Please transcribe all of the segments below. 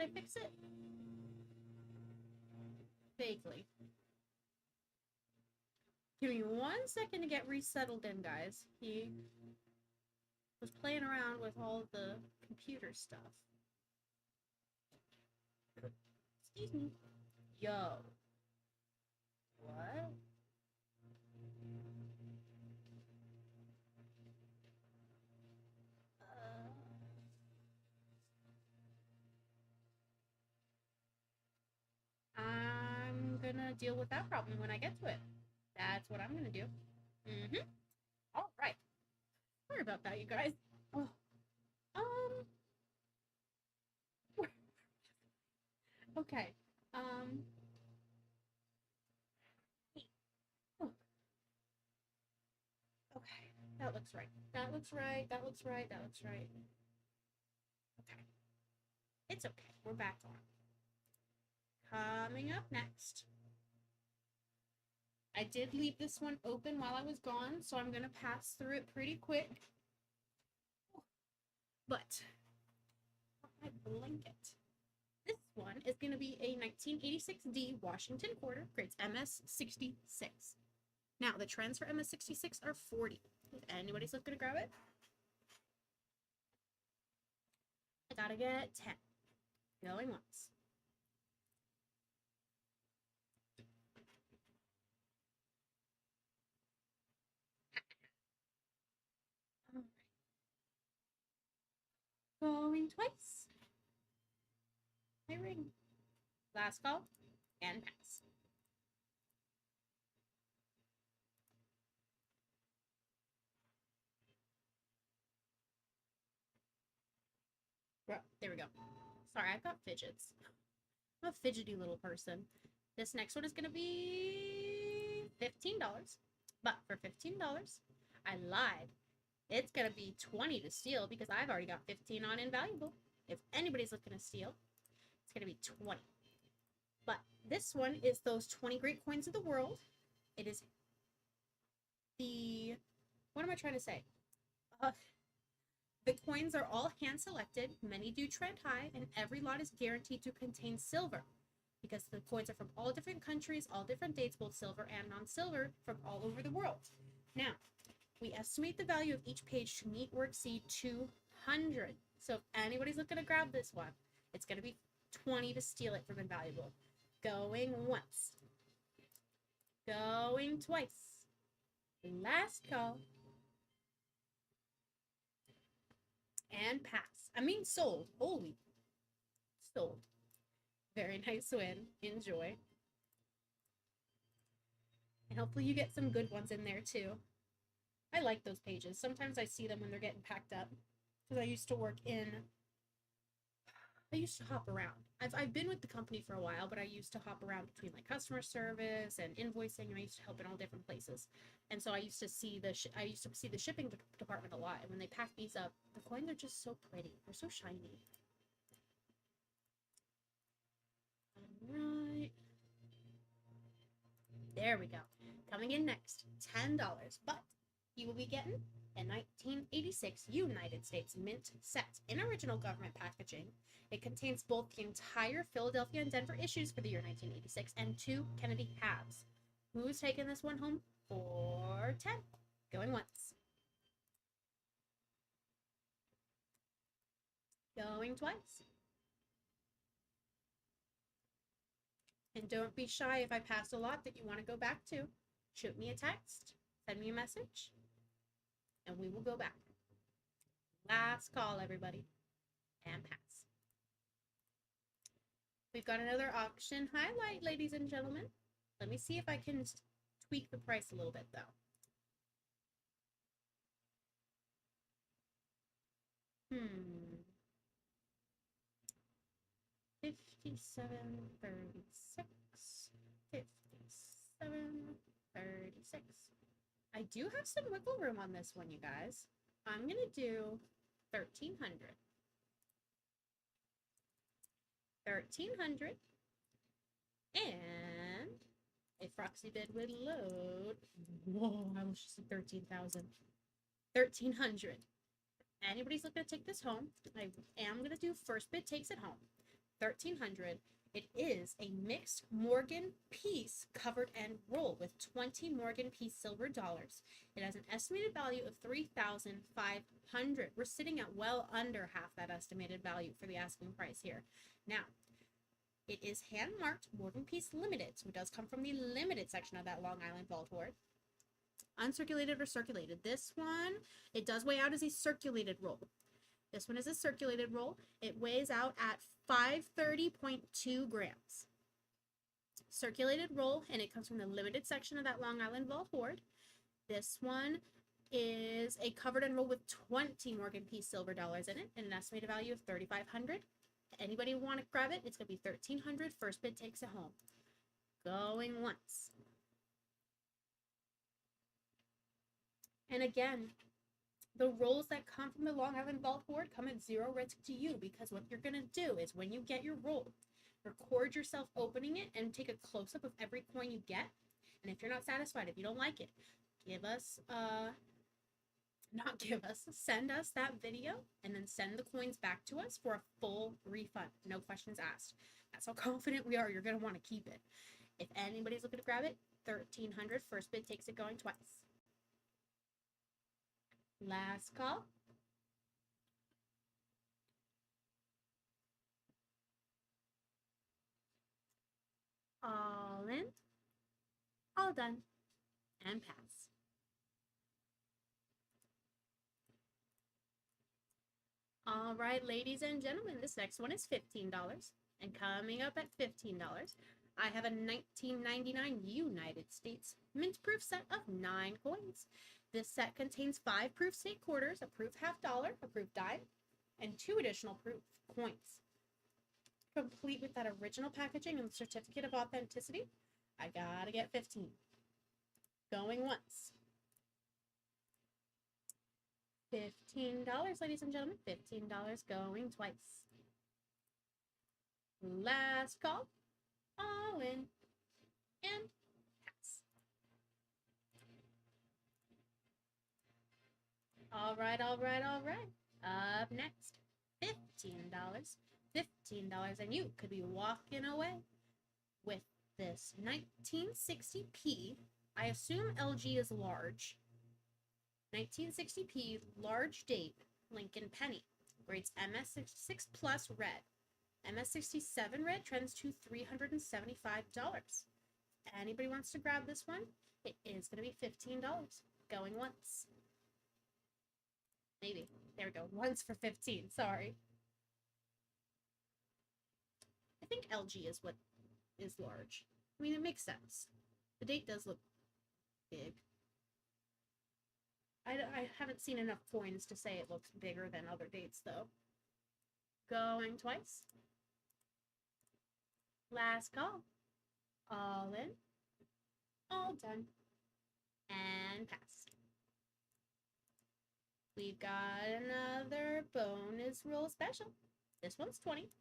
Did I fix it? Vaguely. Give me 1 second to get resettled in, guys. He was playing around with all the computer stuff. Excuse me. Yo. What? I'm gonna deal with that problem when I get to it. That's what I'm gonna do. Mm-hmm. All right. Sorry about that, you guys. Oh. Um. Okay. Um. Oh, okay. That looks right. That looks right. That looks right. That looks right. Okay. It's okay. We're back on. Coming up next. I did leave this one open while I was gone, so I'm going to pass through it pretty quick. But, my blanket. This one is going to be a 1986D Washington Quarter, grades MS66. Now, the trends for MS66 are 40. If anybody's looking to grab it, I gotta get 10. Going once. Going twice. I ring. Last call and pass. There we go. Sorry, I've got fidgets. I'm a fidgety little person. This next one is going to be $15. But for $15, I lied. It's going to be 20 to steal because I've already got 15 on invaluable. If anybody's looking to steal, it's going to be 20. But this one is those 20 great coins of the world. It is the... What am I trying to say? The coins are all hand-selected, many do trend high, and every lot is guaranteed to contain silver, because the coins are from all different countries, all different dates, both silver and non-silver, from all over the world. Now, we estimate the value of each page to meet or exceed 200. So if anybody's looking to grab this one, it's going to be 20 to steal it from Invaluable. Going once. Going twice. Last call. And pass. I mean sold. Holy. Sold. Very nice win. Enjoy. And hopefully you get some good ones in there too. I like those pages. Sometimes I see them when they're getting packed up. Because I used to work in... I used to hop around. I've been with the company for a while, but I used to hop around between like customer service and invoicing, and I used to help in all different places. And so I used to see the shipping department a lot. And when they pack these up, the coins are just so pretty. They're so shiny. All right. There we go. Coming in next, $10. But you will be getting a 1986 United States Mint set in original government packaging. It contains both the entire Philadelphia and Denver issues for the year 1986 and 2 Kennedy halves. Who's taking this one home for 10? Going once. Going twice. And don't be shy if I pass a lot that you want to go back to. Shoot me a text, send me a message, and we will go back. Last call, everybody. And pass. We've got another auction highlight, ladies and gentlemen. Let me see if I can tweak the price a little bit, though. $57.36. $57.36. I do have some wiggle room on this one, you guys. I'm gonna do 1,300. 1,300. And a Froxy bid would load. Whoa, I almost just said 13,000. 1,300. Anybody's looking to take this home, I am going to do first bid takes it home. $1,300. It is a mixed Morgan piece covered and roll with 20 Morgan piece silver dollars. It has an estimated value of $3,500. We're sitting at well under half that estimated value for the asking price here. Now, it is hand marked Morgan piece limited, so it does come from the limited section of that Long Island Vault Hoard. Uncirculated or circulated. This one, it does weigh out as a circulated roll. This one is a circulated roll. It weighs out at 530.2 grams. Circulated roll, and it comes from the limited section of that Long Island Vault Hoard. This one is a covered and roll with 20 Morgan piece silver dollars in it, and an estimated value of $3,500. Anybody want to grab it? It's going to be $1,300. First bid takes it home. Going once. And again, the rolls that come from the Long Island Vault Hoard come at zero risk to you, because what you're going to do is when you get your roll, record yourself opening it and take a close-up of every coin you get. And if you're not satisfied, if you don't like it, send us that video and then send the coins back to us for a full refund. No questions asked. That's how confident we are you're going to want to keep it. If anybody's looking to grab it, $1,300. First bid takes it going twice. Last call. All in, all done, and pass. All right, ladies and gentlemen, this next one is $15. And coming up at $15, I have a 1999 United States mint proof set of 9 coins. This set contains 5 proof state quarters, a proof half dollar, a proof dime, and 2 additional proof coins. Complete with that original packaging and certificate of authenticity, I gotta get 15. Going once. $15, ladies and gentlemen. $15 going twice. Last call. All in. And pass. All right. Up next, $15. $15, and you could be walking away with this 1960p. I assume LG is large. 1960p large date Lincoln penny, grades MS66 plus red. MS67 red trends to $375. Anybody wants to grab this one? It is going to be $15. Going once. Maybe. There we go. Once for 15. Sorry. I think LG is what is large. I mean, it makes sense. The date does look big. I haven't seen enough coins to say it looks bigger than other dates, though. Going twice. Last call. All in. All done. And pass. We've got another bonus roll special. This one's 20.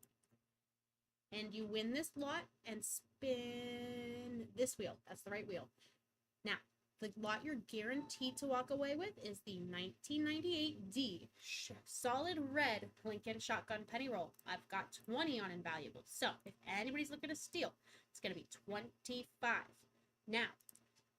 And you win this lot and spin this wheel. That's the right wheel. Now, the lot you're guaranteed to walk away with is the 1998 D solid red Lincoln Shotgun Penny Roll. I've got 20 on Invaluable. So if anybody's looking to steal, it's going to be 25. Now,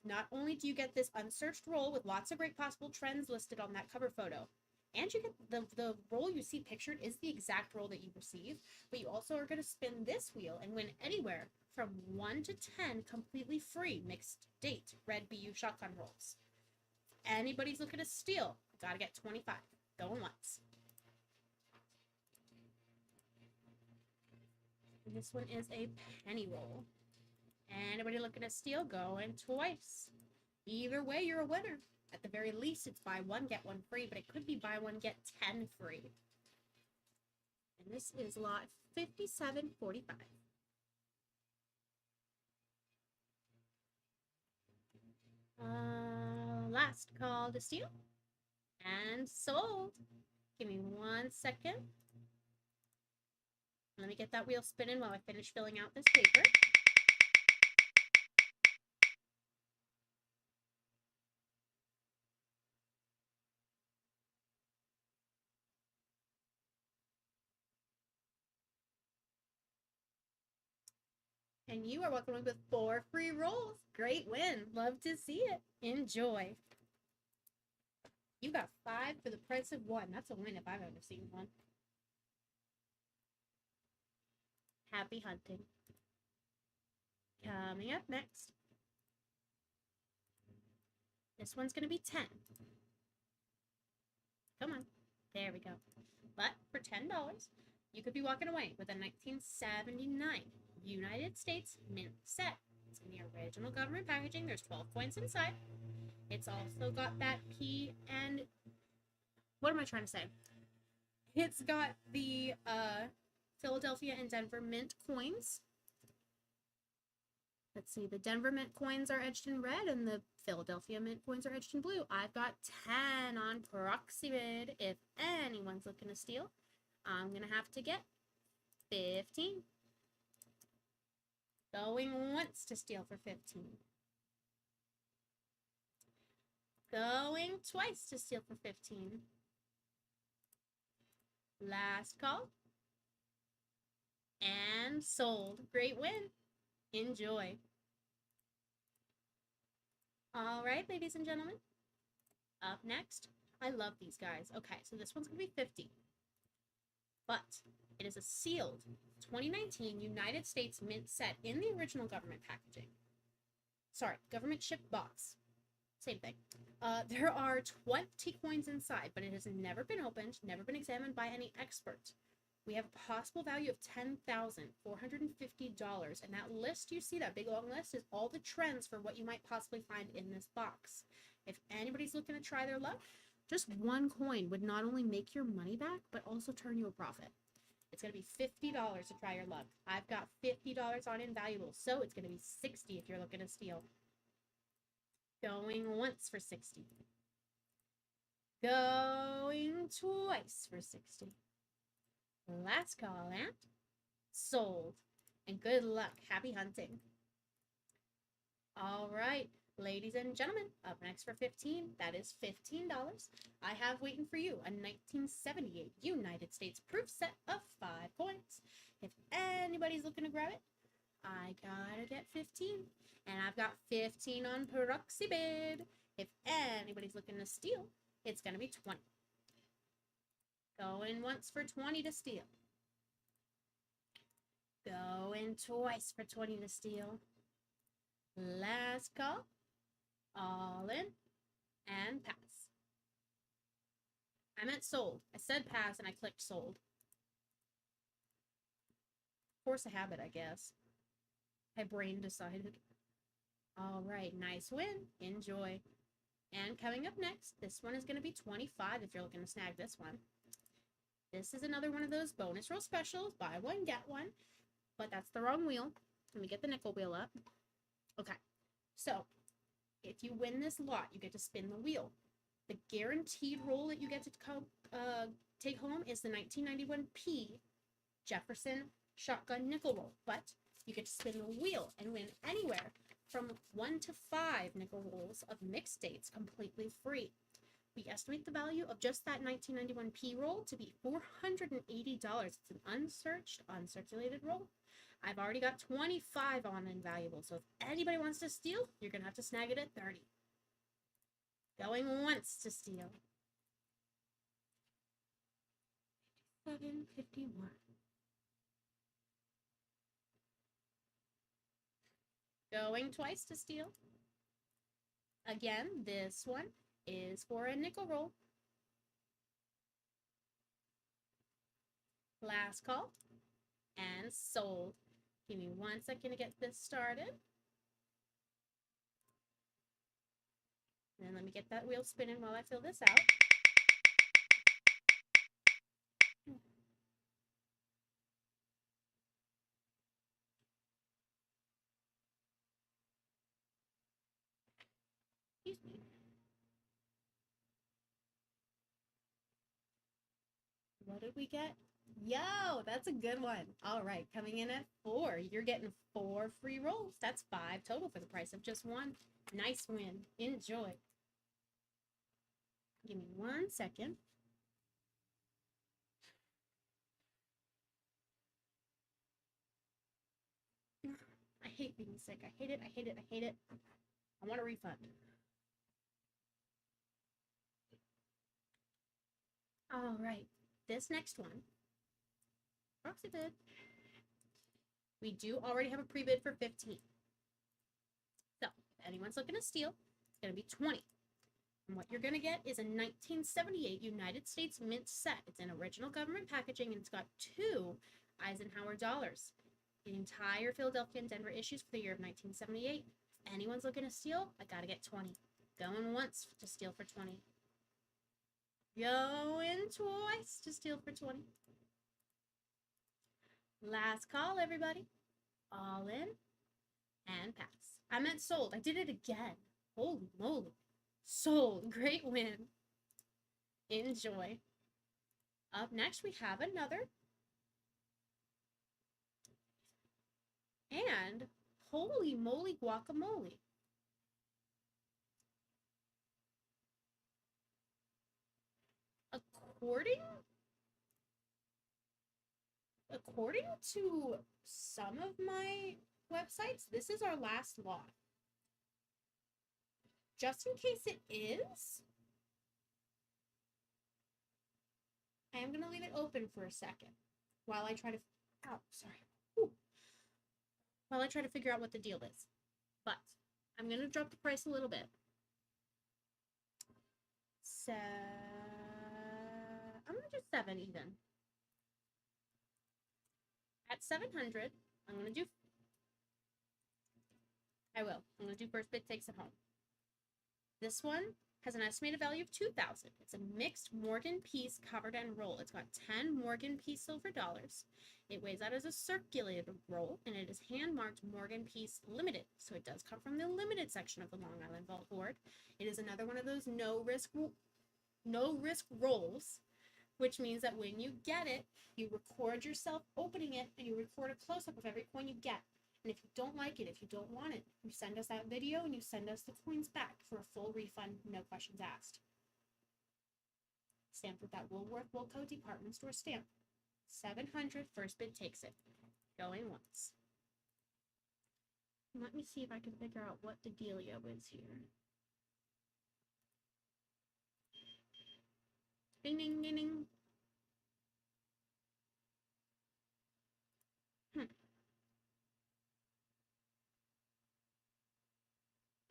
not only do you get this unsearched roll with lots of great possible trends listed on that cover photo, and you get the roll you see pictured is the exact roll that you receive, but you also are going to spin this wheel and win anywhere from 1 to 10 completely free mixed date red BU shotgun rolls. Anybody's looking to steal, gotta get 25. Going once. And this one is a penny roll. Anybody looking to steal, going twice. Either way, you're a winner. At the very least, it's buy one, get one free, but it could be buy one, get 10 free. And this is lot 5745. Last call to steal. And sold. Give me 1 second. Let me get that wheel spinning while I finish filling out this paper. And you are welcome with 4 free rolls. Great win. Love to see it. Enjoy. You got 5 for the price of 1. That's a win if I've ever seen one. Happy hunting. Coming up next. This one's going to be 10. Come on. There we go. But for $10, you could be walking away with a 1979 United States Mint set. It's in the original government packaging. There's 12 coins inside. It's also got that P and... what am I trying to say? It's got the Philadelphia and Denver Mint coins. Let's see, the Denver Mint coins are edged in red and the Philadelphia Mint coins are edged in blue. I've got 10 on Proxibid. If anyone's looking to steal, I'm going to have to get 15. Going once to steal for 15. Going twice to steal for 15. Last call. And sold. Great win. Enjoy. All right, ladies and gentlemen. Up next, I love these guys. Okay, so this one's going to be 50. But it is a sealed 2019 United States Mint set in the original government packaging. Sorry, government shipped box. Same thing. There are 20 coins inside, but it has never been opened, never been examined by any expert. We have a possible value of $10,450, and that list you see, that big long list, is all the trends for what you might possibly find in this box. If anybody's looking to try their luck, just one coin would not only make your money back, but also turn you a profit. It's going to be $50 to try your luck. I've got $50 on invaluables, so it's going to be $60 if you're looking to steal. Going once for $60. Going twice for $60. Last call and sold. And good luck. Happy hunting. All right, ladies and gentlemen, up next for 15, that is $15. I have waiting for you a 1978 United States proof set of 5 coins. If anybody's looking to grab it, I gotta get 15. And I've got 15 on Proxibid. If anybody's looking to steal, it's gonna be 20. Going once for 20 to steal. Going twice for 20 to steal. Last call. All in. And pass. I meant sold. I said pass and I clicked sold. Force of habit, I guess. My brain decided. All right, nice win. Enjoy. And coming up next, this one is going to be 25 if you're looking to snag this one. This is another one of those bonus roll specials. Buy one, get one. But that's the wrong wheel. Let me get the nickel wheel up. Okay. So, if you win this lot, you get to spin the wheel. The guaranteed roll that you get to take home is the 1991 P Jefferson Shotgun Nickel Roll. But you get to spin the wheel and win anywhere from 1 to 5 nickel rolls of mixed dates completely free. We estimate the value of just that 1991 P roll to be $480. It's an unsearched, uncirculated roll. I've already got 25 on invaluable, so if anybody wants to steal, you're going to have to snag it at 30. Going once to steal. 751. Going twice to steal. Again, this one is for a nickel roll. Last call. And sold. Give me 1 second to get this started. And then let me get that wheel spinning while I fill this out. Excuse me. What did we get? Yo, that's a good one. All right, coming in at 4. You're getting 4 free rolls. That's 5 total for the price of just 1. Nice win. Enjoy. Give me 1 second. I hate being sick. I hate it. I hate it. I hate it. I want a refund. All right. This next one, Proxy bid. We do already have a pre-bid for 15. So, if anyone's looking to steal, it's going to be 20. And what you're going to get is a 1978 United States Mint set. It's in original government packaging, and it's got 2 Eisenhower dollars. The entire Philadelphia and Denver issues for the year of 1978. If anyone's looking to steal, I got to get 20. Going once to steal for 20. Going twice to steal for 20. Last call, everybody. All in and pass. I meant sold. I did it again. Holy moly. Sold. Great win. Enjoy. Up next, we have another. And holy moly guacamole. According to some of my websites, this is our last lot. Just in case it is, I am going to leave it open for a second while I try to, while I try to figure out what the deal is. But I'm going to drop the price a little bit. So I'm going to do 7 even. At 700, I'm going to do first bid takes it home. This one has an estimated value of 2,000. It's a mixed Morgan piece covered and roll. It's got 10 Morgan piece silver dollars. It weighs out as a circulated roll, and it is hand marked Morgan piece limited. So it does come from the limited section of the Long Island Vault Hoard. It is another one of those no risk rolls, which means that when you get it, you record yourself opening it, and you record a close-up of every coin you get. And if you don't like it, if you don't want it, you send us that video and you send us the coins back for a full refund, no questions asked. Stamped with that Woolworth Woolco department store stamp. 700, first bid takes it. Going once. Let me see if I can figure out what the dealio is here. Ding, ding, ding, ding.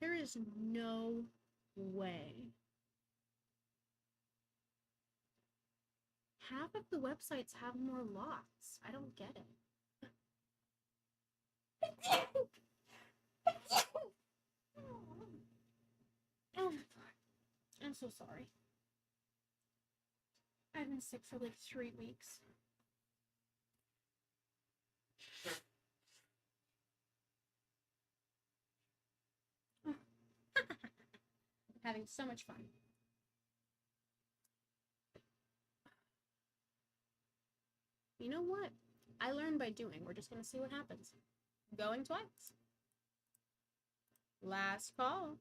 There is no way. Half of the websites have more lots. I don't get it. Oh my god. I'm so sorry. I've been sick for like 3 weeks. Having so much fun. You know what? I learned by doing. We're just going to see what happens. Going twice. Last call.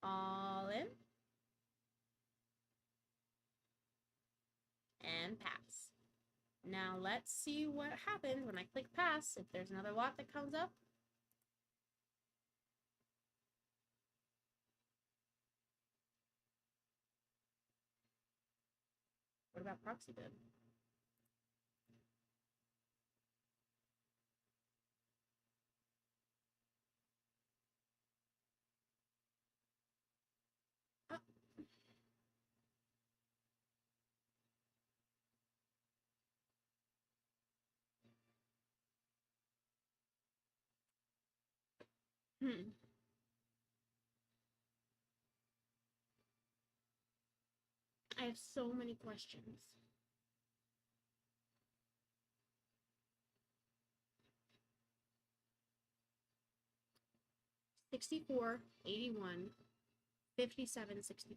All in. And pass. Now let's see what happens when I click pass. If there's another lot that comes up. What about proxy bid? Oh. I have so many questions. $64, $81, $57, $60.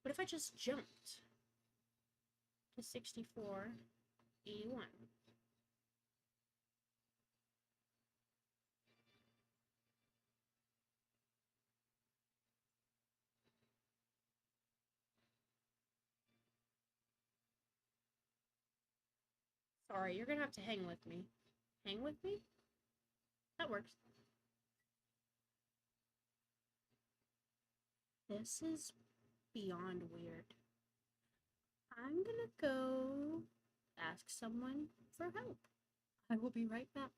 What if I just jumped to 64, 81? Sorry, you're gonna have to hang with me. Hang with me? That works. This is beyond weird. I'm gonna go ask someone for help. I will be right back.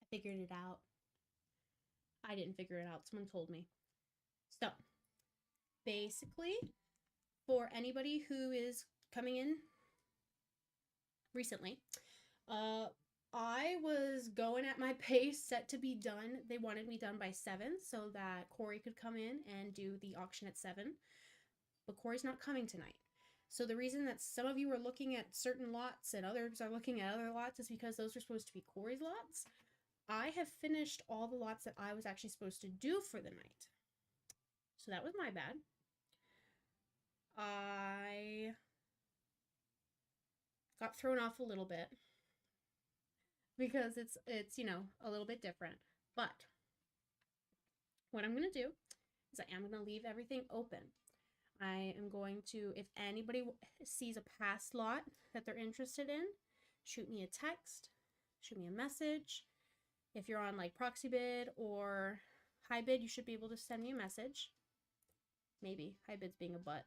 figured it out. I didn't figure it out. Someone told me. So, basically, for anybody who is coming in recently, I was going at my pace set to be done. They wanted me done by 7 so that Corey could come in and do the auction at 7. But Corey's not coming tonight. So the reason that some of you are looking at certain lots and others are looking at other lots is because those are supposed to be Corey's lots. I have finished all the lots that I was actually supposed to do for the night. So that was my bad. I got thrown off a little bit because it's you know, a little bit different. But what I'm going to do is I am going to leave everything open. I am going to, if anybody sees a past lot that they're interested in, shoot me a text, shoot me a message. If you're on like Proxibid or HiBid, you should be able to send me a message. Maybe. HiBid's being a butt.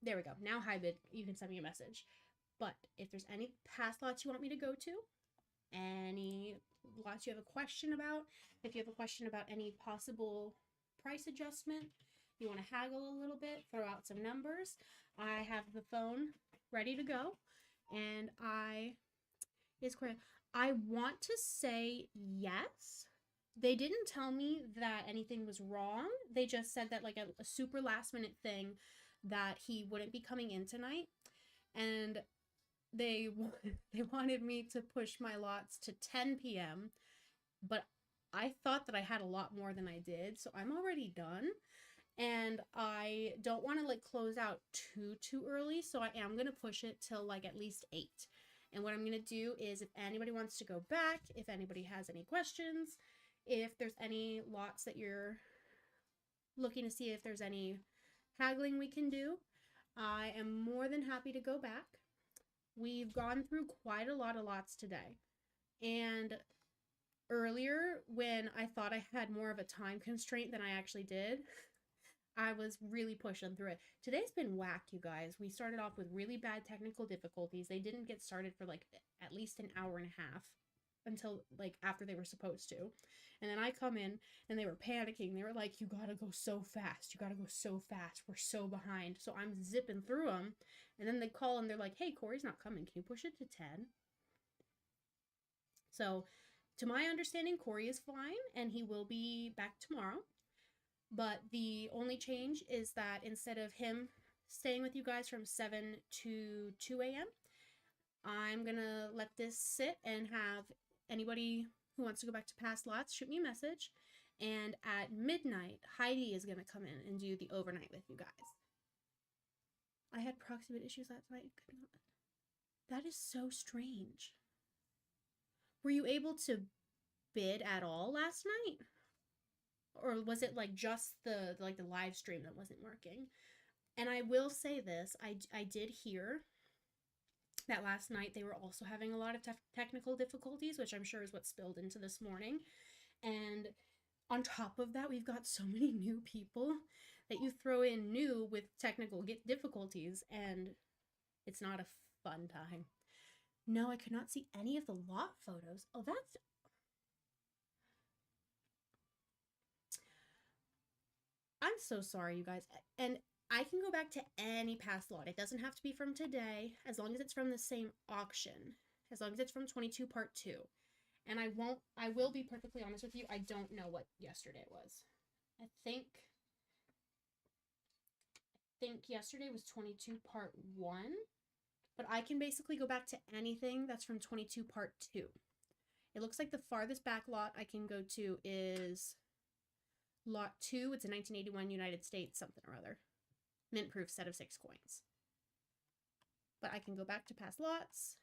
There we go. Now HiBid, you can send me a message. But if there's any past lots you want me to go to, any lots you have a question about, if you have a question about any possible price adjustment, you want to haggle a little bit, throw out some numbers, I have the phone ready to go. And I want to say yes. They didn't tell me that anything was wrong. They just said that like a super last minute thing that he wouldn't be coming in tonight. And they wanted me to push my lots to 10 p.m. But I thought that I had a lot more than I did, so I'm already done. And I don't want to like close out too early, so I am going to push it till like at least 8. And what I'm going to do is if anybody wants to go back, if anybody has any questions, if there's any lots that you're looking to see if there's any haggling we can do, I am more than happy to go back. We've gone through quite a lot of lots today. And earlier, when I thought I had more of a time constraint than I actually did, I was really pushing through it. Today's been whack, you guys. We started off with really bad technical difficulties. They didn't get started for like at least an hour and a half until like after they were supposed to. And then I come in and they were panicking. They were like, you gotta go so fast. You gotta go so fast. We're so behind. So I'm zipping through them. And then they call and they're like, hey, Corey's not coming. Can you push it to 10? So to my understanding, Corey is fine and he will be back tomorrow. But the only change is that instead of him staying with you guys from 7 to 2 a.m., I'm going to let this sit and have anybody who wants to go back to past lots shoot me a message. And at midnight, Heidi is going to come in and do the overnight with you guys. I had Proxibid issues last night. That is so strange. Were you able to bid at all last night? Or was it like just the live stream that wasn't working? And I will say this, I did hear that last night they were also having a lot of technical difficulties, which I'm sure is what spilled into this morning. And on top of that, we've got so many new people that you throw in new with technical difficulties, and it's not a fun time. No, I could not see any of the lot photos. Oh, that's... I'm so sorry, you guys. And I can go back to any past lot. It doesn't have to be from today, as long as it's from the same auction. As long as it's from 22 part 2. And I will be perfectly honest with you, I don't know what yesterday was. I think yesterday was 22 part 1. But I can basically go back to anything that's from 22 part 2. It looks like the farthest back lot I can go to is lot 2. It's a 1981 United States something or other. Mint proof set of 6 coins. But I can go back to past lots.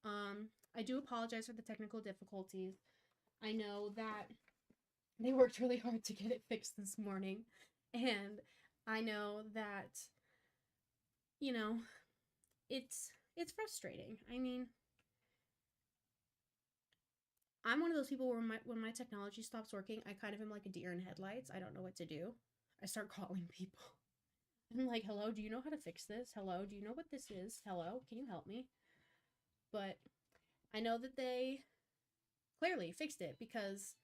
I do apologize for the technical difficulties. I know that they worked really hard to get it fixed this morning. And I know that, you know, it's frustrating. I mean, I'm one of those people where when my technology stops working, I kind of am like a deer in headlights. I don't know what to do. I start calling people. I'm like, hello, do you know how to fix this? Hello, do you know what this is? Hello, can you help me? But I know that they clearly fixed it because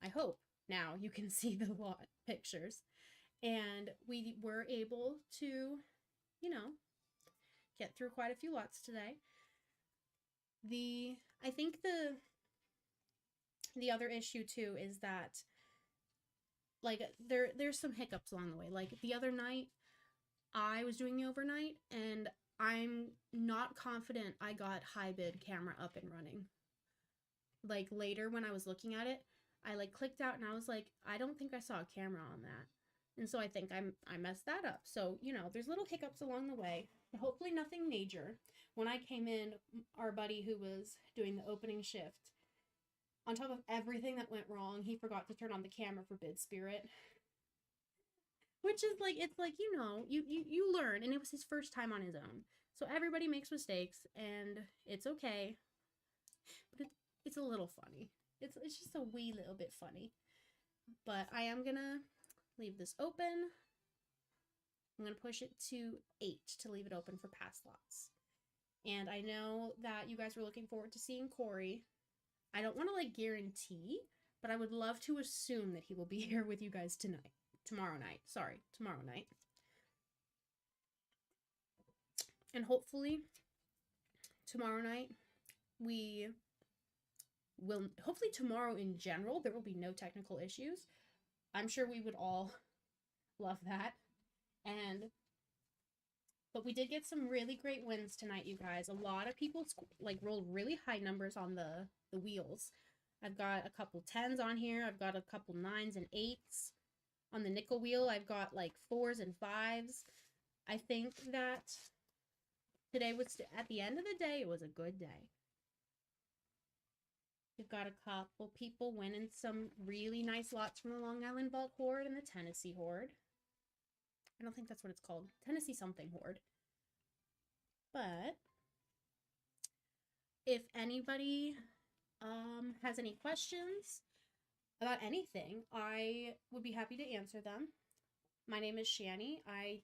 I hope now you can see the lot pictures. And we were able to, you know, get through quite a few lots today. I think the other issue too is that like there's some hiccups along the way. Like the other night I was doing the overnight and I'm not confident I got HiBid camera up and running. Like later when I was looking at it, I like clicked out and I was like, I don't think I saw a camera on that. And so I think I messed that up. So, you know, there's little hiccups along the way, but hopefully nothing major. When I came in, our buddy who was doing the opening shift, on top of everything that went wrong, he forgot to turn on the camera for Bid Spirit. Which is like, it's like, you know, you learn, and it was his first time on his own. So everybody makes mistakes, and it's okay. But it's a little funny. It's just a wee little bit funny. But I am gonna leave this open. I'm gonna push it to 8 to leave it open for past lots. And I know that you guys were looking forward to seeing Corey. I don't want to like guarantee, but I would love to assume that he will be here with you guys tomorrow night. And hopefully tomorrow night hopefully tomorrow in general, there will be no technical issues. I'm sure we would all love that. But we did get some really great wins tonight, you guys. A lot of people like rolled really high numbers on the wheels. I've got a couple 10s on here. I've got a couple 9s and 8s. On the nickel wheel, I've got like 4s and 5s. I think that today was, at the end of the day, it was a good day. We've got a couple people winning some really nice lots from the Long Island Vault Horde and the Tennessee Horde. I don't think that's what it's called. Tennessee something Horde. But if anybody has any questions about anything, I would be happy to answer them. My name is Shani. I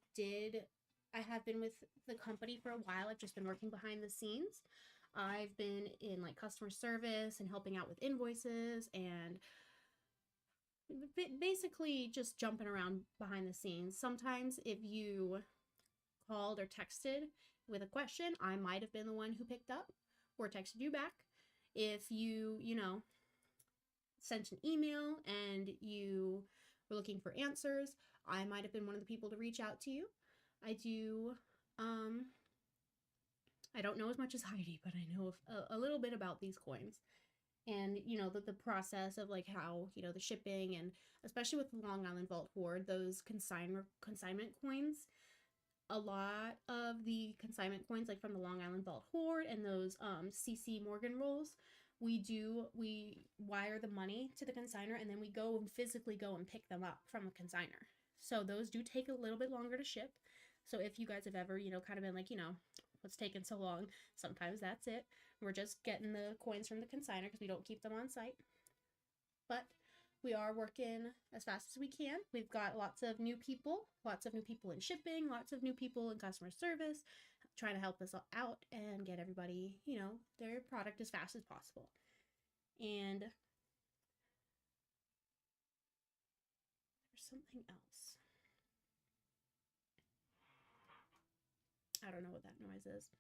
have been with the company for a while. I've just been working behind the scenes. I've been in like customer service and helping out with invoices and basically just jumping around behind the scenes. Sometimes if you called or texted with a question, I might have been the one who picked up or texted you back. If you sent an email and you were looking for answers, I might have been one of the people to reach out to you. I don't know as much as Heidi, but I know a little bit about these coins. And, you know, the process of like how, you know, the shipping, and especially with the Long Island Vault Horde, those consignment coins, a lot of the consignment coins, like from the Long Island Vault Horde and those CC Morgan rolls, we wire the money to the consignor and then we physically go and pick them up from a consignor. So those do take a little bit longer to ship. So if you guys have ever, you know, kind of been like, you know, what's taking so long? Sometimes that's it. We're just getting the coins from the consignor because we don't keep them on site. But we are working as fast as we can. We've got lots of new people in shipping, lots of new people in customer service, trying to help us out and get everybody, you know, their product as fast as possible. And there's something else. I don't know what that noise is.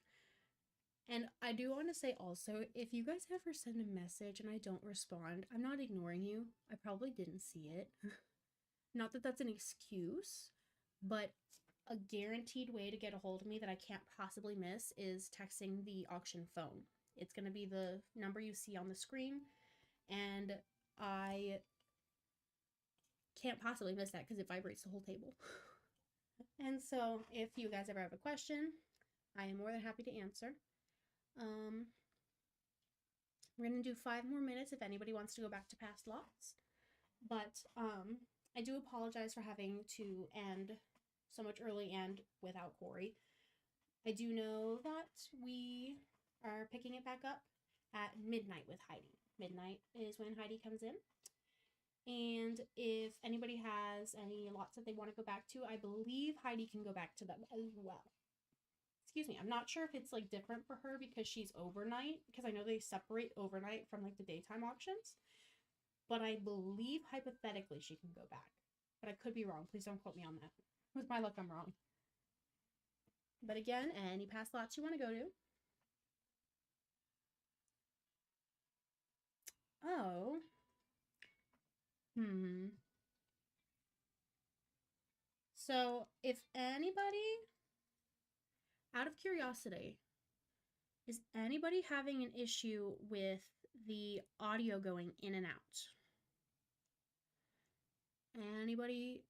And I do want to say also, if you guys ever send a message and I don't respond, I'm not ignoring you. I probably didn't see it. Not that that's an excuse, but a guaranteed way to get a hold of me that I can't possibly miss is texting the auction phone. It's going to be the number you see on the screen, and I can't possibly miss that because it vibrates the whole table. And so if you guys ever have a question, I am more than happy to answer. We're going to do 5 more minutes if anybody wants to go back to past lots. But I do apologize for having to end so much early and without Corey. I do know that we are picking it back up at midnight with Heidi. Midnight is when Heidi comes in. And if anybody has any lots that they want to go back to, I believe Heidi can go back to them as well. excuse me, I'm not sure if it's like different for her because she's overnight, because I know they separate overnight from like the daytime auctions. But I believe hypothetically she can go back. But I could be wrong. Please don't quote me on that. With my luck, I'm wrong. But again, any past lots you want to go to. Oh. So if anybody, out of curiosity, is anybody having an issue with the audio going in and out? Anybody?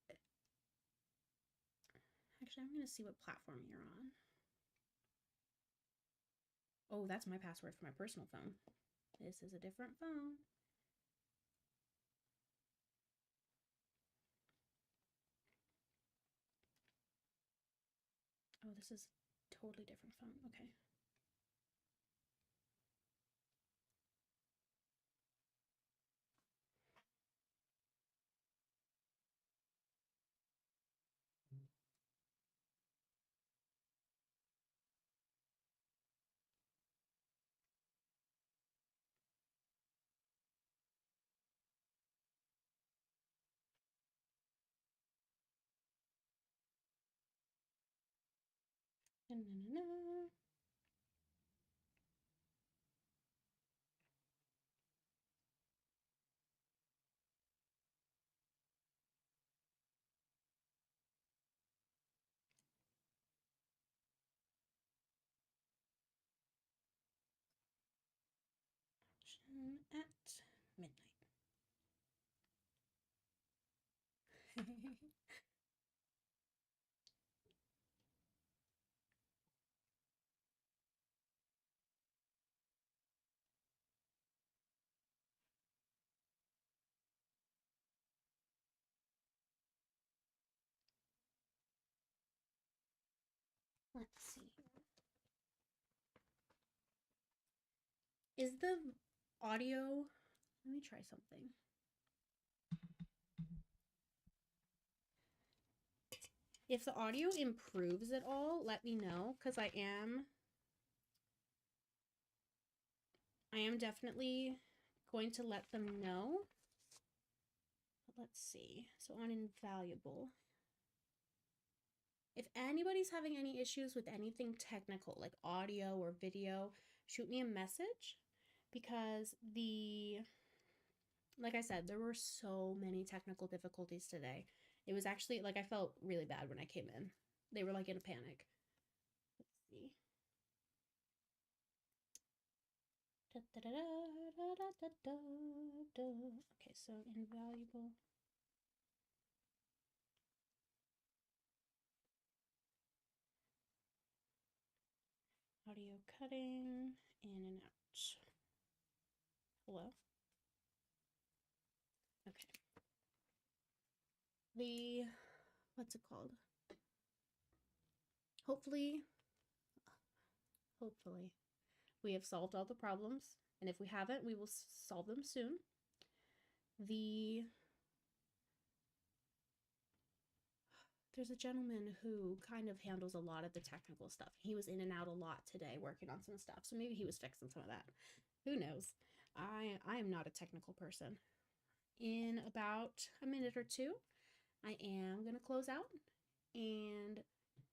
Actually, I'm going to see what platform you're on. Oh, that's my password for my personal phone. This is a different phone. Oh, this is a totally different phone. Okay. Na-na-na-na. At midnight. Let's see. Is the audio... Let me try something. If the audio improves at all, let me know, because I am definitely going to let them know. But let's see. So on Invaluable. If anybody's having any issues with anything technical, like audio or video, shoot me a message, because like I said, there were so many technical difficulties today. It was actually, like, I felt really bad when I came in. They were, like, in a panic. Let's see. Okay, so Invaluable. Audio cutting in and out. Hello? Okay. What's it called? Hopefully, we have solved all the problems. And if we haven't, we will solve them soon. There's a gentleman who kind of handles a lot of the technical stuff. He was in and out a lot today working on some stuff. So maybe he was fixing some of that. Who knows? I am not a technical person. In about a minute or two, I am going to close out. And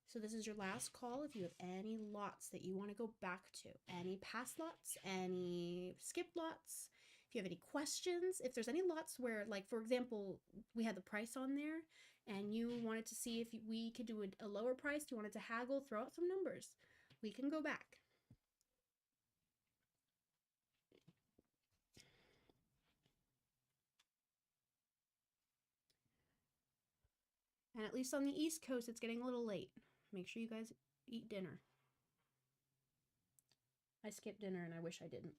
so this is your last call. If you have any lots that you want to go back to, any past lots, any skipped lots, if you have any questions, if there's any lots where, like, for example, we had the price on there and you wanted to see if we could do a lower price, you wanted to haggle, throw out some numbers, we can go back. And at least on the East Coast, it's getting a little late. Make sure you guys eat dinner. I skipped dinner and I wish I didn't.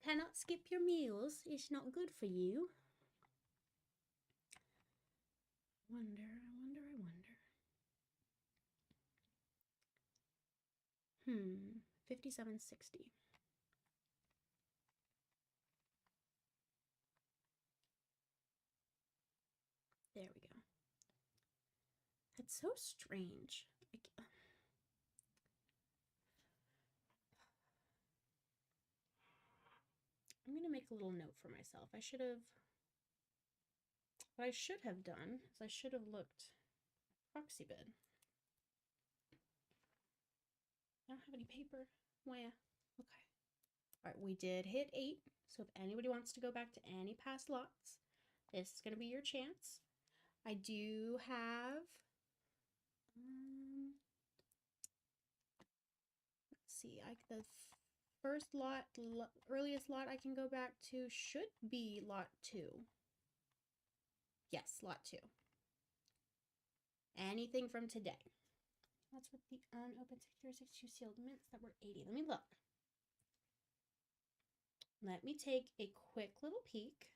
Cannot skip your meals. It's not good for you. I wonder. 57.60. There we go. It's so strange. I'm going to make a little note for myself. What I should have done is I should have looked Proxibid. I don't have any paper. Where? Okay. All right, we did hit 8. So if anybody wants to go back to any past lots, this is going to be your chance. I do have, let's see, the first lot, earliest lot I can go back to should be lot 2. Yes, lot 2. Anything from today. That's with the unopened 62 sealed mints that were 80. Let me look. Let me take a quick little peek.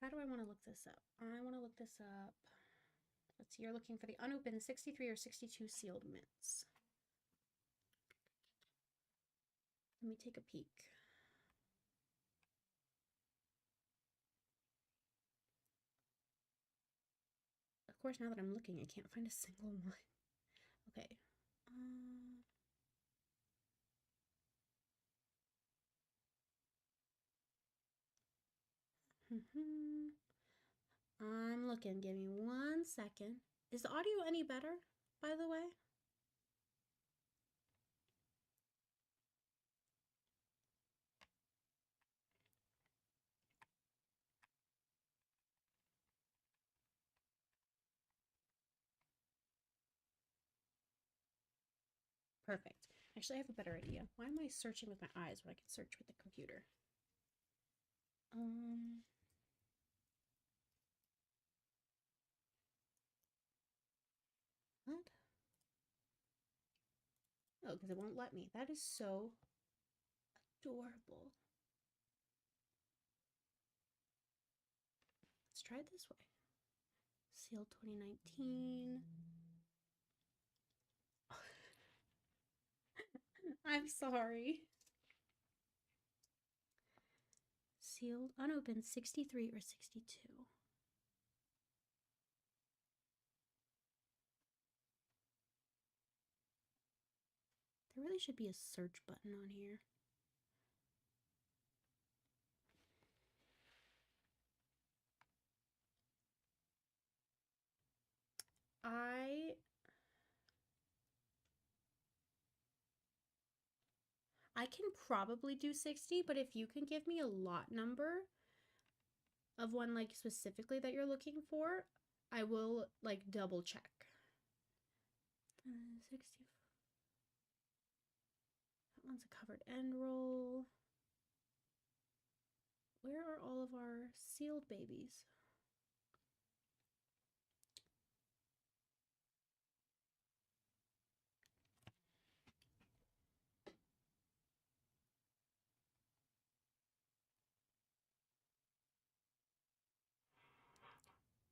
How do I want to look this up? I want to look this up. Let's see, you're looking for the unopened 63 or 62 sealed mints. Let me take a peek. Of course, now that I'm looking, I can't find a single one. Okay. I'm looking. Give me 1 second. Is the audio any better, by the way? Perfect. Actually, I have a better idea. Why am I searching with my eyes when I can search with the computer? What? Oh, because it won't let me. That is so adorable. Let's try it this way. Sealed 2019. I'm sorry. Sealed, unopened 63 or 62. There really should be a search button on here. I can probably do 60, but if you can give me a lot number of one like specifically that you're looking for, I will like double check. 60. That one's a covered end roll. Where are all of our sealed babies?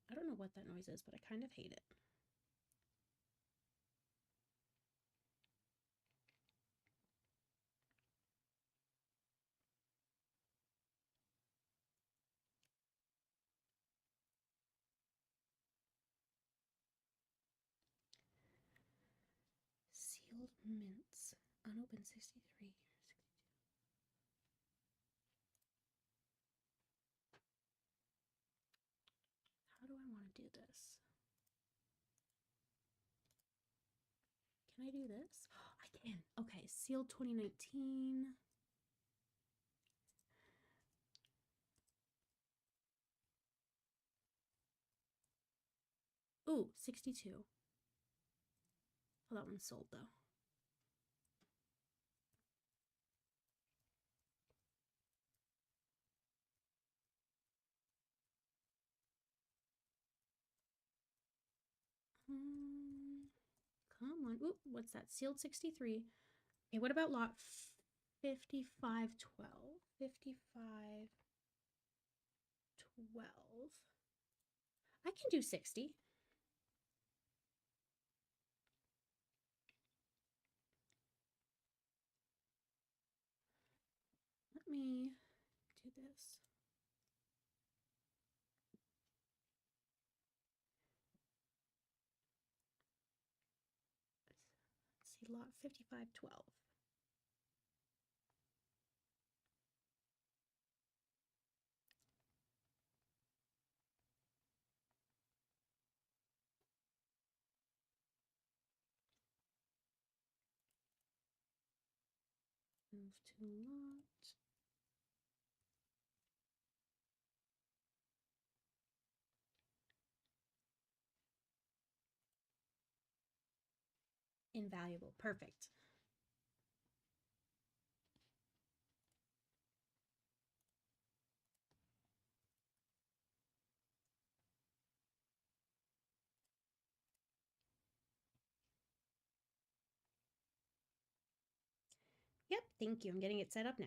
I don't know what that noise is, but I kind of hate it. Sealed mints. Unopened 63. How do I want to do this? Can I do this? I can. Okay, sealed 2019. Ooh, 62. Oh, that one's sold though. Come on. Ooh, what's that? Sealed 63. Okay, what about lot 5512? 5512. I can do 60. me do this. Let's see, lot 5512. Move to lot. Invaluable. Perfect. Yep, thank you. I'm getting it set up now.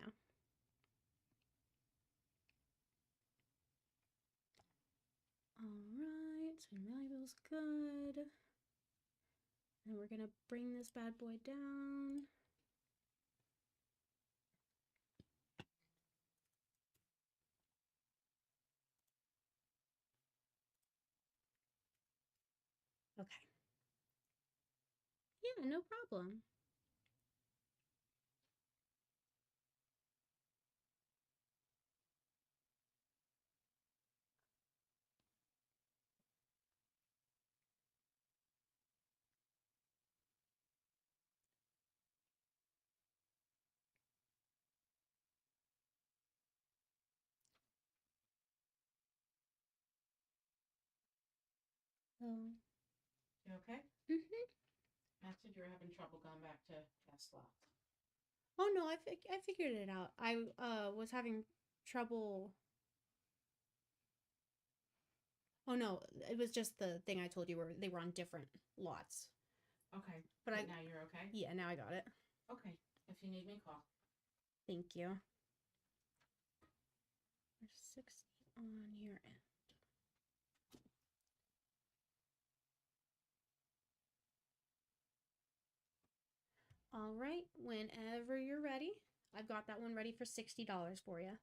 All right, so invaluable's good. And we're gonna bring this bad boy down. Okay. Yeah, no problem. Oh. You okay? Mm-hmm. Matt said you were having trouble going back to Tesla. Oh no, I figured it out. I was having trouble. Oh no, it was just the thing I told you where they were on different lots. Okay. But now you're okay? Yeah, now I got it. Okay. If you need me, call. Thank you. There's 60 on your end. All right, whenever you're ready. I've got that one ready for $60 for you.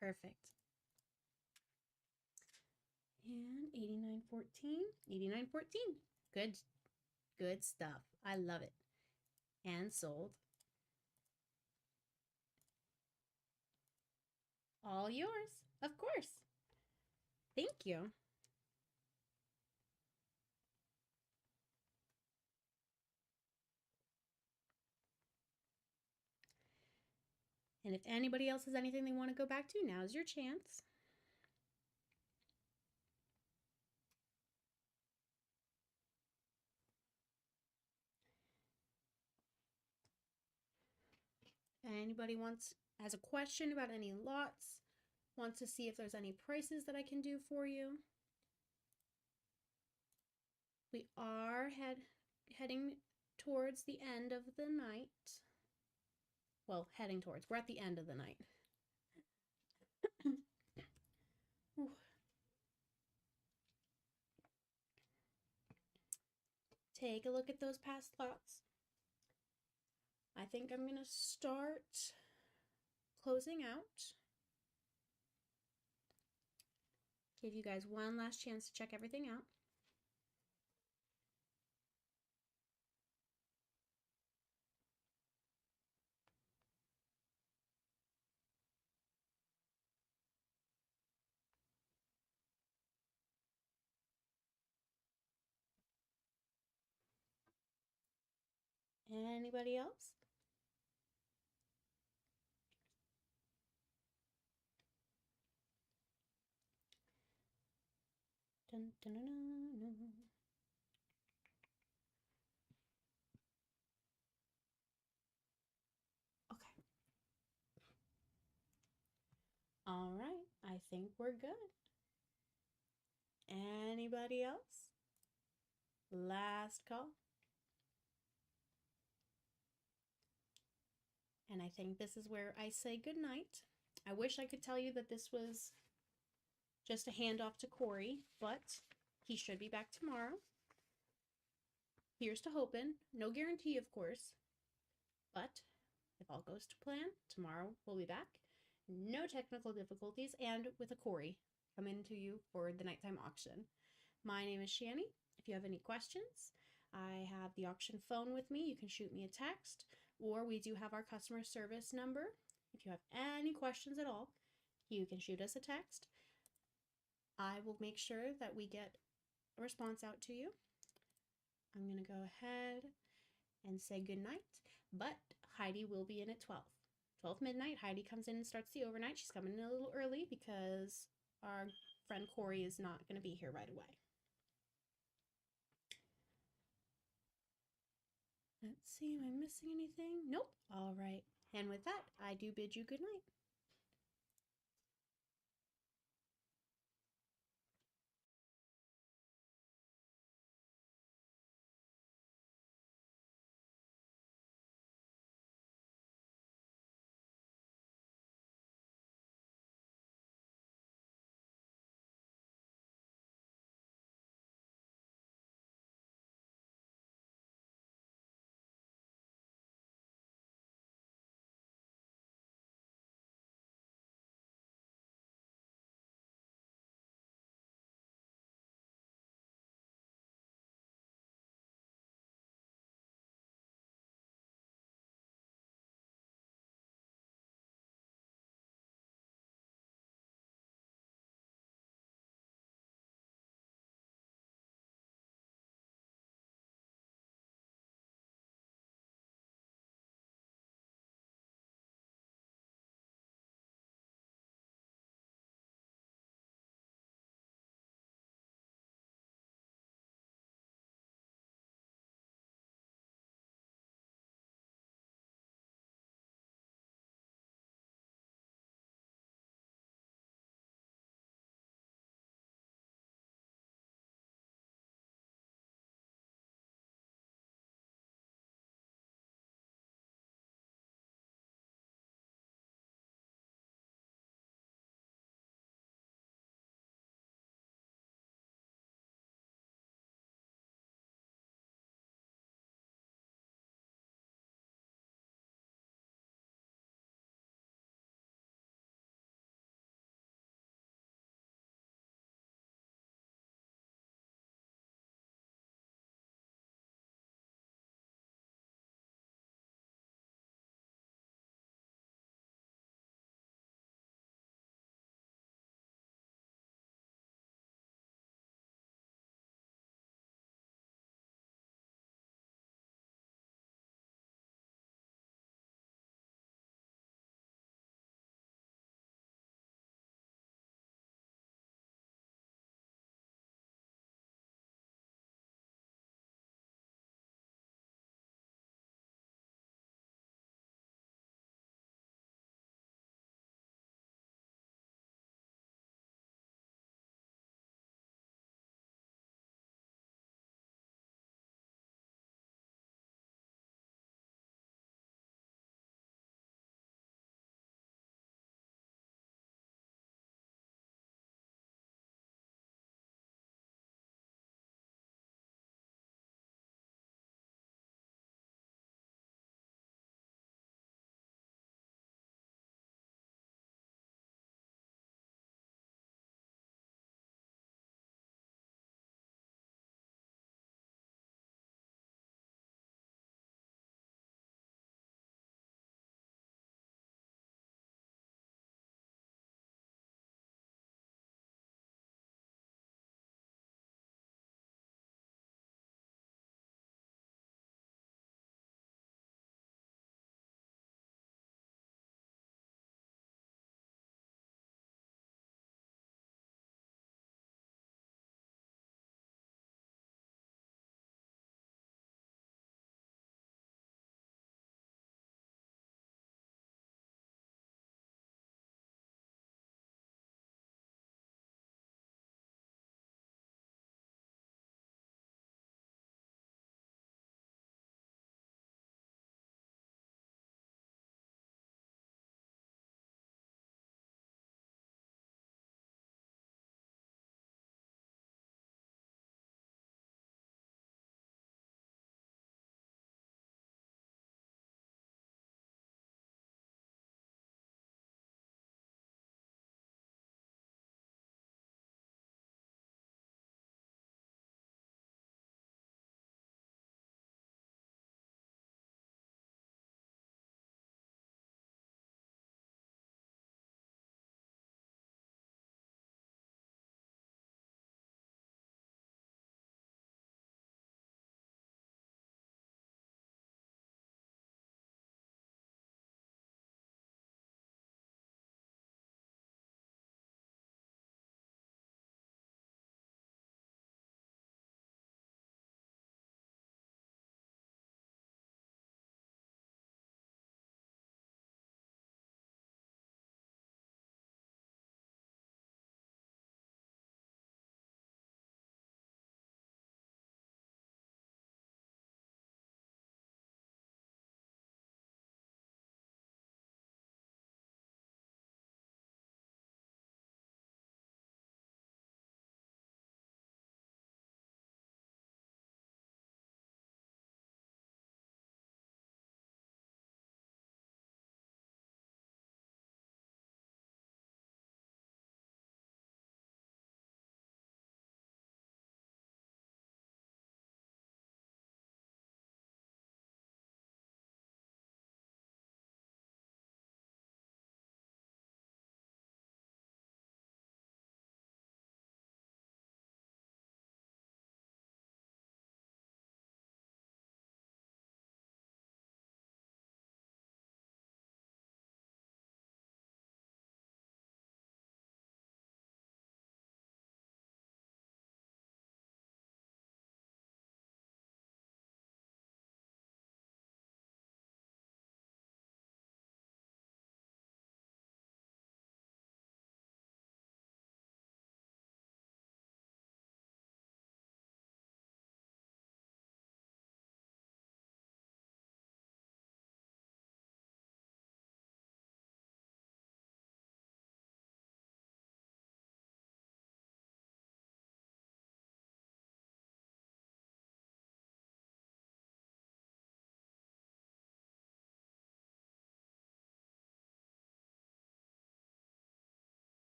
Perfect. And 89.14, 89.14. Good stuff. I love it. And sold. All yours, of course. Thank you. And if anybody else has anything they want to go back to, now's your chance. Anybody has a question about any lots, wants to see if there's any prices that I can do for you. We are heading towards the end of the night. Well, heading towards. We're at the end of the night. Take a look at those past lots. I think I'm going to start closing out. Give you guys one last chance to check everything out. Anybody else? Dun, dun, dun, dun, dun. Okay. All right. I think we're good. Anybody else? Last call. And I think this is where I say goodnight. I wish I could tell you that this was just a handoff to Corey, but he should be back tomorrow. Here's to hoping. No guarantee, of course. But if all goes to plan, tomorrow we'll be back. No technical difficulties, and with a Corey coming to you for the nighttime auction. My name is Shani. If you have any questions, I have the auction phone with me. You can shoot me a text, or we do have our customer service number. If you have any questions at all, you can shoot us a text. I will make sure that we get a response out to you. I'm going to go ahead and say goodnight, but Heidi will be in at 12 midnight. Heidi comes in and starts the overnight. She's coming in a little early because our friend Corey is not going to be here right away. Let's see, am I missing anything? Nope. All right. And with that, I do bid you good night.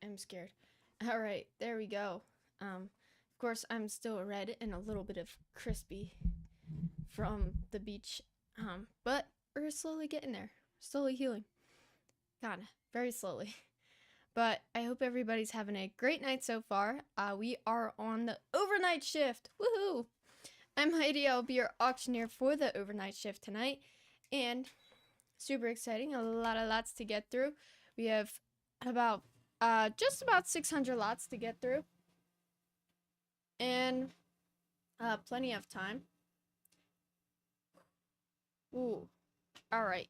I'm scared. All right, there we go. Of course, I'm still red and a little bit of crispy from the beach. But we're slowly getting there, slowly healing. Kinda, very slowly. But I hope everybody's having a great night so far. We are on the overnight shift. Woohoo! I'm Heidi. I'll be your auctioneer for the overnight shift tonight. And super exciting. Lots to get through. We have about just about 600 lots to get through. And plenty of time. Ooh. Alright.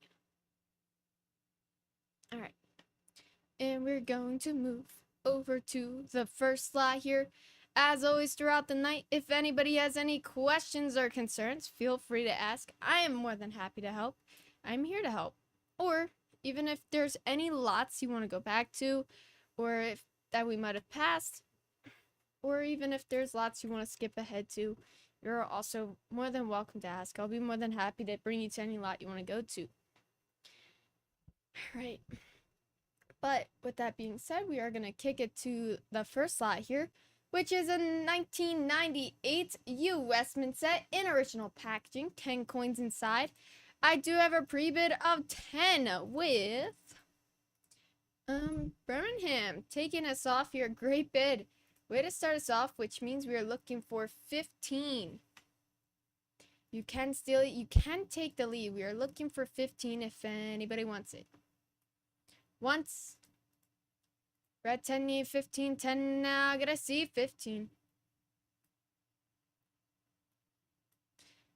Alright. And we're going to move over to the first slot here. As always throughout the night, if anybody has any questions or concerns, feel free to ask. I am more than happy to help. I'm here to help. Or even if there's any lots you want to go back to, or if that we might have passed, or even if there's lots you want to skip ahead to, you're also more than welcome to ask. I'll be more than happy to bring you to any lot you want to go to. All right. But with that being said, we are going to kick it to the first slot here, which is a 1998 US Mint set in original packaging, 10 coins inside. I do have a pre-bid of 10 with Birmingham taking us off here. Great bid. Way to start us off, which means we are looking for 15. You can steal it. You can take the lead. We are looking for 15 if anybody wants it. Once. Red 10 need 15. 10 now. Gotta see 15.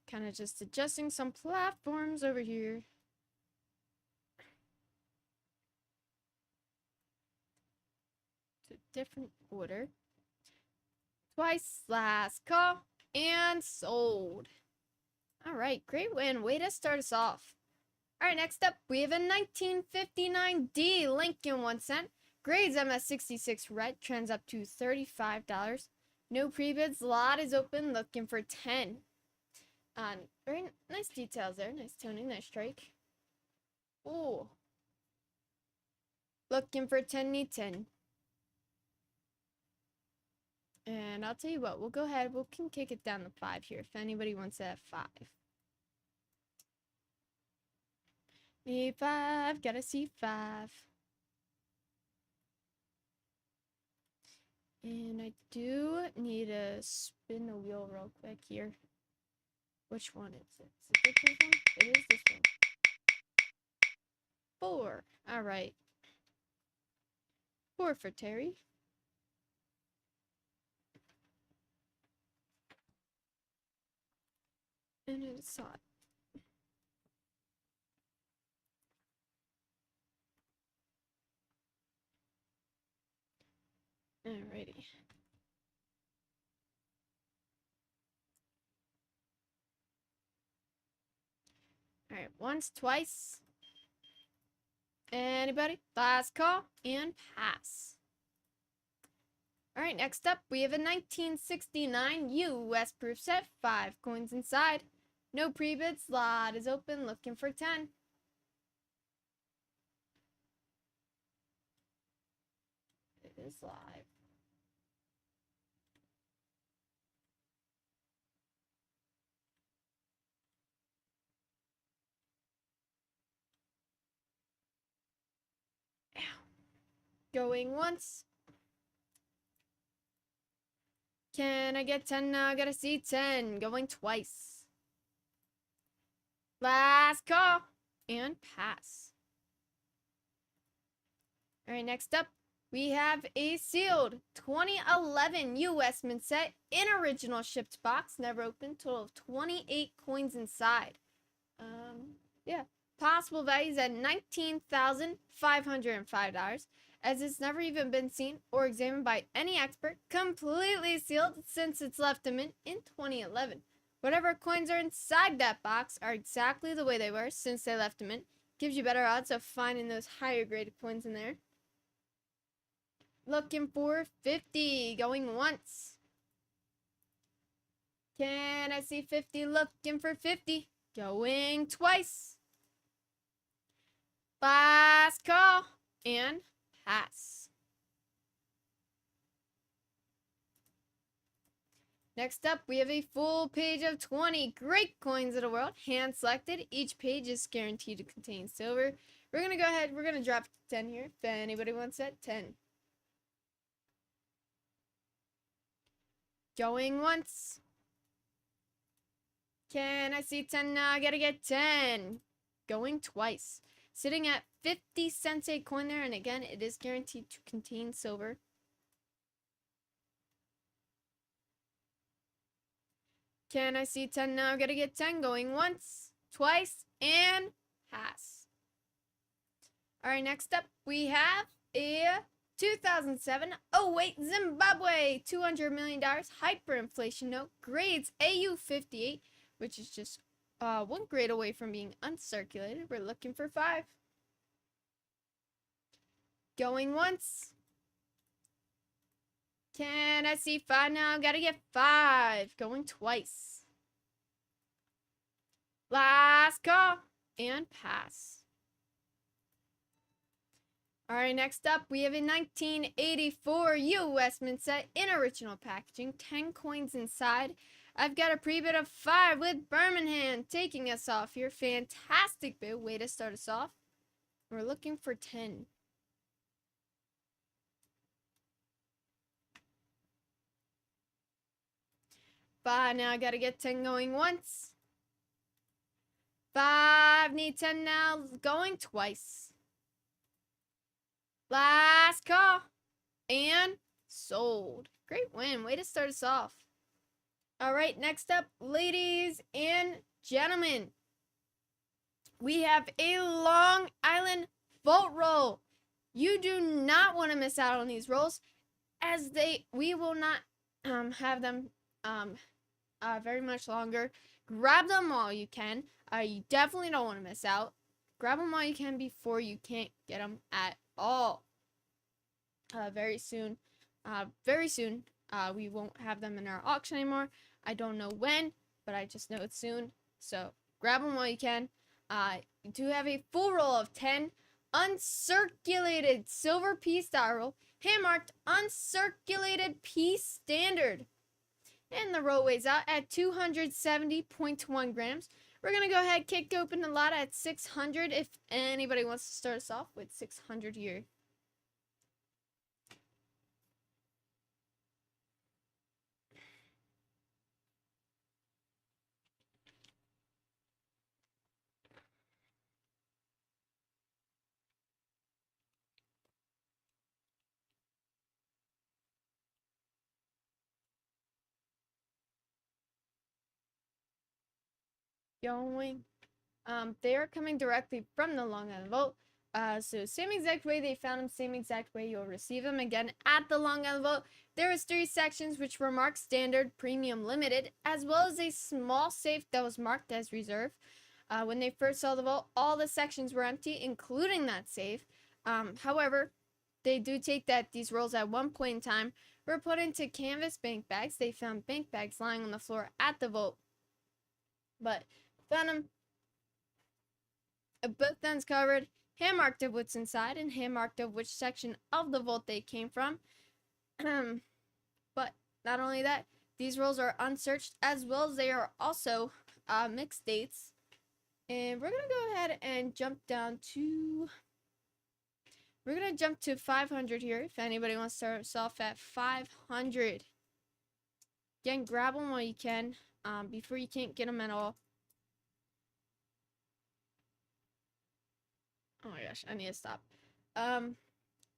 Kind of just adjusting some platforms over here. To different order. Twice, last call, and sold. All right, great win. Way to start us off. All right, next up, we have a 1959 D Lincoln 1 cent. Grades MS66 red, trends up to $35. No pre-bids, lot is open, looking for 10. Very nice details there. Nice toning, nice strike. Ooh. Looking for 10, need 10. And I'll tell you what, we'll go ahead, we can kick it down to 5 here if anybody wants it at 5. Need 5, gotta see 5. And I do need to spin the wheel real quick here. Which one is it? Is it this one? It is this one. 4. Alright. 4 for Terry. And it's hot. Alrighty. Alright, once, twice. Anybody? Last call and pass. Alright, next up, we have a 1969 US proof set, 5 coins inside. No pre-bids, lot is open, looking for 10. It is live. Ow. Going once. Can I get 10 now? I gotta see 10. Going twice. Last call. And pass. Alright, next up, we have a sealed 2011 US Mint set in original shipped box. Never opened. Total of 28 coins inside. Yeah. Possible values at $19,505. As it's never even been seen or examined by any expert, completely sealed since it's left the mint in 2011. Whatever coins are inside that box are exactly the way they were since they left the mint. Gives you better odds of finding those higher graded coins in there. Looking for 50, going once. Can I see 50? Looking for 50, going twice. Last call and pass. Next up, we have a full page of 20 great coins of the world, hand selected. Each page is guaranteed to contain silver. We're going to go ahead, we're going to drop 10 here if anybody wants that. 10. Going once. Can I see 10 now? I gotta get 10. Going twice. Sitting at 50 cents a coin there, and again, it is guaranteed to contain silver. Can I see 10 now? I gotta get 10. Going once, twice, and pass. Alright, next up, we have a 2007 Zimbabwe $200 million hyperinflation note, grades AU58, which is just one grade away from being uncirculated. We're looking for 5. Going once. Can I see 5 now? Gotta get 5. Going twice. Last call. And pass. Alright, next up, we have a 1984 US Mint set in original packaging. 10 coins inside. I've got a pre-bid of 5 with Birmingham taking us off here. Fantastic bid. Way to start us off. We're looking for 10. Five now. I gotta get 10 going once. 5. Need 10 now. Going twice. Last call. And sold. Great win. Way to start us off. Alright, next up, ladies and gentlemen, we have a Long Island Vault roll. You do not want to miss out on these rolls, as we will not have them very much longer. Grab them while you can. You definitely don't want to miss out. Grab them while you can before you can't get them at all. Very soon, we won't have them in our auction anymore. I don't know when, but I just know it's soon. So grab them while you can. You do have a full roll of 10 uncirculated silver piece style roll, hand-marked uncirculated piece standard. And the roll weighs out at 270.1 grams. We're going to go ahead, kick open the lot at 600 if anybody wants to start us off with 600 here. Going. They are coming directly from the Long Island Vault. So same exact way they found them, same exact way you'll receive them. Again, at the Long Island Vault, there was 3 sections which were marked standard, premium, limited, as well as a small safe that was marked as reserve. When they first saw the vault, all the sections were empty, including that safe. However, they do take that these rolls at one point in time were put into canvas bank bags. They found bank bags lying on the floor at the vault, but found them, both ends covered, hand marked of what's inside, and hand marked of which section of the vault they came from. But not only that, these rolls are unsearched, as well as they are also mixed dates. And we're gonna go ahead and jump down to, we're gonna jump to 500 here if anybody wants to start us off at 500. Again, grab them while you can, before you can't get them at all. Oh my gosh, I need to stop. Grab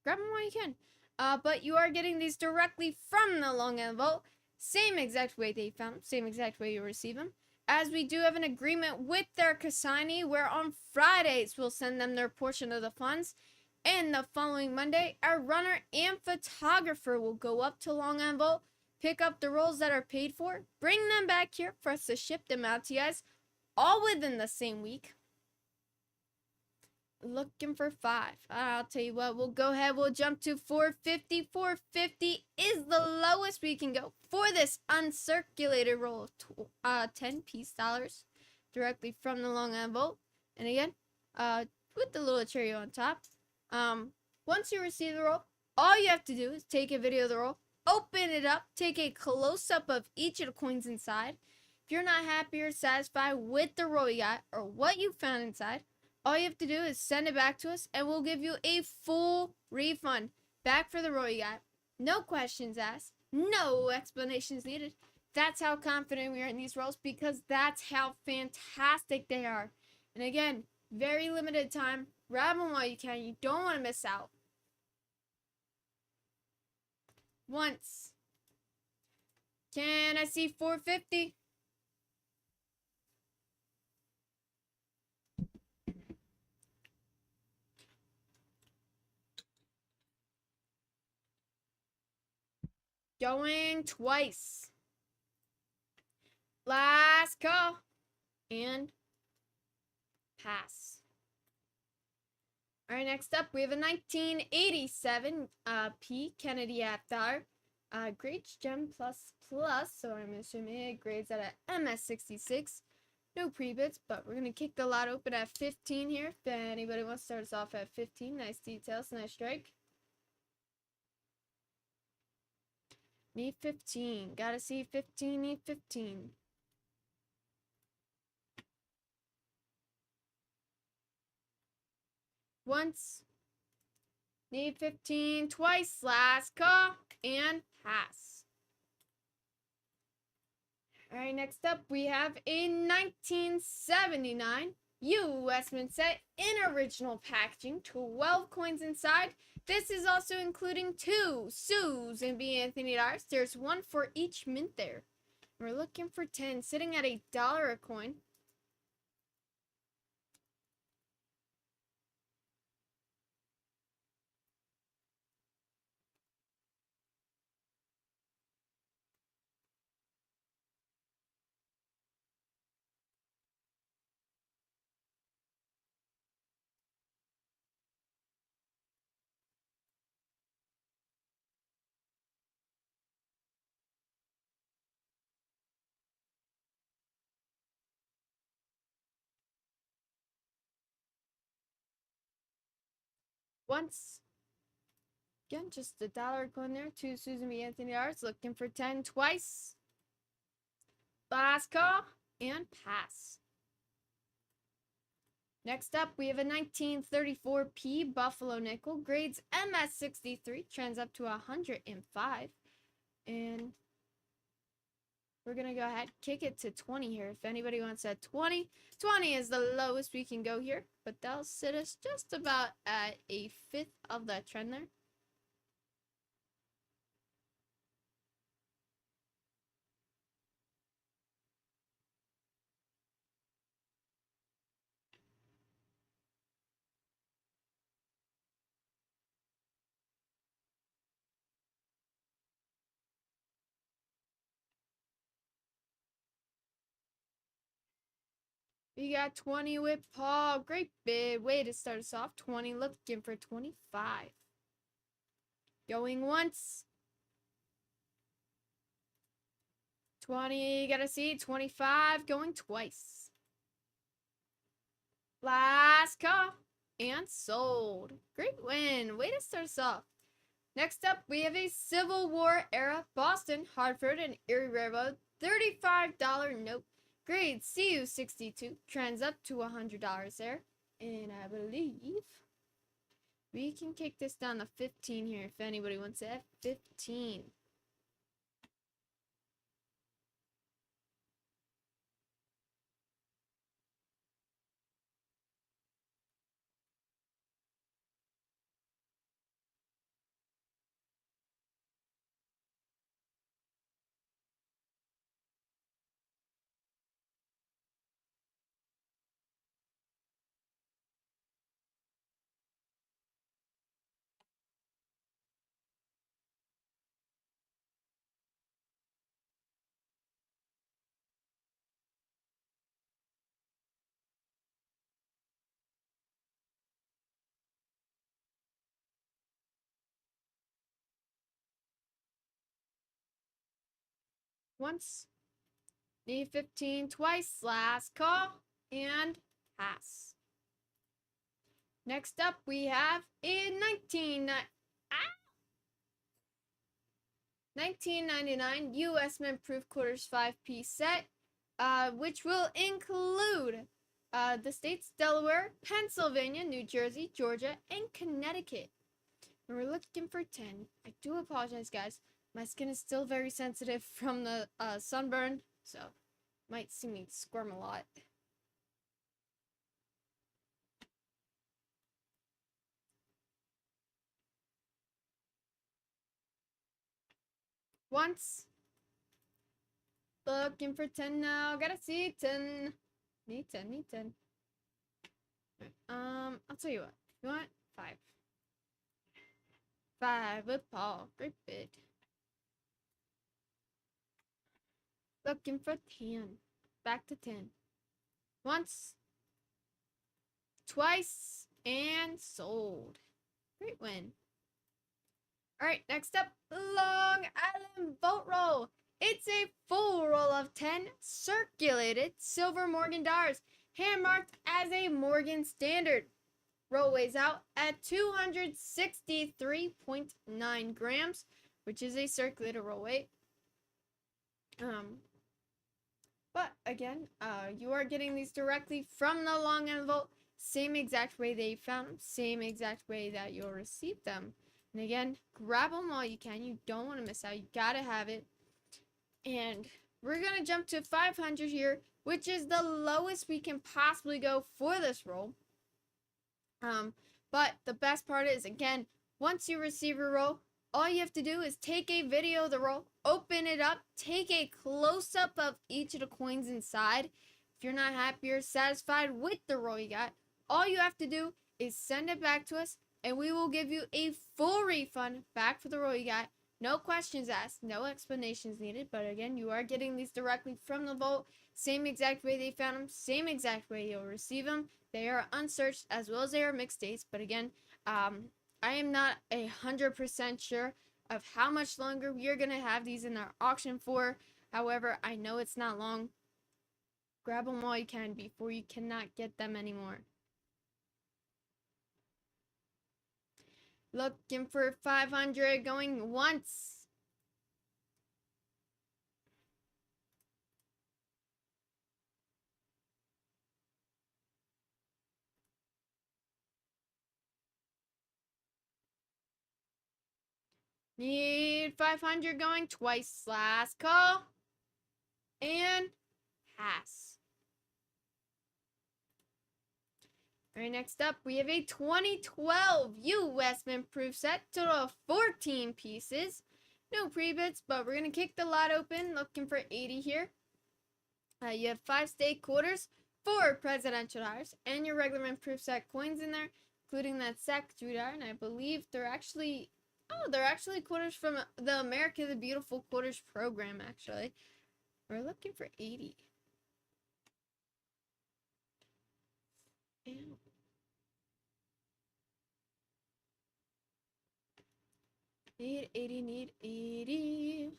them while you can. But you are getting these directly from the Long Island Vault. Same exact way they found them, same exact way you receive them. As we do have an agreement with their consignee, where on Fridays we'll send them their portion of the funds. And the following Monday, our runner and photographer will go up to Long Island Vault, pick up the rolls that are paid for, bring them back here for us to ship them out to you guys, all within the same week. Looking for 5. I'll tell you what, we'll go ahead, we'll jump to 450. 450 is the lowest we can go for this uncirculated roll of 10 piece dollars directly from the Long Island Vault. And again, with the little cherry on top. Once you receive the roll, all you have to do is take a video of the roll, open it up, take a close up of each of the coins inside. If you're not happy or satisfied with the roll you got or what you found inside, all you have to do is send it back to us and we'll give you a full refund back for the roll you got. No questions asked, no explanations needed. That's how confident we are in these rolls because that's how fantastic they are. And again, very limited time. Grab them while you can. You don't want to miss out. Once. Can I see 450? Going twice. Last call. And pass. All right, next up, we have a 1987 P. Kennedy half-dollar. Grades Gem Plus Plus, so I'm assuming it grades at a MS66. No pre-bits, but we're going to kick the lot open at 15 here. If anybody wants to start us off at 15, nice details, nice strike. Need 15. Gotta see 15, need 15. Once. Need 15 twice. Last call. And pass. Alright, next up we have a 1979 US Mint set in original packaging. 12 coins inside. This is also including 2 Sues and B. Anthony dollars. There's 1 for each mint there. We're looking for 10, sitting at $1 a coin. Once. Again, just $1 coin there. 2 Susan B. Anthony dollars. Looking for 10 twice. Last call. And pass. Next up, we have a 1934 P Buffalo Nickel. Grades MS63. Trends up to 105. And we're going to go ahead, kick it to 20 here. If anybody wants at 20, 20 is the lowest we can go here. But that'll sit us just about at a fifth of that trend there. We got 20 with Paul. Great bid. Way to start us off. 20 looking for 25. Going once. 20, you gotta see. 25 going twice. Last call. And sold. Great win. Way to start us off. Next up, we have a Civil War era Boston, Hartford, and Erie Railroad $35 note. Grade CU62. Trends up to $100 there. And I believe we can kick this down to 15 here if anybody wants it at 15. Once. Need 15 twice. Last call. And pass. Next up, we have a $19.99 U.S. Mint Proof Quarters 5-piece set, which will include the states Delaware, Pennsylvania, New Jersey, Georgia, and Connecticut. And we're looking for 10. I do apologize, guys. My skin is still very sensitive from the sunburn, so might see me squirm a lot. Once. Looking for 10 now. Gotta see 10. Need 10, need 10. I'll tell you what. You want 5. 5 with Paul. Great bid. Looking for 10. Back to 10. Once. Twice. And sold. Great win. Alright, next up, Long Island Vote Roll. It's a full roll of 10 circulated silver Morgan dollars, hand marked as a Morgan Standard. Roll weighs out at 263.9 grams, which is a circulated roll weight. But again, you are getting these directly from the Long Island Vault, same exact way they found them, same exact way that you'll receive them. And again, grab them while you can. You don't want to miss out. You gotta have it. And we're gonna jump to 500 here, which is the lowest we can possibly go for this roll. But the best part is, again, once you receive your roll, all you have to do is take a video of the roll, open it up, take a close-up of each of the coins inside. If you're not happy or satisfied with the roll you got, all you have to do is send it back to us, and we will give you a full refund back for the roll you got. No questions asked, no explanations needed. But again, you are getting these directly from the vault. Same exact way they found them, same exact way you'll receive them. They are unsearched as well as they are mixed dates. But again, I am not 100% sure of how much longer we are going to have these in our auction for. However, I know it's not long. Grab them while you can before you cannot get them anymore. Looking for 500, going once. Need 500, going twice. Last call. And pass. Alright, next up, we have a 2012 U.S. Mint Proof set, total of 14 pieces. No pre-bits, but we're going to kick the lot open, looking for 80 here. You have 5 state quarters, 4 presidential dollars, and your regular Mint Proof set coins in there, including that SEC $2, and I believe they're actually quarters from the America the Beautiful Quarters program, actually. We're looking for 80. Ew. Need 80, need 80.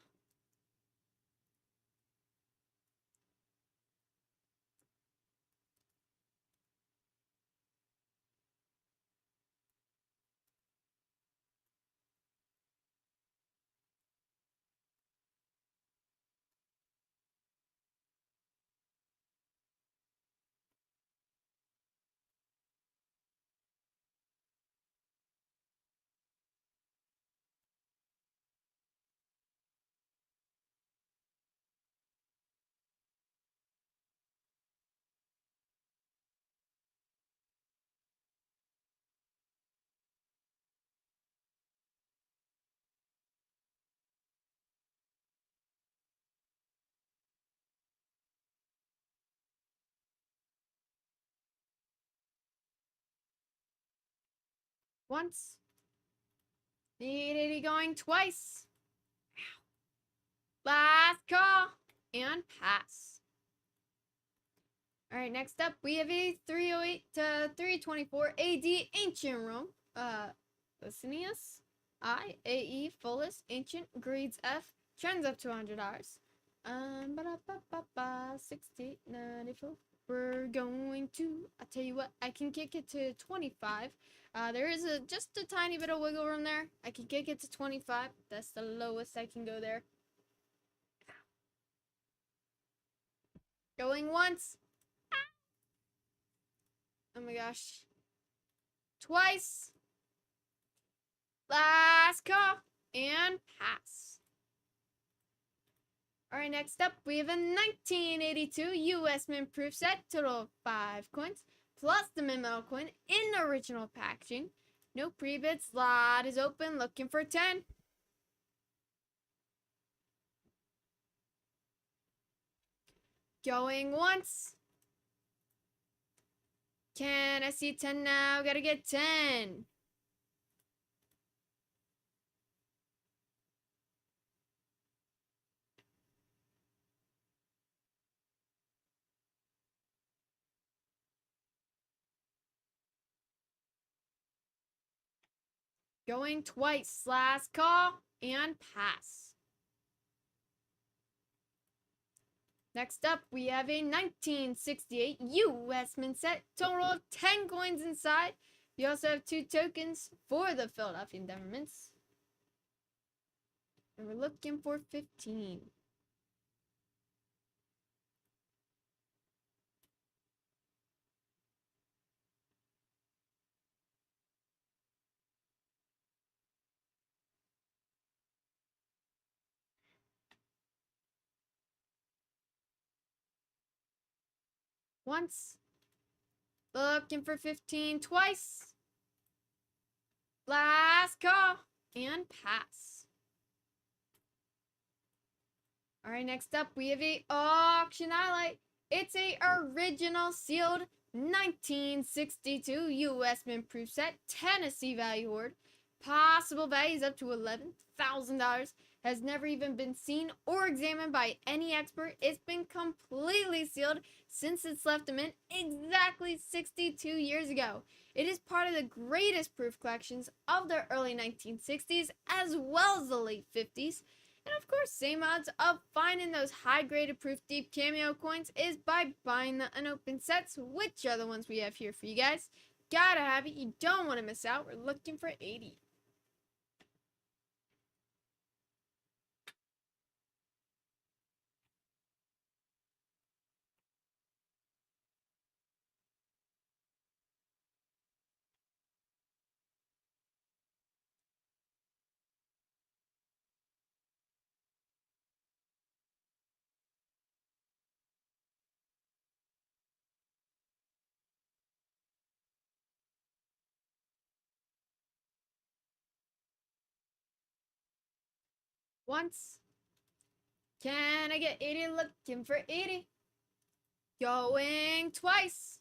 Once. Need 80 going twice. Last call. And pass. Alright, next up, we have a 308 to 324 AD Ancient Rome. Licinius. AE Fullest Ancient grades F. Trends up to $100. $60.94. We're going to, I'll tell you what, I can kick it to 25. There is just a tiny bit of wiggle room there. I can kick it to 25. That's the lowest I can go there. Going once. Oh my gosh. Twice. Last call. And pass. Alright, next up, we have a 1982 US Mint Proof set. Total of 5 coins. Plus the mint metal coin in original packaging. No pre-bid. Slot is open. Looking for 10. Going once. Can I see 10 now? Gotta get 10. Going twice. Last call and pass. Next up, we have a 1968 US Mint set. Total of 10 coins inside. You also have 2 tokens for the Philadelphia Endeavor Mints. And we're looking for 15. Once. Looking for 15 twice. Last call and pass. Alright, next up we have a auction highlight. It's a original sealed 1962 US Mint Proof set, Tennessee value hoard. Possible values up to $11,000. Has never even been seen or examined by any expert. It's been completely sealed since it's left the mint exactly 62 years ago. It is part of the greatest proof collections of the early 1960s as well as the late 50s. And of course, same odds of finding those high-graded proof deep cameo coins is by buying the unopened sets, which are the ones we have here for you guys. Gotta have it. You don't want to miss out. We're looking for 80. Once. Can I get 80? Looking for 80. Going twice.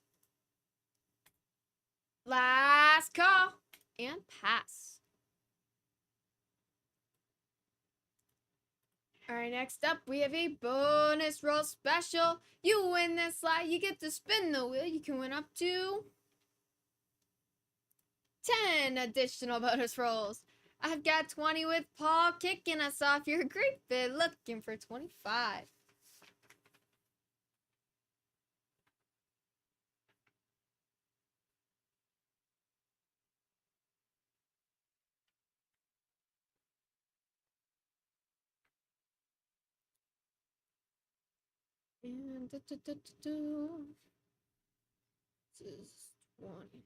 Last call and pass. Alright, next up we have a bonus roll special. You win this slot, you get to spin the wheel. You can win up to 10 additional bonus rolls. I've got 20 with Paul kicking us off. You're a great fit, looking for 25. And this is 20.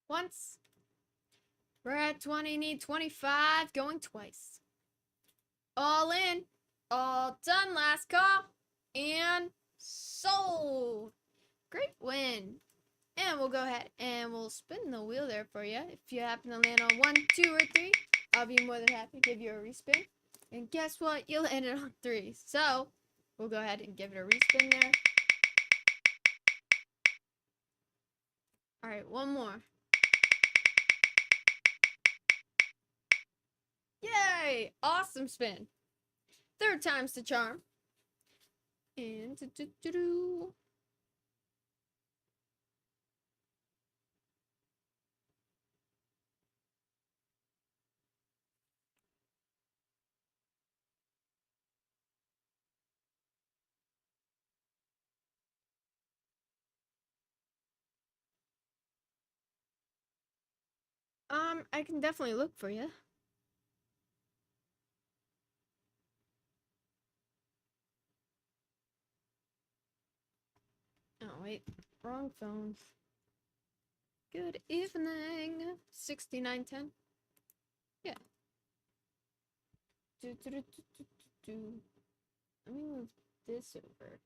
Once. We're at 20, need 25, going twice. All in, all done, last call, and sold. Great win. And we'll go ahead and we'll spin the wheel there for you. If you happen to land on 1, 2, or 3, I'll be more than happy to give you a respin. And guess what? You landed on 3. So, we'll go ahead and give it a respin there. Alright, one more. Yay! Awesome spin. 3rd time's the charm. And I can definitely look for you. Oh, wait. Wrong phone. Good evening. 6910. Yeah. Do, do, do, do, do, do, do. Let me move this over.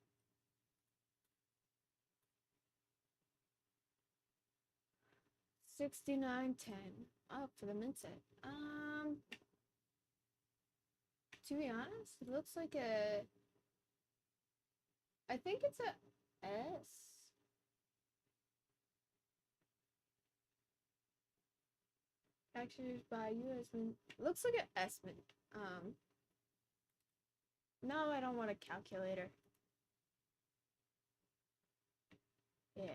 $69.10. Oh, for the mint set. To be honest, it looks like a. I think it's a S. Actually, by US mint. Looks like an S mint. No, I don't want a calculator. Yeah.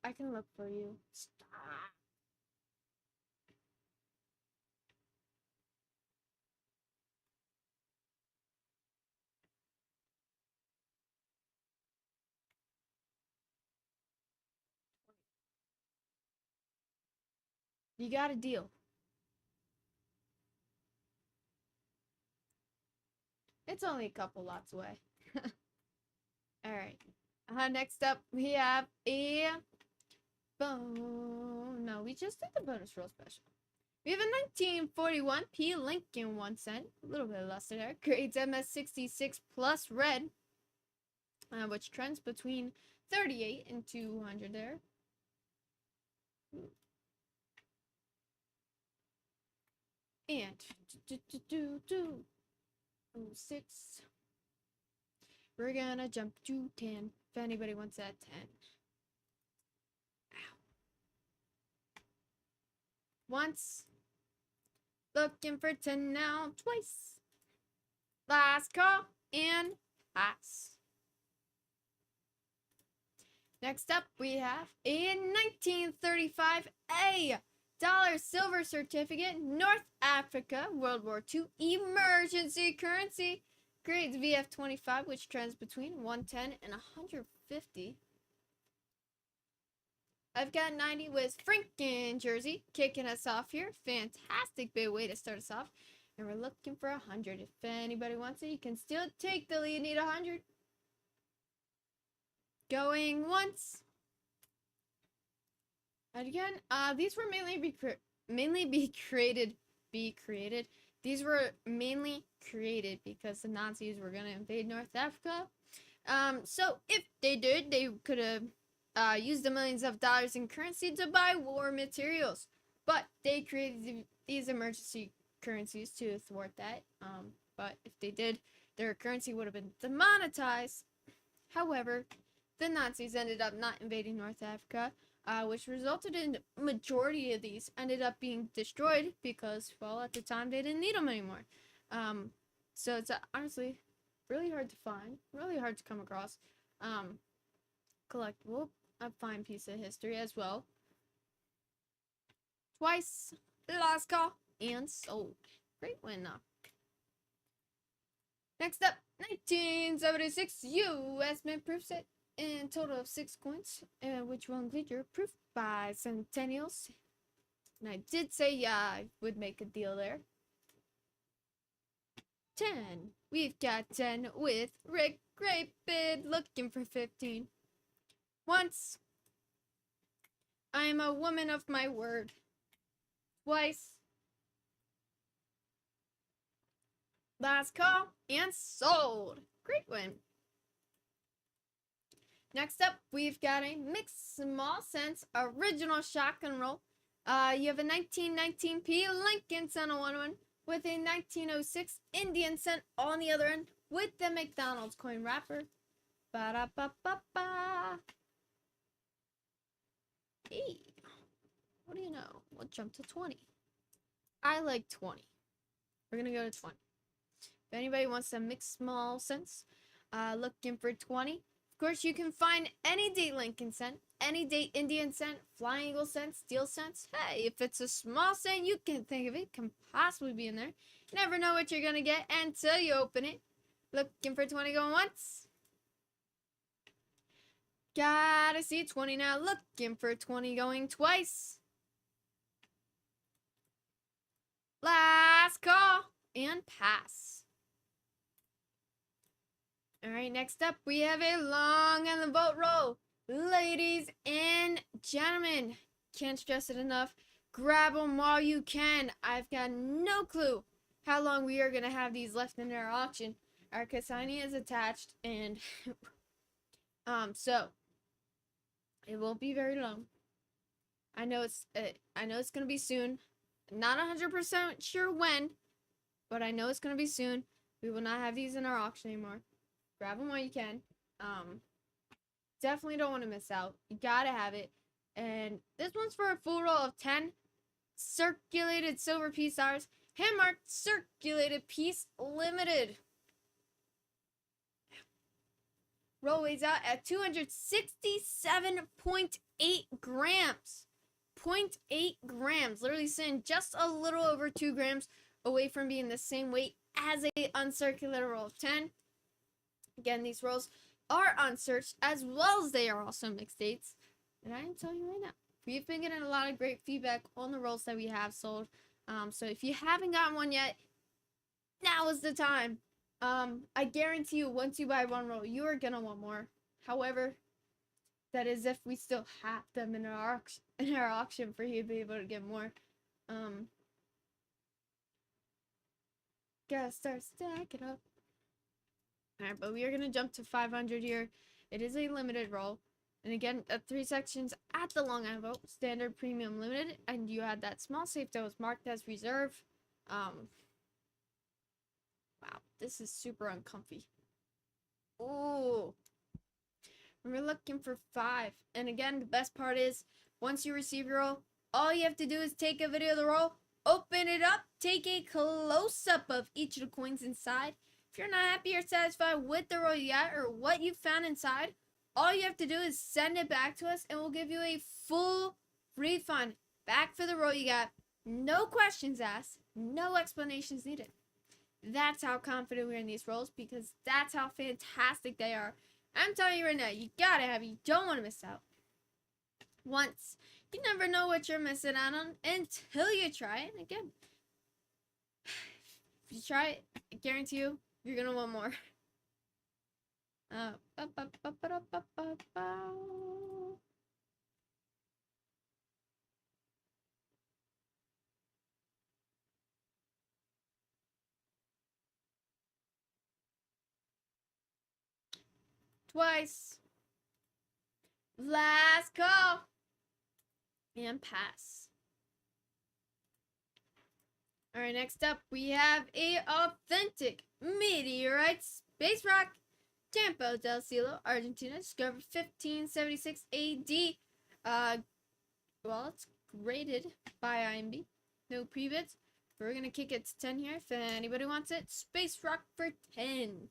I can look for you. Stop. You got a deal. It's only a couple lots away. Alright. Next up, we have a No, we just did the bonus roll special. We have a 1941 P Lincoln 1 cent. A little bit of luster there. Grades MS66 plus red. Which trends between 38 and 200 there. And 06. We're gonna jump to 10 if anybody wants that 10. Ow. Once. Looking for 10 now. Twice. Last call and pass. Next up, we have a 1935 $1 silver certificate, North Africa, World War II emergency currency. Grades VF25, which trends between 110 and 150. I've got 90 with Franken jersey, kicking us off here. Fantastic big way to start us off. And we're looking for 100. If anybody wants it, you can still take the lead. Need 100. Going once. And again, these were created. These were mainly created because the Nazis were gonna invade North Africa. So if they did, they could have used the millions of dollars in currency to buy war materials. But they created these emergency currencies to thwart that. But if they did, their currency would have been demonetized. However, the Nazis ended up not invading North Africa, which resulted in majority of these ended up being destroyed because, well, at the time they didn't need them anymore. So it's honestly really hard to find, really hard to come across. Collectible, a fine piece of history as well. Twice, last call, and sold. Great win now. Next up, 1976 US Mint proof set. In total of 6 coins, which will include your proof by Centennials. And I did say, yeah, I would make a deal there. 10. We've got 10 with Rick Great Bid, looking for 15. Once. I am a woman of my word. Twice. Last call, and sold. Great win. Next up, we've got a mixed small cents original shotgun roll. You have a 1919 P Lincoln cent on one with a 1906 Indian cent on the other end with the McDonald's coin wrapper. Ba-da-ba-ba-ba. Hey, what do you know? We'll jump to 20. I like 20. We're gonna go to 20. If anybody wants to mix small cents, looking for 20. Of course, you can find any date Lincoln cent, any day Indian scent, flying eagle scent, steel scents. Hey, if it's a small scent you can think of, it can possibly be in there. You never know what you're gonna get until you open it. Looking for 20 going once. Gotta see 20 now. Looking for 20 going twice. Last call and pass. Alright, next up we have a long and the boat roll. Ladies and gentlemen, can't stress it enough. Grab them while you can. I've got no clue how long we are going to have these left in our auction. Our consignee is attached, and so it won't be very long. I know it's going to be soon. Not 100% sure when, but I know it's going to be soon. We will not have these in our auction anymore. Grab them while you can. Definitely don't want to miss out. You gotta have it. And this one's for a full roll of 10 circulated silver piece stars, hand marked circulated piece limited. Roll weighs out at 267.8 grams. 0.8 grams. Literally sitting just a little over 2 grams away from being the same weight as a uncirculated roll of 10. Again, these rolls are unsearched as well as they are also mixed dates. And I am telling you right now, we've been getting a lot of great feedback on the rolls that we have sold. So if you haven't gotten one yet, now is the time. I guarantee you, once you buy one roll, you are gonna want more. However, that is if we still have them in our auction for you to be able to get more. Gotta start stacking up. Alright, but we are gonna jump to 500 here. It is a limited roll. And again, 3 sections at the long envelope, standard, premium, limited, and you had that small safe that was marked as reserve. Wow, this is super uncomfy. Ooh. We're looking for 5. And again, the best part is, once you receive your roll, all you have to do is take a video of the roll, open it up, take a close-up of each of the coins inside. If you're not happy or satisfied with the roll you got or what you found inside, all you have to do is send it back to us and we'll give you a full refund back for the roll you got. No questions asked, no explanations needed. That's how confident we are in these rolls, because that's how fantastic they are. I'm telling you right now, you gotta have it. You don't want to miss out. Once, you never know what you're missing out on until you try it. And again, if you try it, I guarantee you, you're gonna want more. Twice. Last call. And pass. Alright, next up we have a authentic meteorite space rock. Campo del Cielo, Argentina, discovered 1576 AD. Well, it's graded by IMB. No pre-bits. We're gonna kick it to 10 here if anybody wants it. Space rock for 10.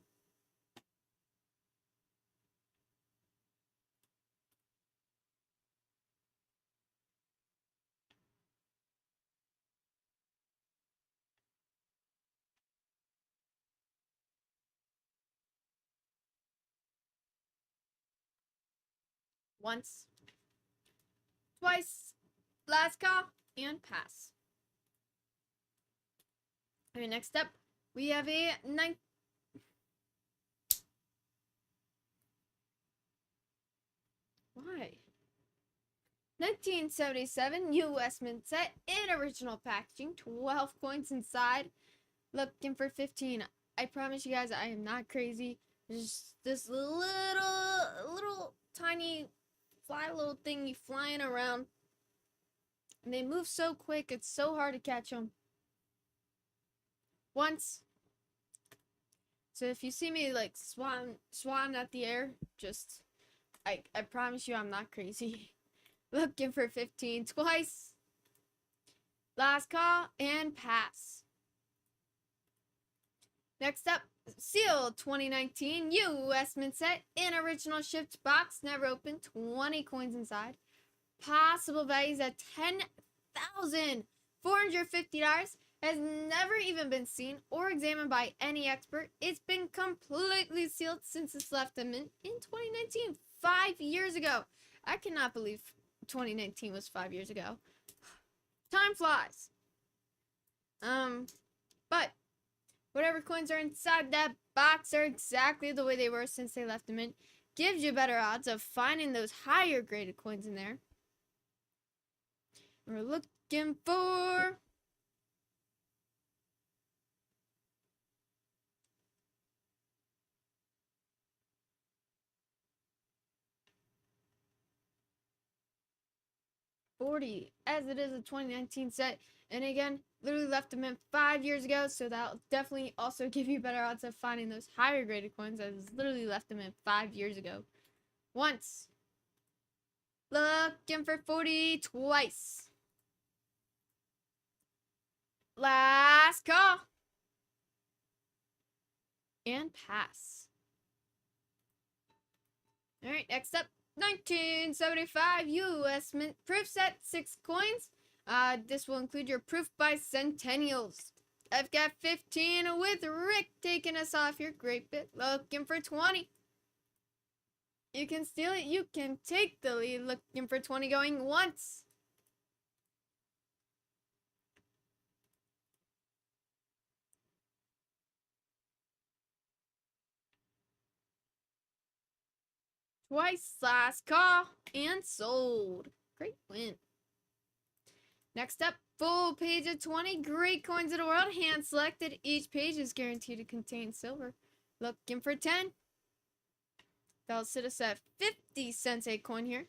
Once, twice, last call, and pass. Okay, next up, we have a Why? 1977 U.S. Mint set in original packaging, 12 coins inside. Looking for 15. I promise you guys, I am not crazy. There's just this little tiny little thingy flying around, and they move so quick, it's so hard to catch them. Once. So if you see me like swan at the air, just I promise you I'm not crazy. Looking for 15. Twice. Last call and pass. Next up, Sealed 2019 U.S. Mint set in original shipped box, never opened, 20 coins inside. Possible values at $10,450. Has never even been seen or examined by any expert. It's been completely sealed since it's left the mint in 2019, 5 years ago. I cannot believe 2019 was 5 years ago. Time flies. But whatever coins are inside that box are exactly the way they were since they left the mint. Gives you better odds of finding those higher graded coins in there. We're looking for $40, as it is a 2019 set. And again, literally left the mint 5 years ago, so that'll definitely also give you better odds of finding those higher graded coins, as it's literally left the mint 5 years ago. Once. Looking for 40 twice. Last call. And pass. Alright, next up, 1975 U.S. Mint proof set, 6 coins. This will include your proof by Centennials. I've got 15 with Rick taking us off your great bit. Looking for 20. You can steal it. You can take the lead. Looking for 20 going once. Twice. Last call. And sold. Great win. Next up, full page of 20 great coins of the world. Hand selected. Each page is guaranteed to contain silver. Looking for 10. That'll sit us at 50 cents a coin here.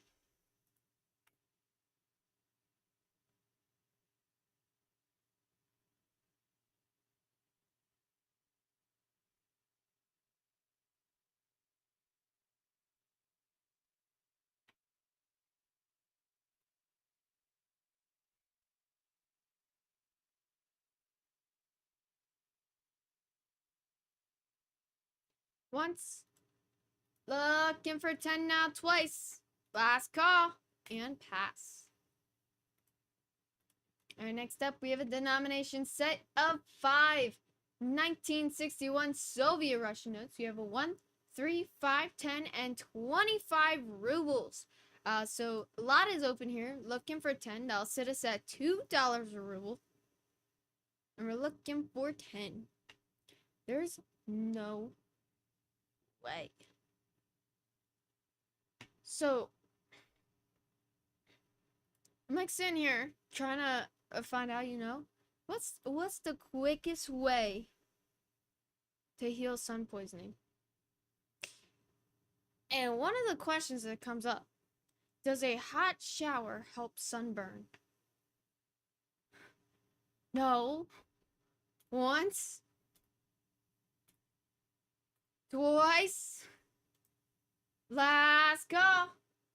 Once. Looking for 10 now twice. Last call. And pass. Alright, next up we have a denomination set of 5 1961 Soviet Russian notes. We have a 1, 3, 5, 10, and 25 rubles. So a lot is open here. Looking for 10. That'll sit us at $2 a ruble. And we're looking for 10. There's no way. So I'm like sitting here trying to find out, what's the quickest way to heal sun poisoning? And one of the questions that comes up, does a hot shower help sunburn? No. Once. Twice. Last call.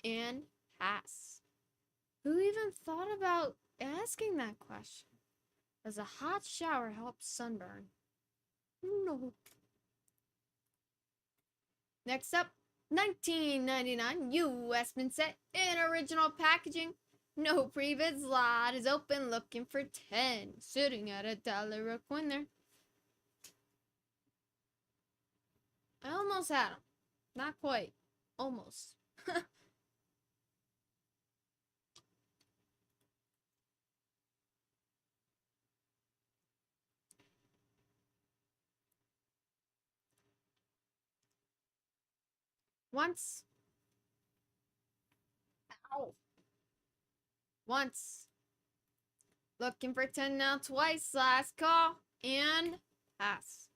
And pass. Who even thought about asking that question? Does a hot shower help sunburn? No. Next up, 1999 U.S. Mint set in original packaging. No pre-bids, lot is open, looking for 10. Sitting at $1 a coin there. I almost had him. Not quite. Almost. Once. Ow. Once. Looking for 10 now twice. Last call. And pass.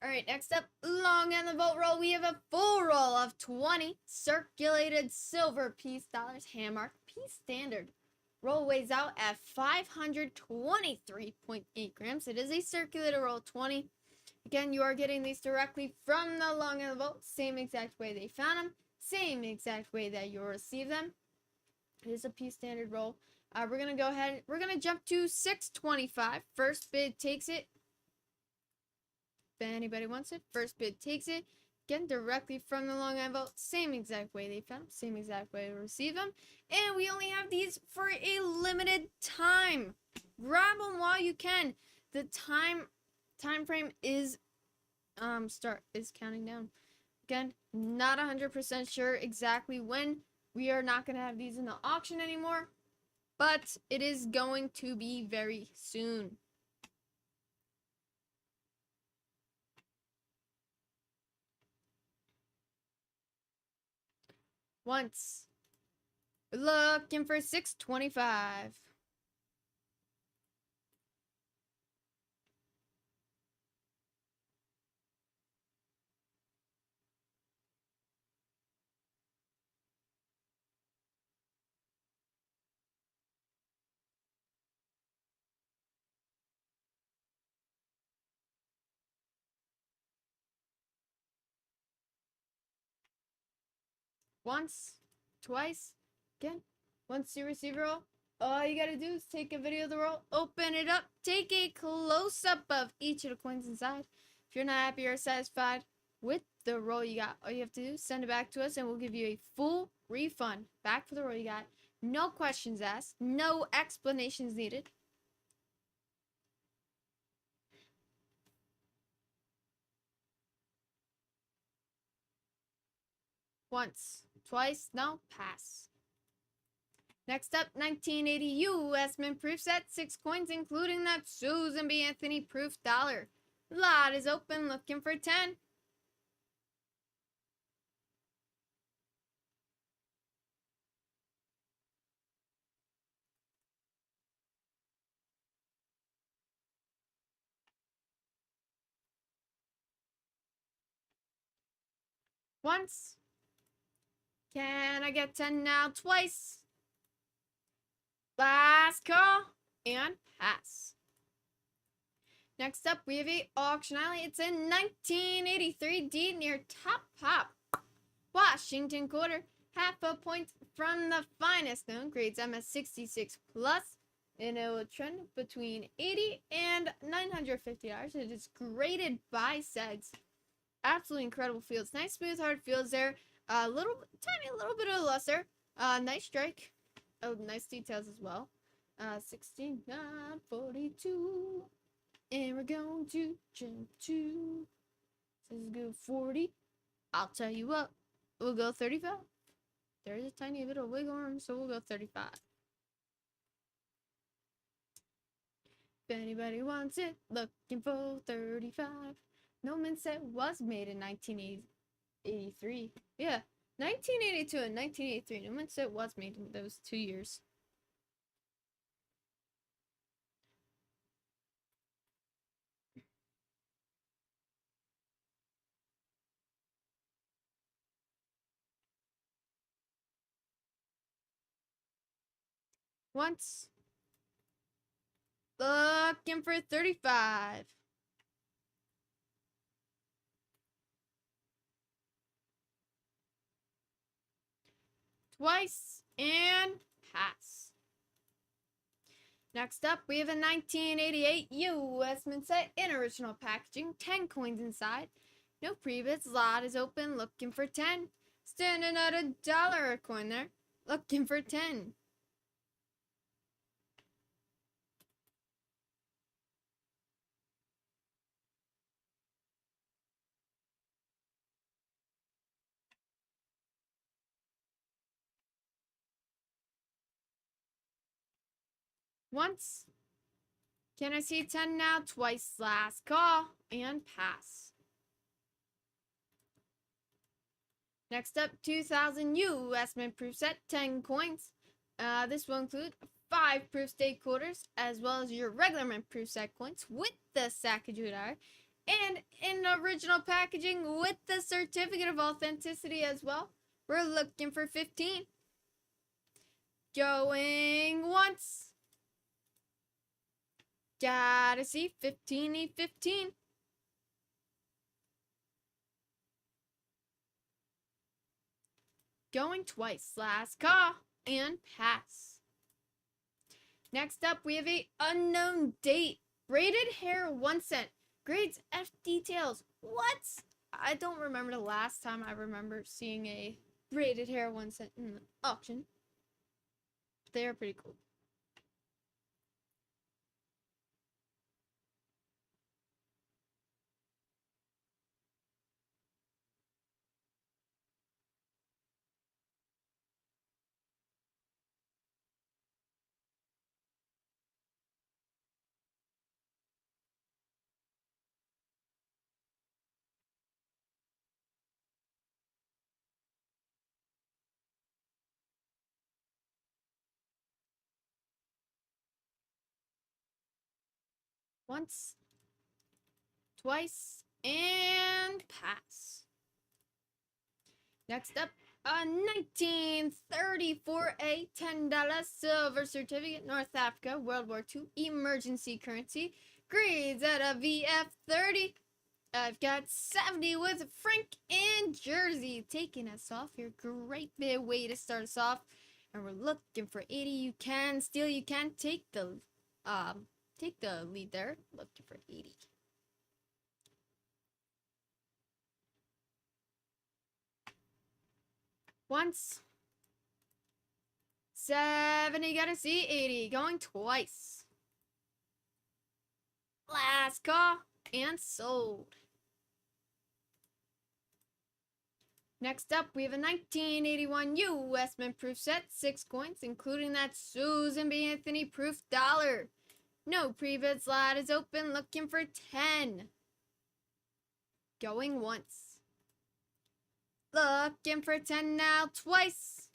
Alright, next up, long on the vote roll, we have a full roll of 20 circulated silver piece dollars, hand marked piece standard. Roll weighs out at 523.8 grams. It is a circulated roll 20. Again, you are getting these directly from the long on the vote, same exact way they found them, same exact way that you'll receive them. It is a piece standard roll. We're going to go ahead, we're going to jump to 625. First bid takes it. If anybody wants it, first bid takes it. Again, directly from the long envelope. Same exact way they found them. Same exact way to receive them. And we only have these for a limited time. Grab them while you can. The time frame is counting down. Again, not 100% sure exactly when we are not going to have these in the auction anymore, but it is going to be very soon. Once. We're looking for 625. Once, twice, again. Once you receive a roll, all you gotta do is take a video of the roll, open it up, take a close-up of each of the coins inside. If you're not happy or satisfied with the roll you got, all you have to do is send it back to us and we'll give you a full refund back for the roll you got. No questions asked, no explanations needed. Once, twice, no, pass. Next up, 1980 U.S. Mint proof set, 6 coins, including that Susan B. Anthony proof dollar. Lot is open, looking for 10. Once. Can I get 10 now? Twice. Last call and pass. Next up, we have a auction alley. It's a 1983 D near Top Pop. Washington quarter, half a point from the finest known, grades MS66 plus, and it will trend between $80 and $950. It is graded by SEGS. Absolutely incredible fields. Nice smooth hard fields there. Tiny little bit of luster. Nice strike. Oh, nice details as well. 69.42. And we're going to jump to. This is good 40. I'll tell you what. We'll go 35. There's a tiny bit of wiggle room, so we'll go 35. If anybody wants it, looking for 35. No mint set was made in 1983. Yeah, 1982 and 1983. No mint set was made in those 2 years. Once. Looking for 35. Twice and pass. Next up, we have a 1988 U.S. Mint set in original packaging, 10 coins inside. No pre-bids, lot is open, looking for 10. Standing at $1 a coin there, looking for 10. Once. Can I see 10 now? Twice. Last call and pass. Next up, 2000 U.S. Mint proof set, 10 coins. This will include 5 proof state quarters, as well as your regular mint proof set coins with the Sacagawea, and in original packaging with the certificate of authenticity as well. We're looking for 15. Going once. Gotta see 15 15. Going twice. Last call and pass. Next up, we have a unknown date braided hair 1 cent. Grades F details. What? I don't remember the last time I remember seeing a braided hair 1 cent in the auction. They are pretty cool. Once, twice, and pass. Next up, a 1934 $10 silver certificate, North Africa, World War II emergency currency. Grades at a VF30. I've got 70 with Frank and Jersey taking us off here. Great big way to start us off. And we're looking for 80. You can steal, you can take the lead there. Looking for 80. Once. 70, gotta see 80. Going twice. Last call and sold. Next up, we have a 1981 U.S. Mint proof set, 6 coins, including that Susan B. Anthony proof dollar. No pre-bid slot is open, looking for 10. Going once. Looking for 10 now, twice.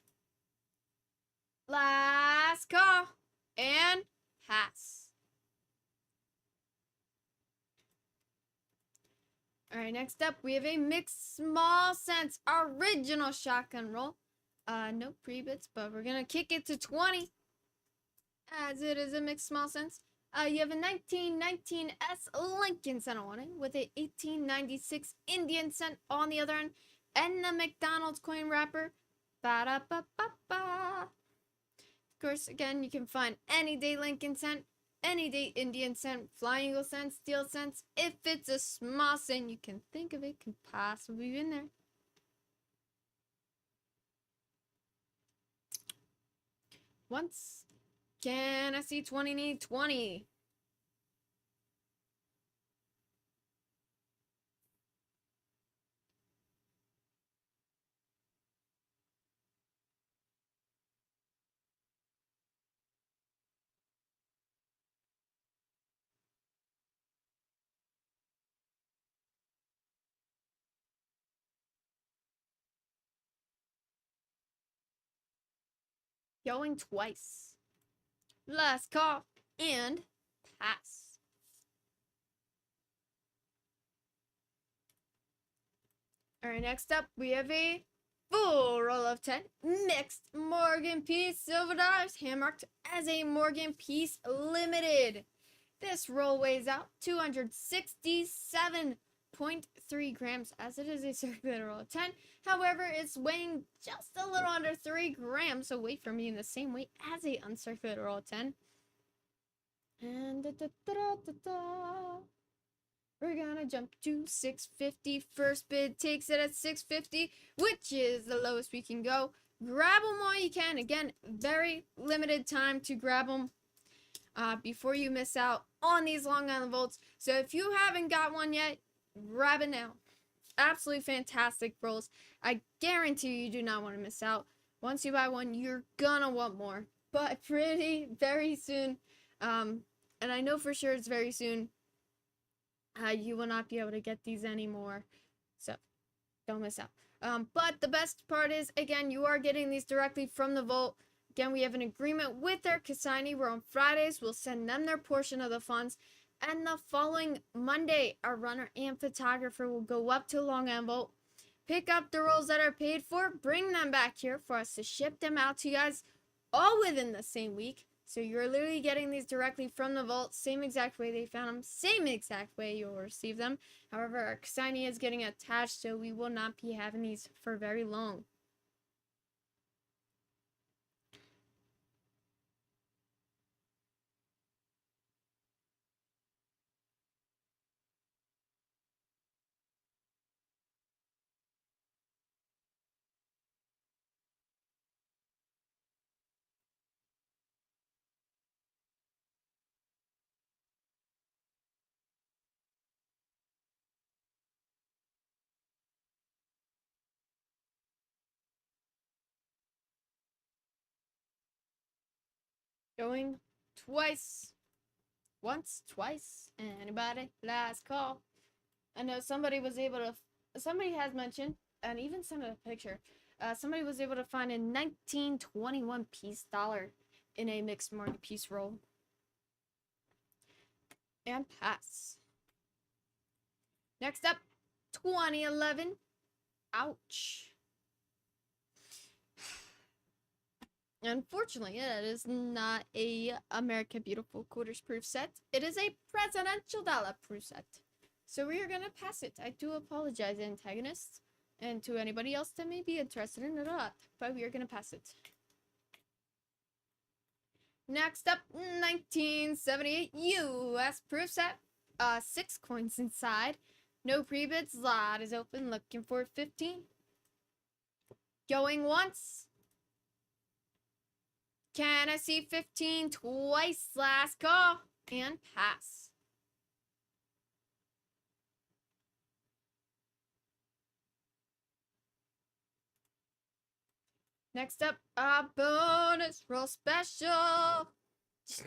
Last call and pass. Alright, next up, we have a mixed small cents original shotgun roll. No pre-bits, but we're gonna kick it to 20. As it is a mixed small cents. You have a 1919 S Lincoln cent on it with a 1896 Indian cent on the other end and the McDonald's coin wrapper. Ba-da-ba-ba-ba. Of course, again, you can find any day Lincoln cent, any day Indian cent, Flying Eagle cent, Steel cents. If it's a small cent you can think of, it can possibly be in there. Once. Can I see 20? Need 20. Going twice. Last call and pass. Alright, next up we have a full roll of 10 mixed Morgan Peace silver dollars, hand marked as a Morgan Peace limited. This roll weighs out 267.3 grams as it is a circular roll of 10. However, it's weighing just a little under 3 grams away from being the same weight as a uncirculated roll of 10. And we're gonna jump to 650. First bid takes it at 650, which is the lowest we can go. Grab them while you can. Again, very limited time to grab them before you miss out on these Long Island Volts. So if you haven't got one yet, grab it now. Absolutely fantastic rolls. I guarantee you do not want to miss out. Once you buy one, you're gonna want more. But very soon, and I know for sure it's very soon, you will not be able to get these anymore. So don't miss out. But the best part is, again, you are getting these directly from the vault. Again, we have an agreement with our consignee where on Fridays we'll send them their portion of the funds. And the following Monday, our runner and photographer will go up to Long Island Vault, pick up the rolls that are paid for, bring them back here for us to ship them out to you guys all within the same week. So you're literally getting these directly from the vault, same exact way they found them, same exact way you'll receive them. However, our consignee is getting attached, so we will not be having these for very long. Going twice. Once, twice. Anybody? Last call. I know somebody was able to. Somebody has mentioned and even sent a picture. Somebody was able to find a 1921 piece dollar in a mixed market piece roll. And pass. Next up, 2011. Ouch. Unfortunately, it is not a America Beautiful quarters proof set. It is a presidential dollar proof set. So we are going to pass it. I do apologize, antagonists, and to anybody else that may be interested in it or not, but we are going to pass it. Next up, 1978 U.S. proof set. 6 coins inside. No pre-bid. Slot is open. Looking for 15. Going once. Can I see 15 twice? Last call. And pass. Next up, a bonus roll special. It's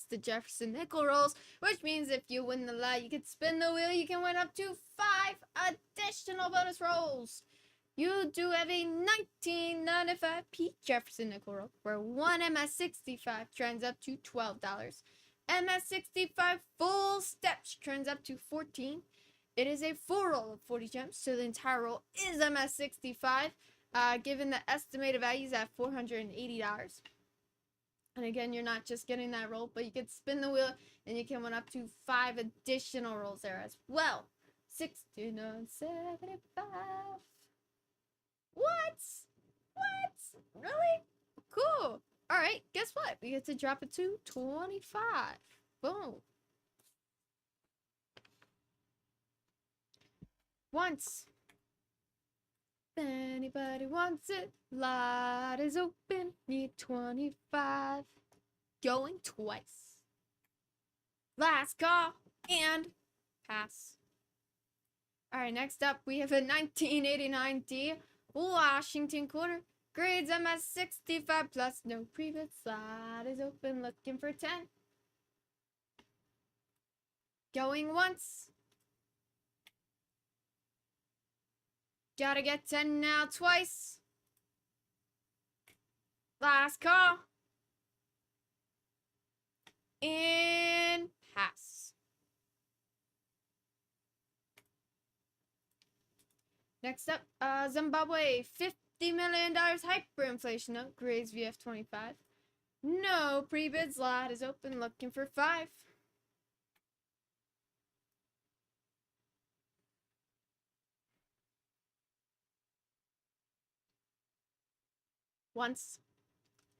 the Jefferson nickel rolls, which means if you win the lot, you can spin the wheel. You can win up to 5 additional bonus rolls. You do have a 1995 Pete Jefferson nickel roll, where 1 MS65 trends up to $12. MS65 full steps trends up to 14. It is a full roll of 40 gems, so the entire roll is MS65. Given the estimated values at $480. And again, you're not just getting that roll, but you can spin the wheel and you can win up to 5 additional rolls there as well. 69.75. What? Really? Cool. All right, guess what? We get to drop it to 25. Boom. Once. If anybody wants it, lot is open. Need 25. Going twice. Last call and pass. Alright, next up we have a 1989 D Washington quarter. Grades MS65 plus no pre-bid. Slot is open. Looking for 10. Going once. Gotta get 10 now twice. Last call. And pass. Next up, Zimbabwe, $50 million hyperinflation note, grades VF25. No pre-bid. Slot is open. Looking for 5. Once,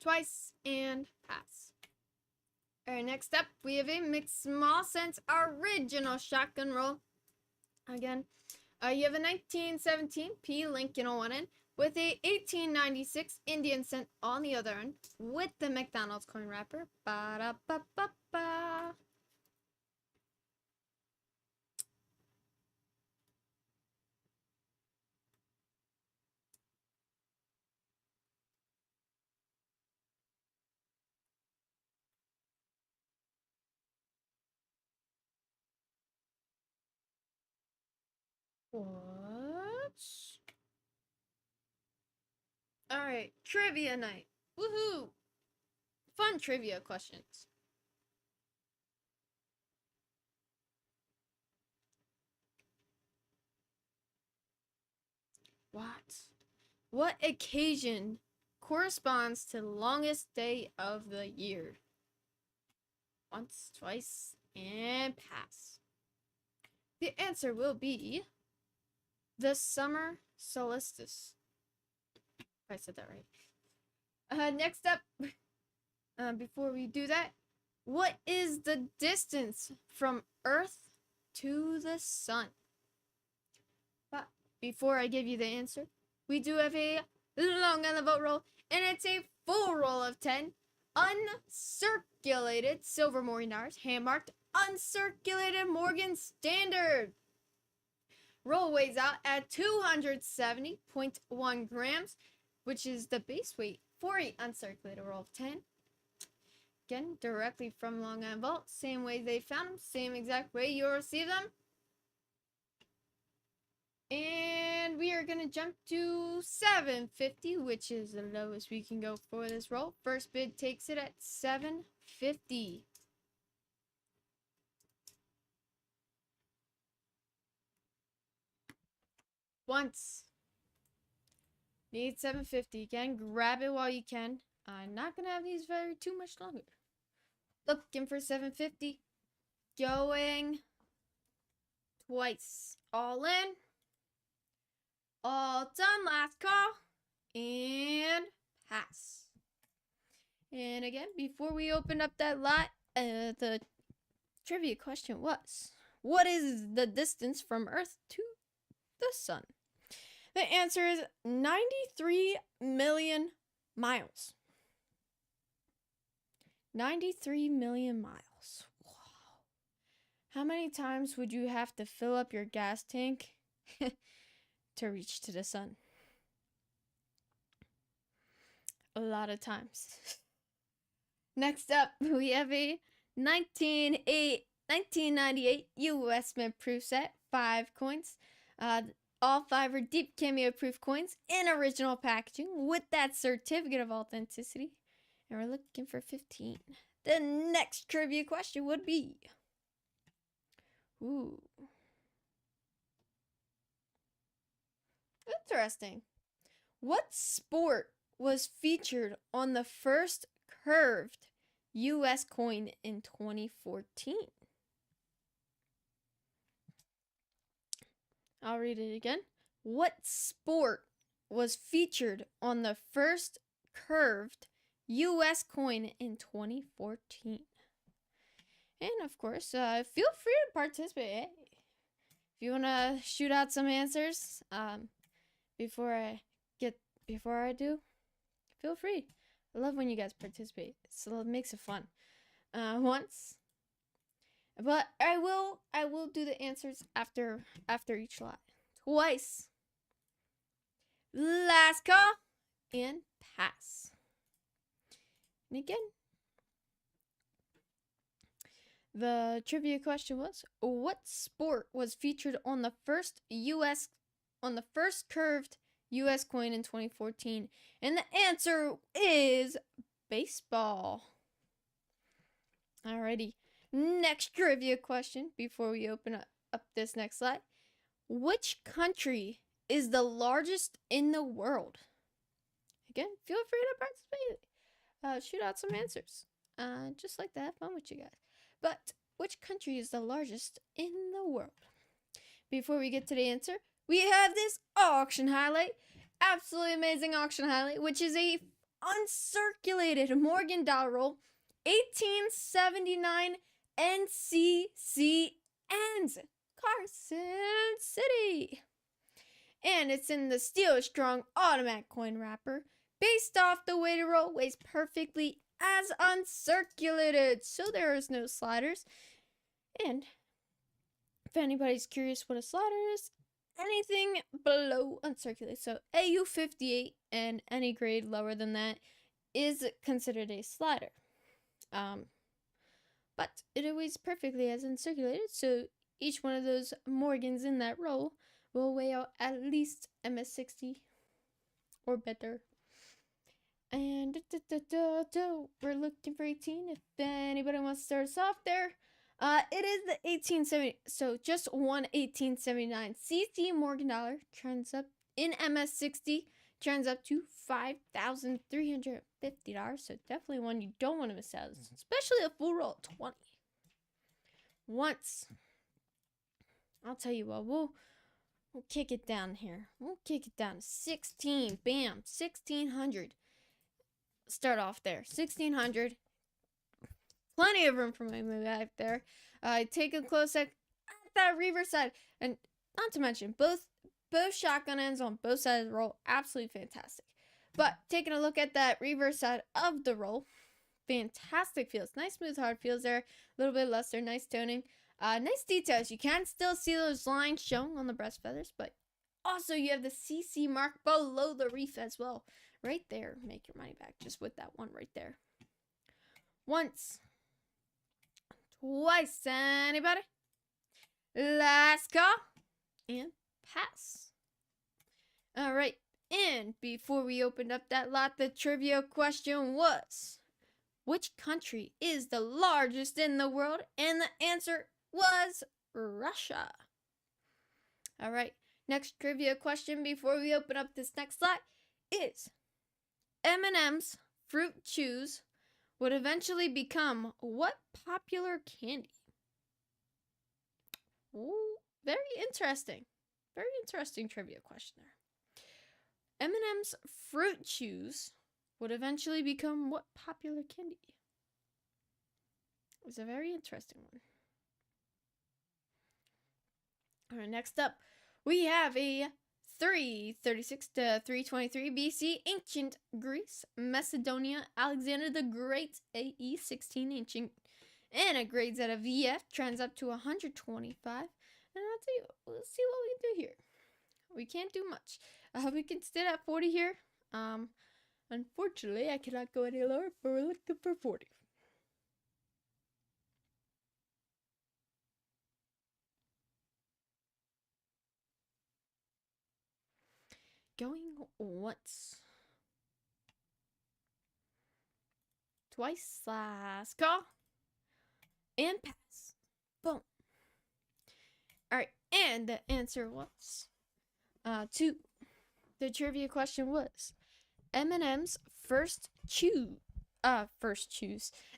twice, and pass. Alright, next up, we have a mixed small sense original shotgun roll. Again, you have a 1917 P Lincoln on one end with a 1896 Indian cent on the other end with the McDonald's coin wrapper. Ba-da-ba-ba-ba. What? Alright, trivia night. Woohoo! Fun trivia questions. What occasion corresponds to the longest day of the year? Once, twice, and pass. The answer will be the summer solstice. If I said that right. Next up, before we do that, what is the distance from Earth to the sun? But before I give you the answer, we do have a long on the vote roll, and it's a full roll of 10 uncirculated silver Morinars, hand marked uncirculated Morgan Standard. Roll weighs out at 270.1 grams, which is the base weight for a uncirculated roll of 10. again, directly from Long Island Vault. Same way they found them, same exact way you'll receive them. And we are going to jump to 750, which is the lowest we can go for this roll. First bid takes it at 750. Once. Need 750. Again, grab it while you can. I'm not going to have these very too much longer. Looking for 750. Going twice. All in. All done. Last call. And pass. And again, before we open up that lot, the trivia question was, what is the distance from Earth to the Sun? The answer is 93 million miles. 93 million miles. Wow. How many times would you have to fill up your gas tank to reach to the sun? A lot of times. Next up, we have a 1998 US Mint proof set, 5 coins. All 5 are deep cameo proof coins in original packaging with that certificate of authenticity. And we're looking for 15. The next trivia question would be, ooh, interesting. What sport was featured on the first curved US coin in 2014? I'll read it again. What sport was featured on the first curved US coin in 2014? And of course, feel free to participate. If you want to shoot out some answers before I do, feel free. I love when you guys participate. So it makes it fun. Once. But I will do the answers after each lot. Twice. Last call and pass. And again, the trivia question was, what sport was featured on the first curved US coin in 2014? And the answer is baseball. Alrighty. Next trivia question before we open up this next slide. Which country is the largest in the world? Again, feel free to participate. Shoot out some answers. Just like to have fun with you guys. But which country is the largest in the world? Before we get to the answer, we have this auction highlight. Absolutely amazing auction highlight, which is a uncirculated Morgan dollar roll, 1879 NCCNs, Carson City. And it's in the Steel Strong automatic coin wrapper. Based off the way the roll, weighs perfectly as uncirculated, so there is no sliders. And if anybody's curious what a slider is, anything below uncirculated, so AU58 and any grade lower than that is considered a slider. But it weighs perfectly as uncirculated, so each one of those Morgans in that roll will weigh out at least MS60 or better. And we're looking for 18. If anybody wants to start us off there, it is the 1870. So just one 1879 CC Morgan dollar turns up in MS60, turns up to $5,350. So definitely one you don't want to miss out, especially a full roll of 20. Once, I'll tell you what, we'll kick it down here. We'll kick it down to 16. Bam, 1600. Start off there, 1600. Plenty of room for my move out there. Take a close look at that reverse side, and not to mention both shotgun ends on both sides of the roll, absolutely fantastic. But taking a look at that reverse side of the roll, fantastic feels, nice smooth hard feels there, a little bit luster, nice toning, nice details. You can still see those lines showing on the breast feathers, but also you have the CC mark below the reef as well. Right there, make your money back just with that one right there. Once. Twice. Anybody? Last call. And pass. All right. And before we opened up that lot, the trivia question was, which country is the largest in the world? And the answer was Russia. All right. Next trivia question before we open up this next slot is, M&M's Fruit Chews would eventually become what popular candy? Ooh, very interesting. Very interesting trivia question there. M&M's Fruit Chews would eventually become what popular candy? It's a very interesting one. All right, next up, we have a 336 to 323 BC, ancient Greece, Macedonia, Alexander the Great, AE 16, ancient, and it grades at a VF, trends up to 125. And I'll tell you, let's see what we can do here. We can't do much. We can stay at 40 here. Unfortunately, I cannot go any lower, but we're looking for 40. Going once. Twice. Last call. And pass. Boom. Alright, and the answer was 2. The trivia question was, M&M's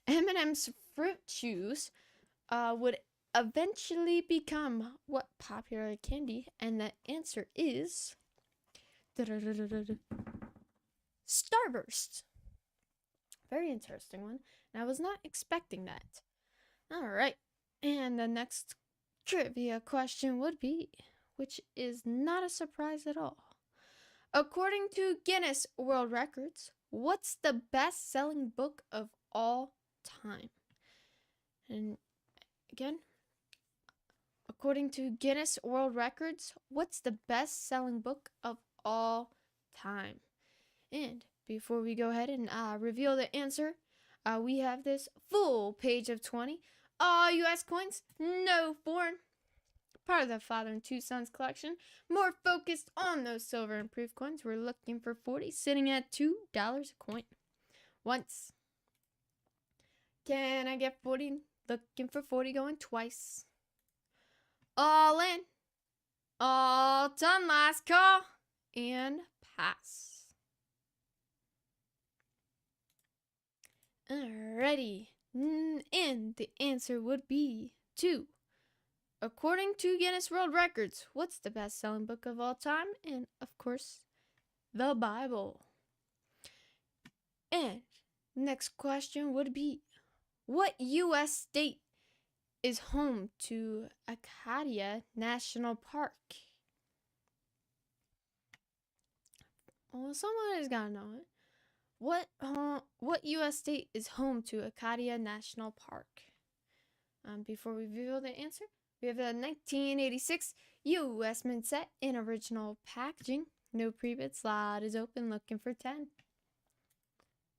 M&M's Fruit Chews would eventually become what popular candy? And the answer is Starburst. Very interesting one. And I was not expecting that. All right. And the next trivia question would be, which is not a surprise at all. According to Guinness World Records, what's the best-selling book of all time? And again, according to Guinness World Records, what's the best-selling book of all time? And before we go ahead and reveal the answer, we have this full page of 20. All U.S. coins, no foreign. Part of the Father and Two Sons collection. More focused on those silver improved coins. We're looking for 40, sitting at $2 a coin. Once. Can I get 40? Looking for 40, going twice. All in. All done. Last call. And pass. Alrighty. And the answer would be 2. According to Guinness World Records, what's the best-selling book of all time? And, of course, the Bible. And next question would be, what U.S. state is home to Acadia National Park? Well, someone has got to know it. What U.S. state is home to Acadia National Park? Before we reveal the answer, we have the 1986 U.S. Mint set in original packaging. No pre-bid. Slot is open. Looking for 10.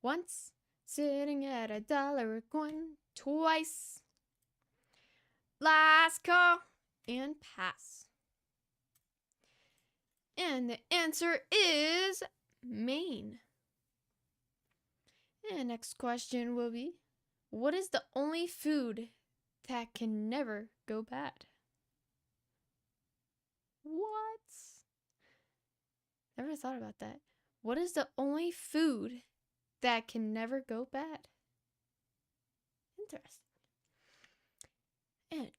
Once. Sitting at $1 a coin. Twice. Last call. And pass. And the answer is Maine. And next question will be, what is the only food that can never go bad? What? Never thought about that. What is the only food that can never go bad? Interesting. And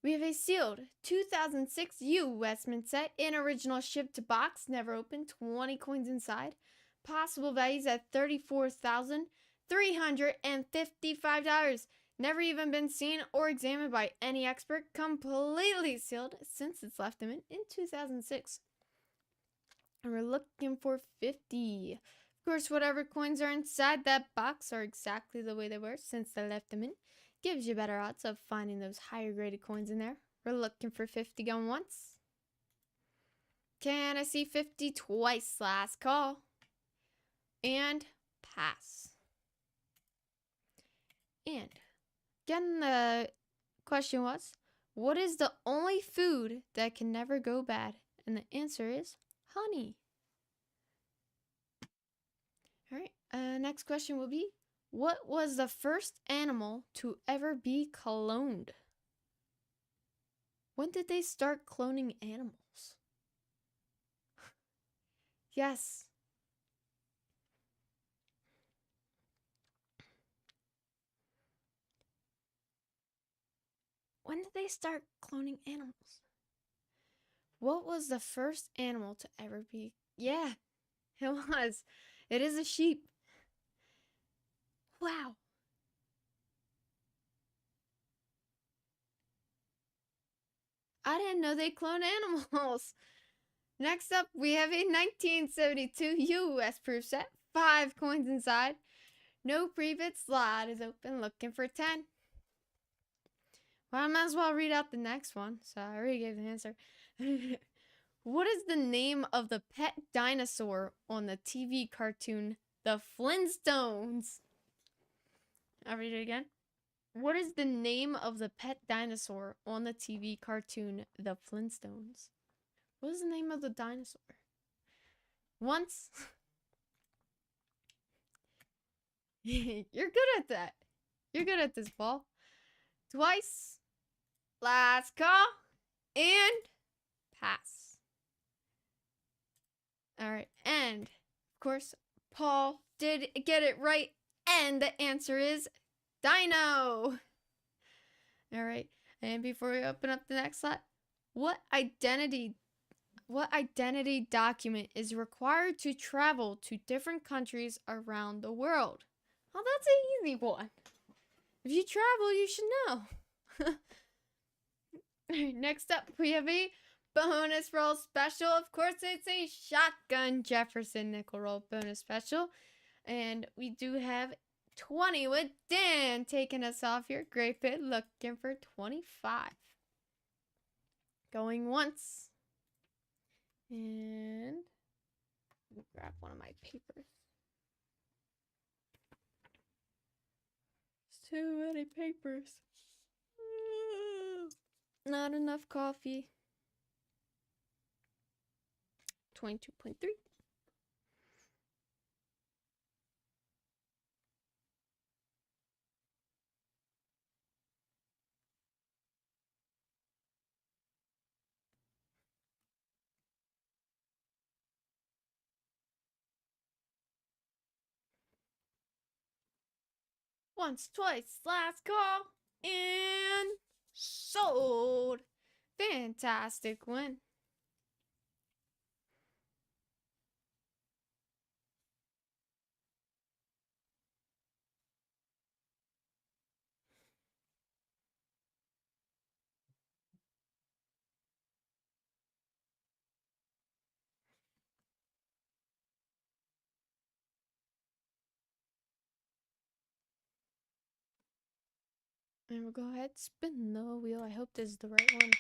we have a sealed 2006 U.S. Mint set in original shipped to box, never opened, 20 coins inside. Possible values at $34,355. Never even been seen or examined by any expert. Completely sealed since its left them in 2006. And we're looking for 50. Of course, whatever coins are inside that box are exactly the way they were since they left them in. Gives you better odds of finding those higher graded coins in there. We're looking for 50 going once. Can I see 50 twice? Last call. And pass. And again, the question was, what is the only food that can never go bad? And the answer is honey. All right. Next question will be, what was the first animal to ever be cloned? When did they start cloning animals? Yes. When did they start cloning animals? What was the first animal to ever be? Yeah, it was. It is a sheep. Wow. I didn't know they clone animals. Next up, we have a 1972 U.S. proof set. 5 coins inside. No pre-bid slot is open, looking for 10. Well, I might as well read out the next one. So I already gave the answer. What is the name of the pet dinosaur on the TV cartoon The Flintstones? I'll read it again. What is the name of the pet dinosaur on the TV cartoon The Flintstones? What is the name of the dinosaur? Once. You're good at that. You're good at this, Paul. Twice. Last call. And pass. All right. And, of course, Paul did get it right. And the answer is Dino. All right. And before we open up the next slot, what identity document is required to travel to different countries around the world? Oh, that's an easy one. If you travel, you should know. All right, next up, we have a bonus roll special. Of course, it's a Shotgun Jefferson nickel roll bonus special. And we do have 20 with Dan taking us off here. Great bid, looking for 25. Going once. And let me grab one of my papers. There's too many papers. Not enough coffee. 22.3. Once, twice, last call, and sold. Fantastic win. And we'll go ahead, spin the wheel. I hope this is the right one.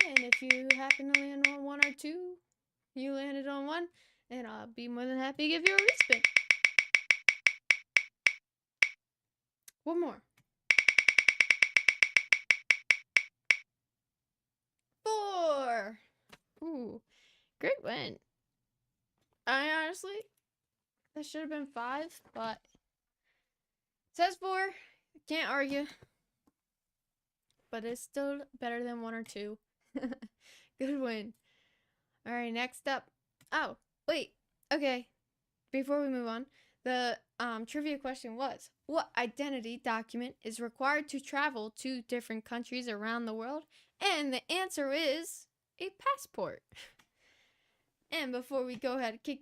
And if you happen to land on one or two, you landed on one, and I'll be more than happy to give you a respin. One more. 4. Ooh, great win. I honestly, that should have been 5, but it says 4. Can't argue. But it's still better than 1 or 2. Good win. All right, next up. Oh, wait. Okay. Before we move on, the trivia question was, what identity document is required to travel to different countries around the world? And the answer is a passport. And before we go ahead and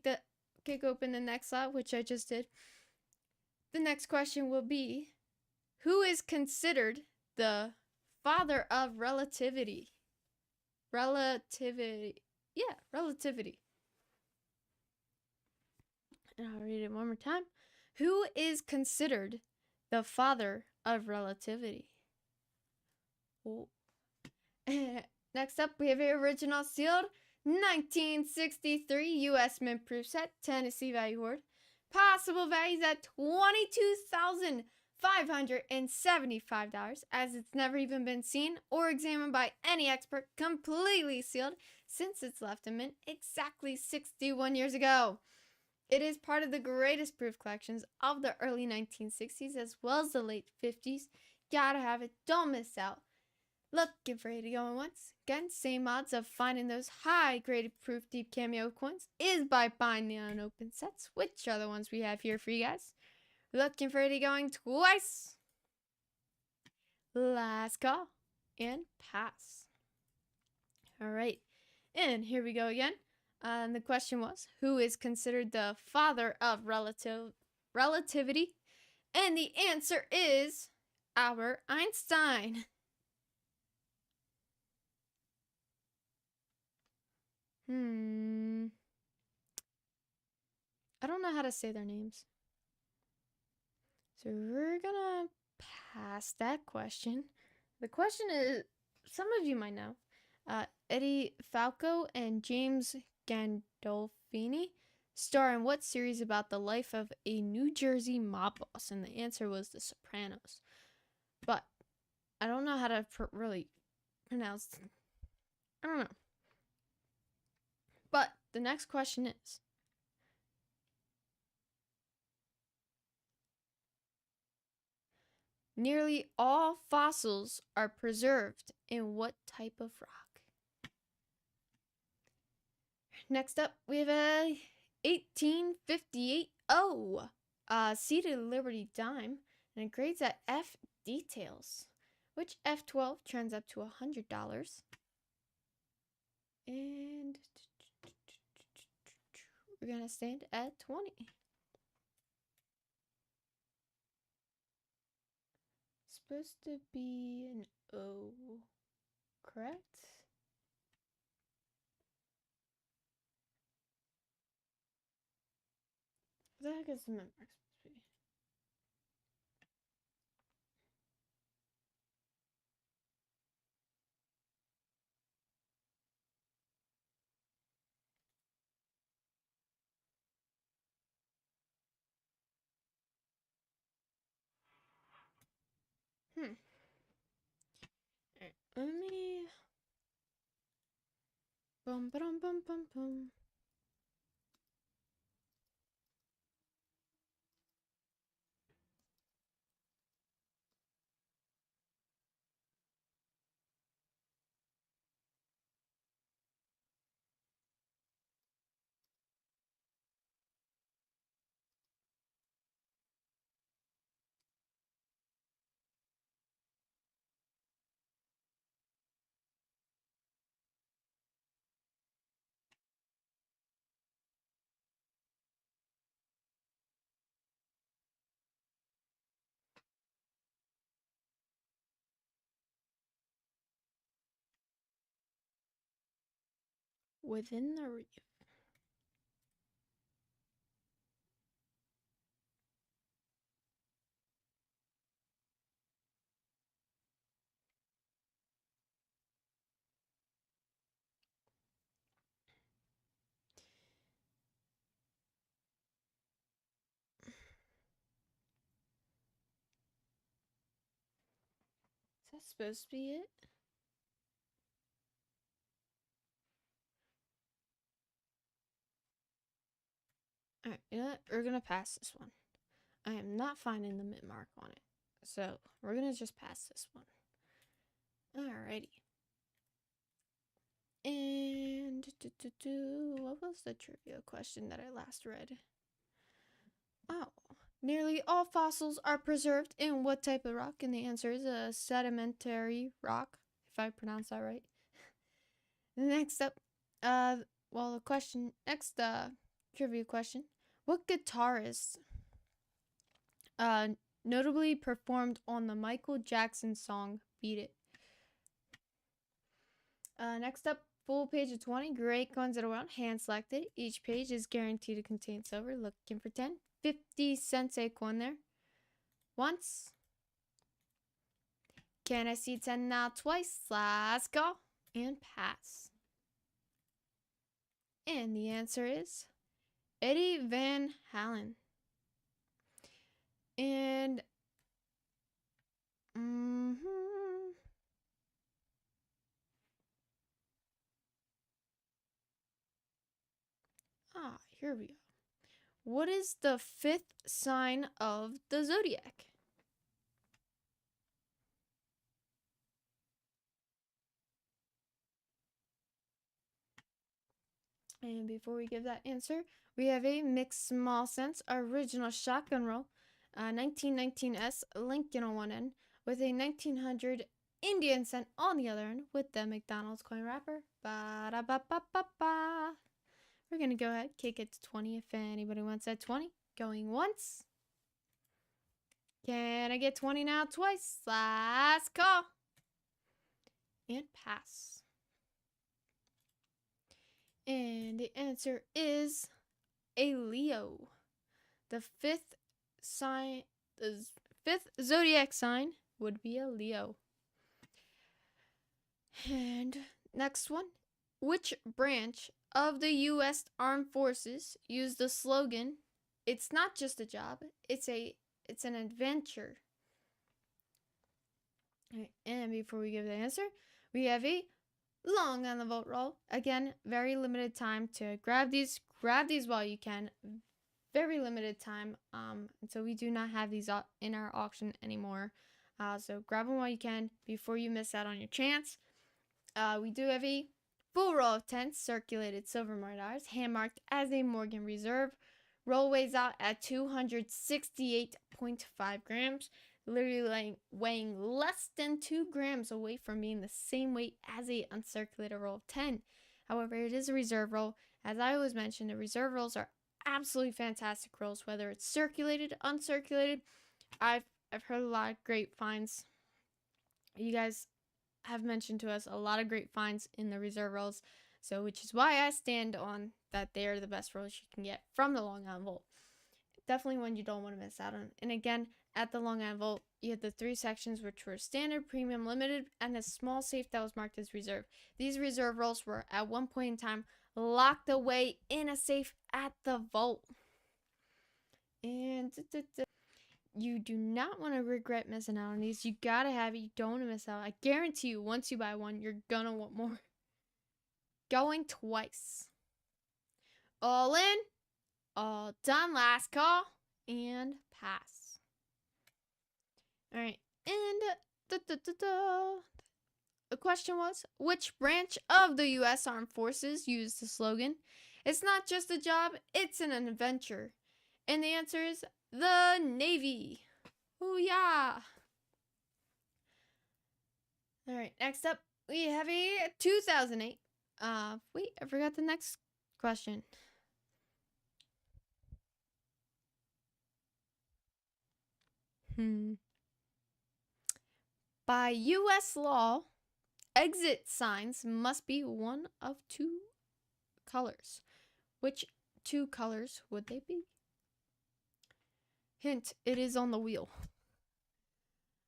kick open the next slot, which I just did, the next question will be, who is considered the father of relativity? Relativity. Yeah, relativity. And I'll read it one more time. Who is considered the father of relativity? Oh. Next up, we have a original sealed 1963 U.S. Mint Proof Set, Tennessee Value Award. Possible values at $22,500. $575, as it's never even been seen or examined by any expert, completely sealed since its left in mint exactly 61 years ago. It is part of the greatest proof collections of the early 1960s as well as the late 50s. Gotta have it, don't miss out. Looking for 80 going once? Again, same odds of finding those high graded proof deep cameo coins is by buying the unopened sets, which are the ones we have here for you guys. Looking for 80 going twice? Last call and pass. Alright, and here we go again. The question was, who is considered the father of relativity? And the answer is Albert Einstein. I don't know how to say their names. So we're gonna pass that question. The question is, some of you might know, Eddie Falco and James Gandolfini star in what series about the life of a New Jersey mob boss? And the answer was The Sopranos. But I don't know how to really pronounce. I don't know. But the next question is, nearly all fossils are preserved in what type of rock? Next up, we have a 1858 seated Liberty dime, and it grades at F details, which F12 turns up to $100. And we're gonna stand at 20. Supposed to be an O, correct? What the heck is the mint mark supposed to be? Alright, let me. Bum bum bum bum bum. Within the reef. Is that supposed to be it? Alright, you know what? We're gonna pass this one. I am not finding the mint mark on it. So we're gonna just pass this one. Alrighty. And what was the trivia question that I last read? Oh, nearly all fossils are preserved in what type of rock? And the answer is a sedimentary rock, if I pronounce that right. Next up, trivia question. What guitarist notably performed on the Michael Jackson song Beat It? Next up, full page of 20. Great coins that are well hand selected. Each page is guaranteed to contain silver. Looking for 10. 50 cents a coin there. Once. Can I see 10 now twice? Let's go. And pass. And the answer is Eddie Van Halen. And Hmm. Here we go. What is the fifth sign of the zodiac? And before we give that answer, we have a mixed small sense original shotgun roll, 1919S Lincoln on one end, with a 1900 Indian cent on the other end, with the McDonald's coin wrapper. Ba-da-ba-ba-ba-ba. We're gonna go ahead, kick it to 20 if anybody wants that 20. Going once. Can I get 20 now? Twice. Last call. And pass. And the answer is a Leo. The fifth zodiac sign would be a Leo. And next one. Which branch of the U.S. Armed Forces used the slogan, "It's not just a job, it's an adventure"? Alright, and before we give the answer, we have a long on the vote roll. Again, very limited time to grab these while you can. Very limited time. And so we do not have these in our auction anymore. So grab them while you can before you miss out on your chance. We do have a full roll of 10 circulated silver $, hand marked as a Morgan Reserve. Roll weighs out at 268.5 grams. Literally weighing less than 2 grams away from being the same weight as a uncirculated roll of 10. However, it is a reserve roll. As I always mention, the reserve rolls are absolutely fantastic rolls, whether it's circulated, uncirculated. I've heard a lot of great finds. You guys have mentioned to us a lot of great finds in the reserve rolls, so which is why I stand on that they are the best rolls you can get from the Long Island Vault. Definitely one you don't want to miss out on. And again, at the Long Island Vault, you had the 3 sections, which were standard, premium, limited, and a small safe that was marked as reserve. These reserve rolls were at one point in time locked away in a safe at the vault. And you do not want to regret missing out on these. You gotta have it. You don't want to miss out. I guarantee you, once you buy one, you're gonna want more. Going twice. All in, all done. Last call and pass. All right, and the question was, which branch of the U.S. Armed Forces used the slogan, "It's not just a job, it's an adventure"? And the answer is the Navy. Ooh, yeah. All right, next up, we have a 2008. Wait, I forgot the next question. By U.S. law, exit signs must be one of 2 colors. Which 2 colors would they be? Hint, it is on the wheel.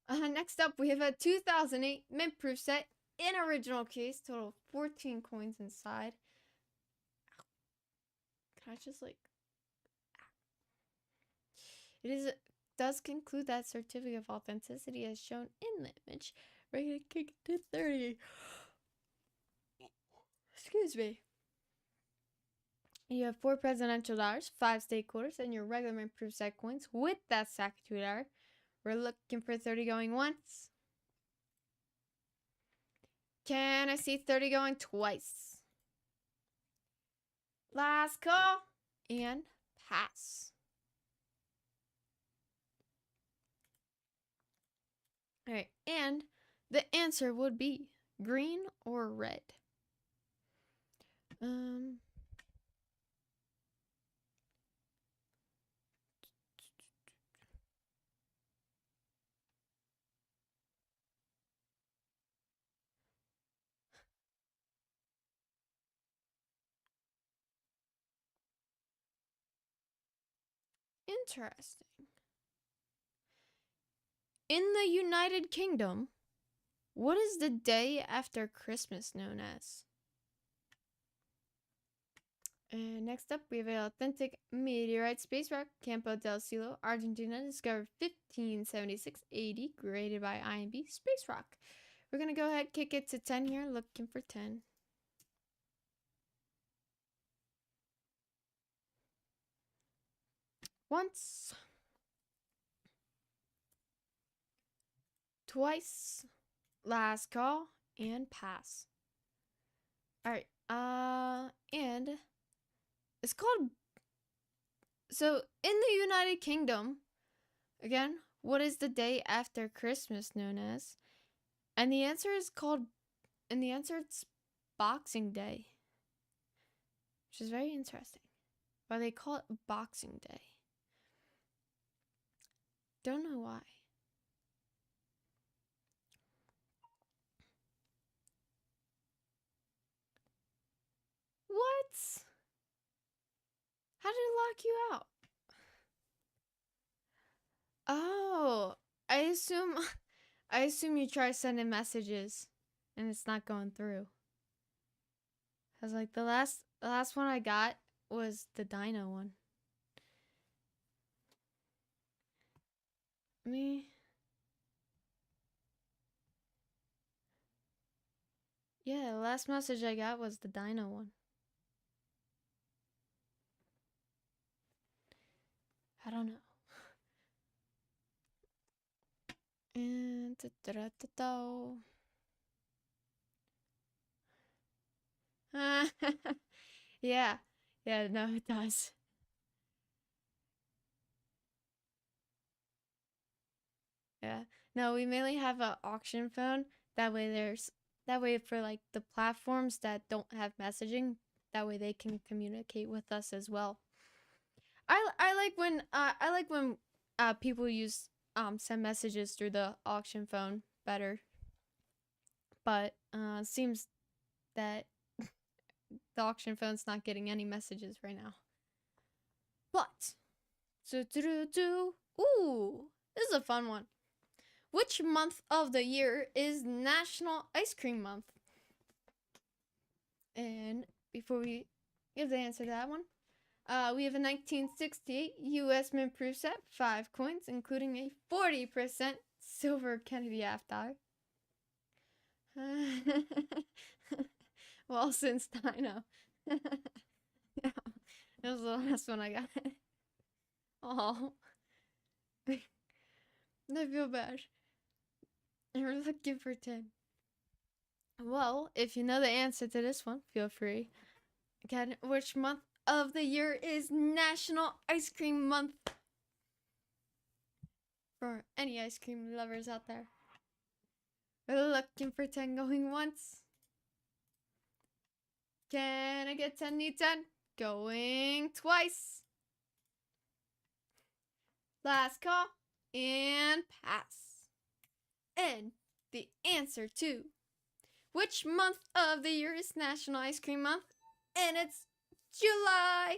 Next up, we have a 2008 mint proof set in original case, total 14 coins inside. Can I just it does conclude that certificate of authenticity as shown in the image. We're gonna kick it to 30. Excuse me. You have 4 presidential dollars, 5 state quarters, and your regular mint proof set coins with that stack of $2. We're looking for 30 going once. Can I see 30 going twice? Last call and pass. All right, and the answer would be green or red. Interesting. In the United Kingdom, what is the day after Christmas known as? And next up, we have an authentic meteorite space rock, Campo del Cielo, Argentina, discovered 1576 AD, graded by IMB Space Rock. We're going to go ahead, kick it to 10 here, looking for 10. Once. Twice. Last call and pass. Alright, and it's called, so in the United Kingdom, again, what is the day after Christmas known as? And the answer is it's Boxing Day, which is very interesting. Why they call it Boxing Day. Don't know why. What? How did it lock you out? Oh, I assume you try sending messages and it's not going through. I was like, the last one I got was the dino one. Yeah, the last message I got was the dino one. I don't know. And yeah, no, it does. Yeah, no, we mainly have an auction phone. That way for like the platforms that don't have messaging, that way they can communicate with us as well. I like when people use send messages through the auction phone better. But it seems that the auction phone's not getting any messages right now. But ooh, this is a fun one. Which month of the year is National Ice Cream Month? And before we give the answer to that one, we have a 1968 U.S. Mint proof set, 5 coins, including a 40% silver Kennedy half dollar. Well, since Dino. Yeah, that was the last one I got. Oh, I feel bad. We're looking for 10. Well, if you know the answer to this one, feel free. Again, which month of the year is National Ice Cream Month? For any ice cream lovers out there. We're looking for 10 going once. Can I get 10? Need 10. Going twice. Last call and pass. And the answer to which month of the year is National Ice Cream Month? And it's July.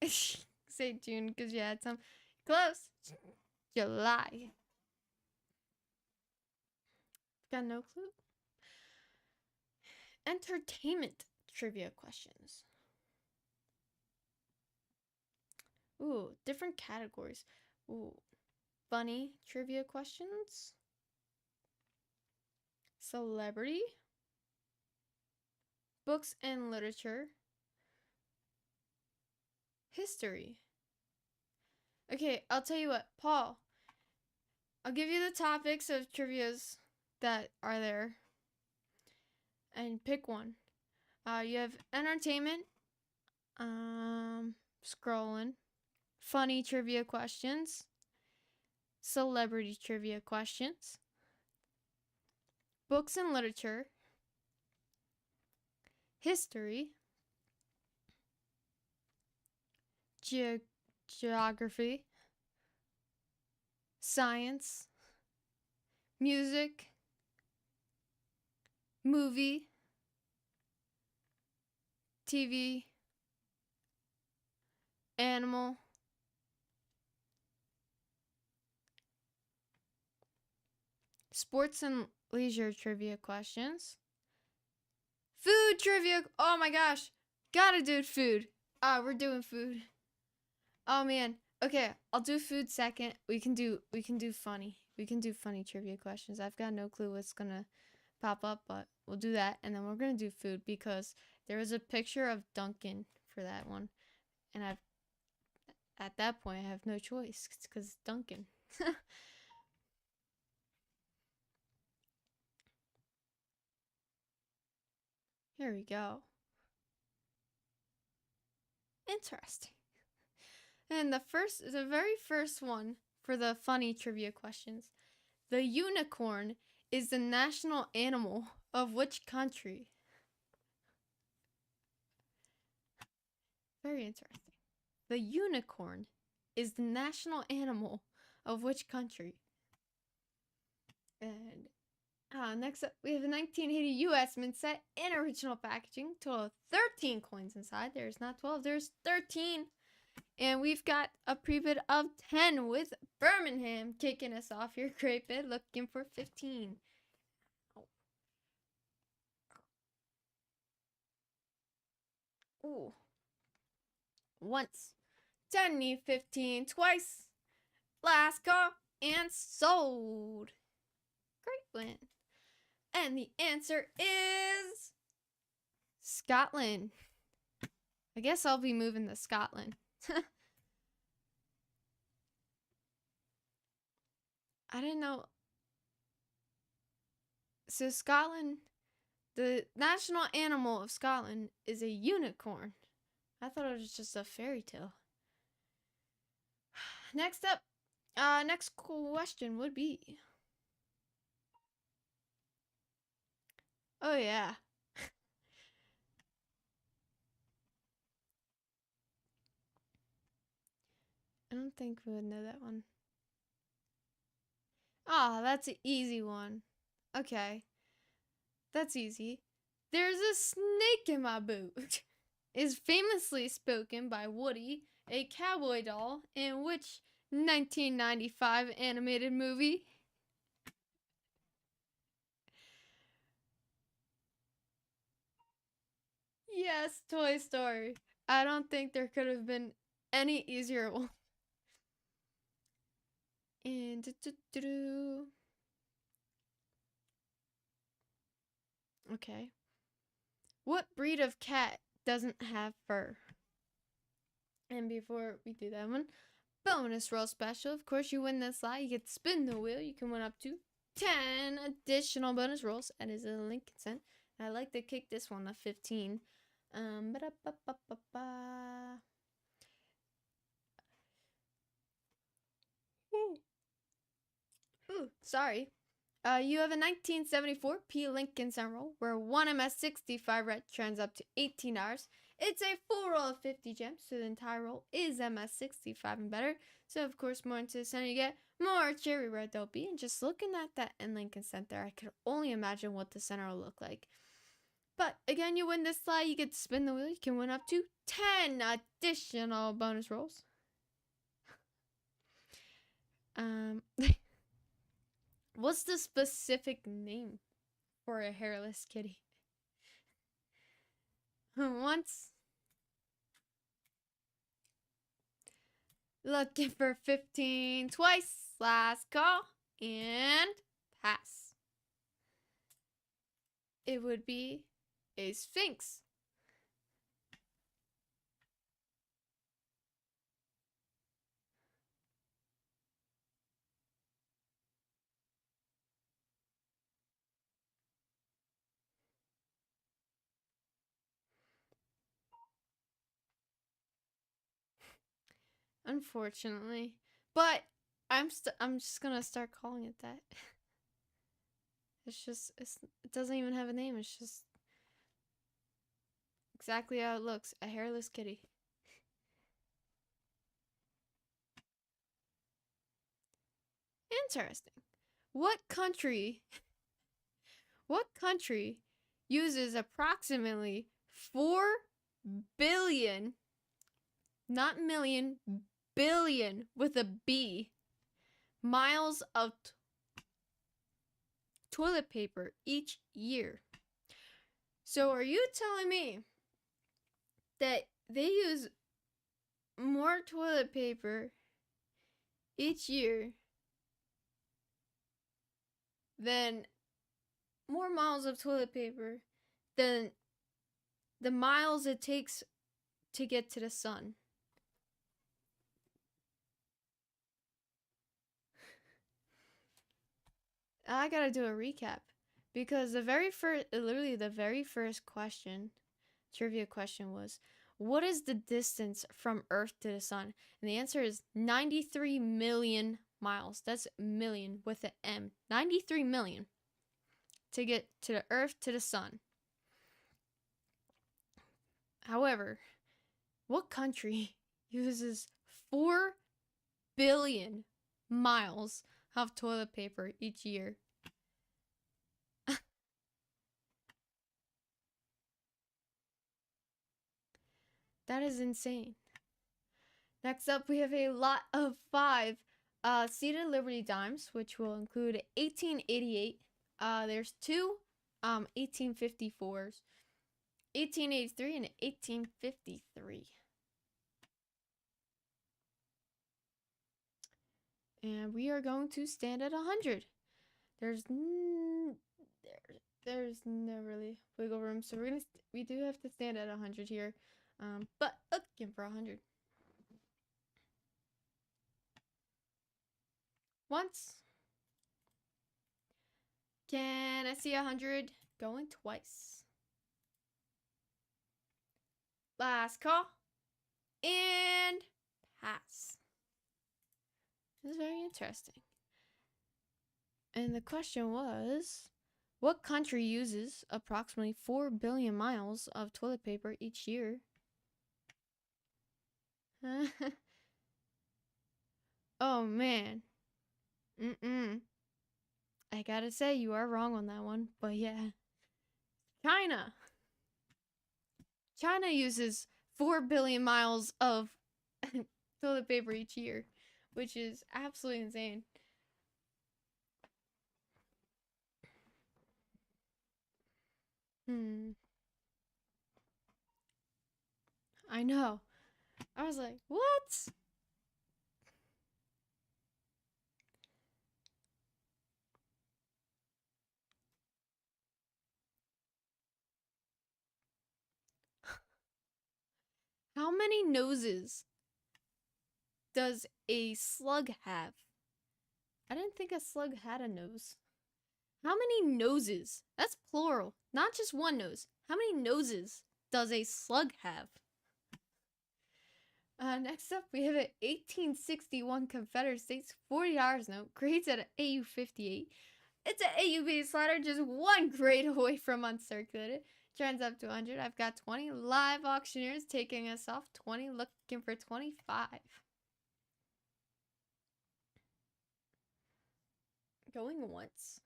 Say June because you had some. Close. July. Got no clue. Entertainment trivia questions. Ooh, different categories. Ooh, funny trivia questions. Celebrity. Books and literature. History. Okay, I'll tell you what, Paul. I'll give you the topics of trivias that are there. And pick one. You have entertainment. Scrolling. Funny trivia questions. Celebrity trivia questions. Books and literature. History. Geography. Science. Music. Movie. TV. Animal. Sports and leisure trivia questions. Food trivia. Oh my gosh. Gotta do food. We're doing food. Oh man. Okay, I'll do food second. We can do funny. We can do funny trivia questions. I've got no clue what's gonna pop up, but we'll do that, and then we're gonna do food because there was a picture of Duncan for that one, and at that point I have no choice because it's Duncan. Here we go. Interesting. And the very first one for the funny trivia questions. The unicorn is the national animal of which country? Very interesting. The unicorn is the national animal of which country? And next up, we have a 1980 U.S. mint set in original packaging. Total of 13 coins inside. There's not 12, there's 13. And we've got a pre-bid of 10 with Birmingham kicking us off here. Great bid, looking for 15. Ooh. Once. 10 need 15 twice. Last call and sold. Great win. And the answer is Scotland. I guess I'll be moving to Scotland. I didn't know. So Scotland, the national animal of Scotland is a unicorn. I thought it was just a fairy tale. Next up, next question would be. Oh yeah. I don't think we would know that one. Ah, that's an easy one. Okay. That's easy. There's a snake in my boot. Is famously spoken by Woody, a cowboy doll, in which 1995 animated movie? Yes, Toy Story. I don't think there could have been any easier one. And okay. What breed of cat doesn't have fur? And before we do that one, bonus roll special. Of course, you win this slot. You get to spin the wheel. You can win up to 10 additional bonus rolls. That is a link consent. I like to kick this one to 15. Ooh, sorry. You have a 1974 P. Lincoln Center roll where one MS65 red trends up to $18. It's a full roll of 50 gems, so the entire roll is MS65 and better. So, of course, more into the center you get, more cherry red there'll be. And just looking at that in Lincoln Center, I could only imagine what the center will look like. But, again, you win this slot, you get to spin the wheel. You can win up to 10 additional bonus rolls. What's the specific name for a hairless kitty? Once. Looking for 15 twice. Last call. And pass. It would be a sphinx. Unfortunately, but I'm just gonna start calling it that. It doesn't even have a name. It's just exactly how it looks, a hairless kitty. Interesting. What country uses approximately 4 billion, not million, billion with a B, miles of toilet paper each year? So are you telling me that they use more toilet paper each year than more miles of toilet paper than the miles it takes to get to the sun? I gotta do a recap because literally the very first question, trivia question was, what is the distance from Earth to the sun? And the answer is 93 million miles. That's million with an M. 93 million to get to the Earth to the sun. However, what country uses 4 billion miles of toilet paper each year? That is insane. Next up, we have a lot of 5 seated Liberty dimes, which will include 1888. There's 2 1854s, 1883 and 1853. And we are going to stand at 100. There's no really wiggle room, so we do have to stand at 100 here. But looking for 100. Once. Can I see 100 going twice? Last call. And pass. This is very interesting. And the question was, what country uses approximately 4 billion miles of toilet paper each year? Oh man. I gotta say, you are wrong on that one, but yeah. China. China uses 4 billion miles of toilet paper each year, which is absolutely insane. I know. I was like, what? How many noses does a slug have? I didn't think a slug had a nose. How many noses? That's plural, not just one nose. How many noses does a slug have? Next up, we have an 1861 Confederate States $40 note, grades at an AU 58. It's an AU slider, just one grade away from uncirculated. Trends up to 100. I've got 20 live auctioneers taking us off. 20 looking for 25. Going once.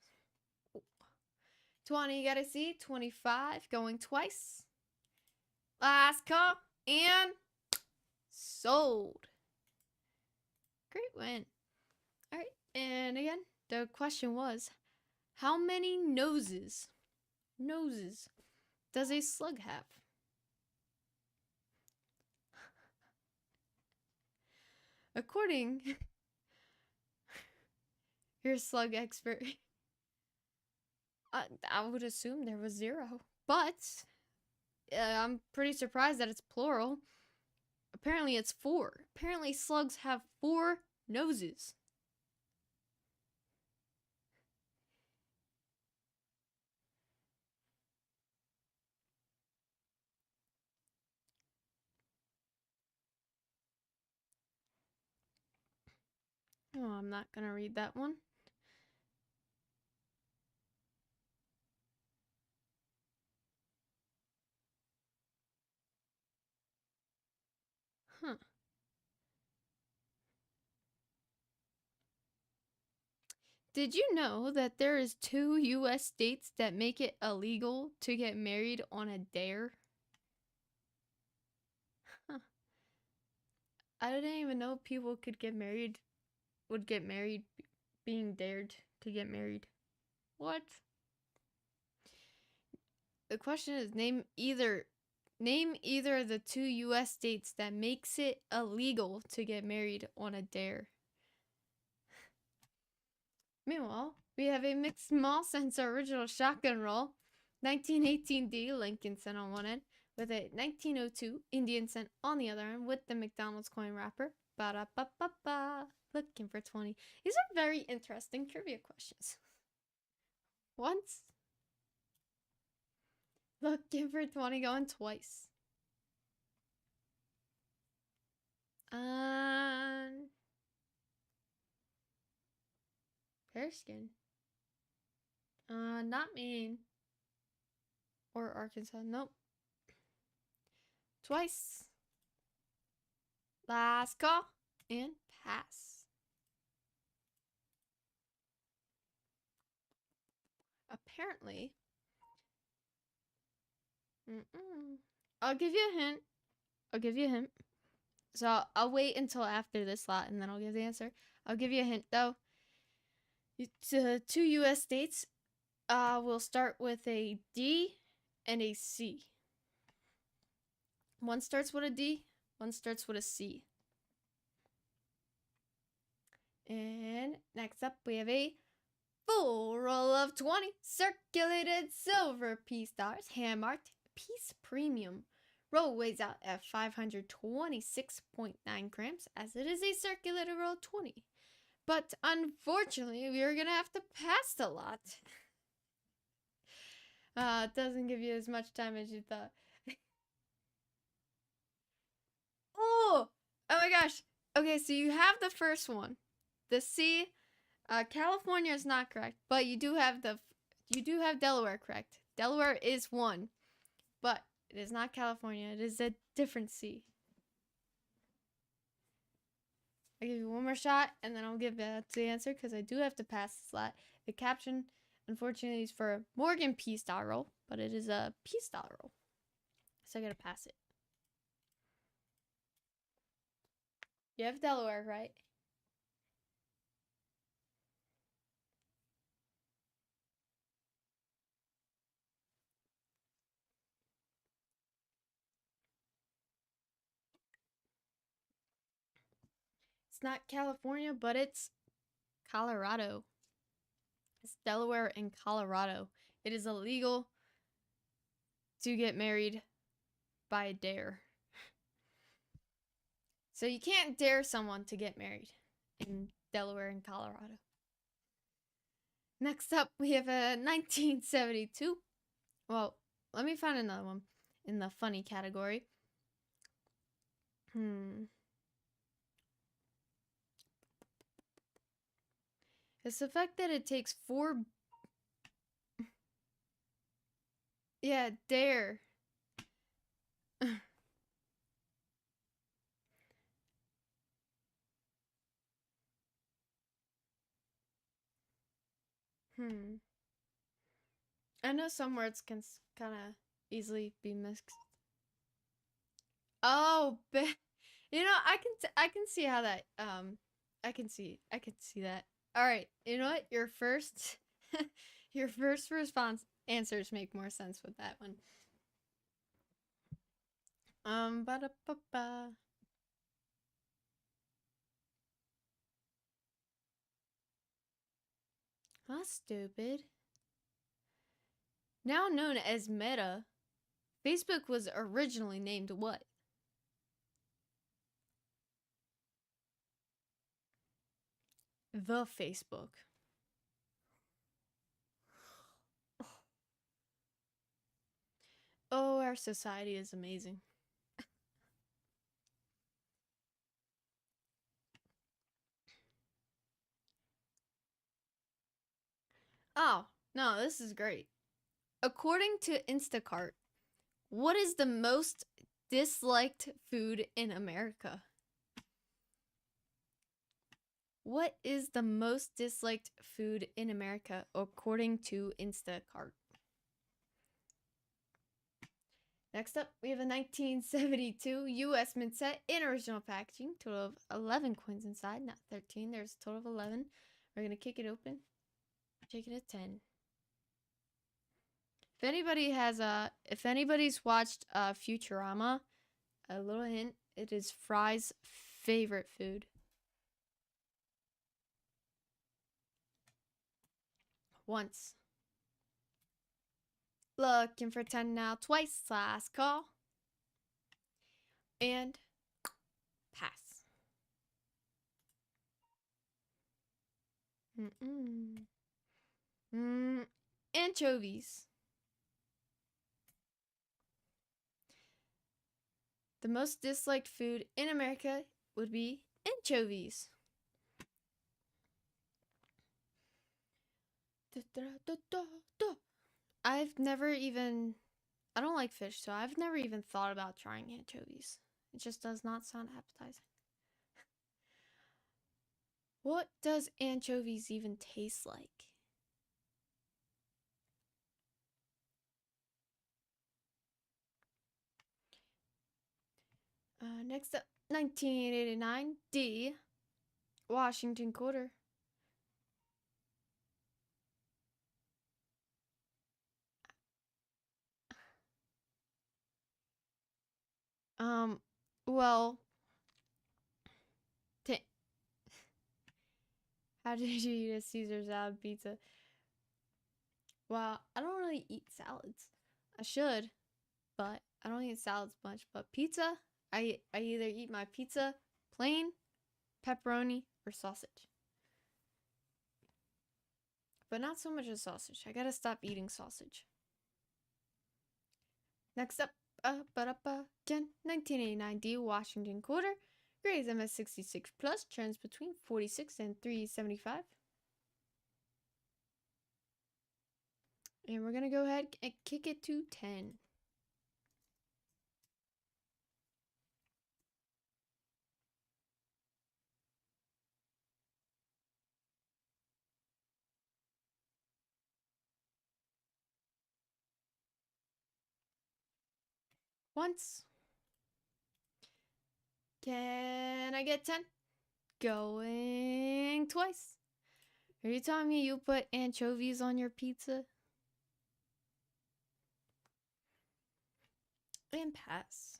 20, you gotta see. 25 going twice. Last call and sold. Great win. All right, and again, the question was, how many noses does a slug have? According your slug expert, I would assume there was 0, but I'm pretty surprised that it's plural. Apparently it's 4. Apparently slugs have 4 noses. Oh, I'm not gonna read that one. Huh. Did you know that there is 2 US states that make it illegal to get married on a dare? Huh. I didn't even know people would get married being dared to get married. What? The question is name either of the 2 US states that makes it illegal to get married on a dare. Meanwhile, we have a mixed small sense original shotgun roll, 1918D Lincoln cent on one end, with a 1902 Indian cent on the other end with the McDonald's coin wrapper. Ba-da-ba-ba-ba. Looking for 20. These are very interesting trivia questions. Once. Looking for 20 going twice. Bearskin. Not Maine. Or Arkansas. Nope. Twice. Last call. And pass. Apparently. I'll give you a hint. So I'll wait until after this slot and then I'll give the answer. I'll give you a hint though. The 2 US states will start with a D and a C. One starts with a D, one starts with a C. And next up we have a full roll of 20 circulated silver piece dollars, hand-marked Peace Premium. Roll weighs out at 526.9 grams, as it is a circulated roll 20. But unfortunately, we are going to have to pass a lot. It doesn't give you as much time as you thought. Oh my gosh. Okay, so you have the first one. The C, California is not correct, but you do have Delaware correct. Delaware is one, but it is not California. It is a different C. I'll give you one more shot, and then I'll give the answer, because I do have to pass the slot. The caption, unfortunately, is for Morgan Peace Dollar Roll, but it is a Peace Dollar Roll. So I gotta pass it. You have Delaware, right? It's not California, but it's Colorado. It's Delaware and Colorado. It is illegal to get married by a dare. So you can't dare someone to get married in Delaware and Colorado. Next up, we have a 1972. Well, let me find another one in the funny category. It's the fact that it takes 4... Yeah, dare. I know some words can kind of easily be mixed. Oh, you know, I can see how that I can see that. All right, you know what? Your first response answers make more sense with that one. Ba-da-ba-ba. That's stupid. Now known as Meta, Facebook was originally named what? The Facebook. Oh, our society is amazing. Oh, no, this is great. According to Instacart, what is the most disliked food in America? What is the most disliked food in America according to Instacart? Next up, we have a 1972 US Mint set in original packaging. Total of 11 coins inside, not 13. There's a total of 11. We're going to kick it open. Take it at 10. if anybody's watched Futurama, a little hint, it is Fry's favorite food. Once. Looking for 10 now, twice, last call. And pass. Anchovies. The most disliked food in America would be anchovies. I don't like fish, so I've never even thought about trying anchovies. It just does not sound appetizing. What does anchovies even taste like? Next up, 1989, D. Washington quarter. Well, how did you eat a Caesar salad pizza? Well, I don't really eat salads. I should, but I don't eat salads much. But pizza, I either eat my pizza plain, pepperoni, or sausage. But not so much as sausage. I gotta stop eating sausage. Next up, again, 1989 D Washington quarter. Grades MS 66 plus, trends between 46 and 375. And we're gonna go ahead and kick it to 10. Once. Can I get 10? Going twice. Are you telling me you put anchovies on your pizza? And pass.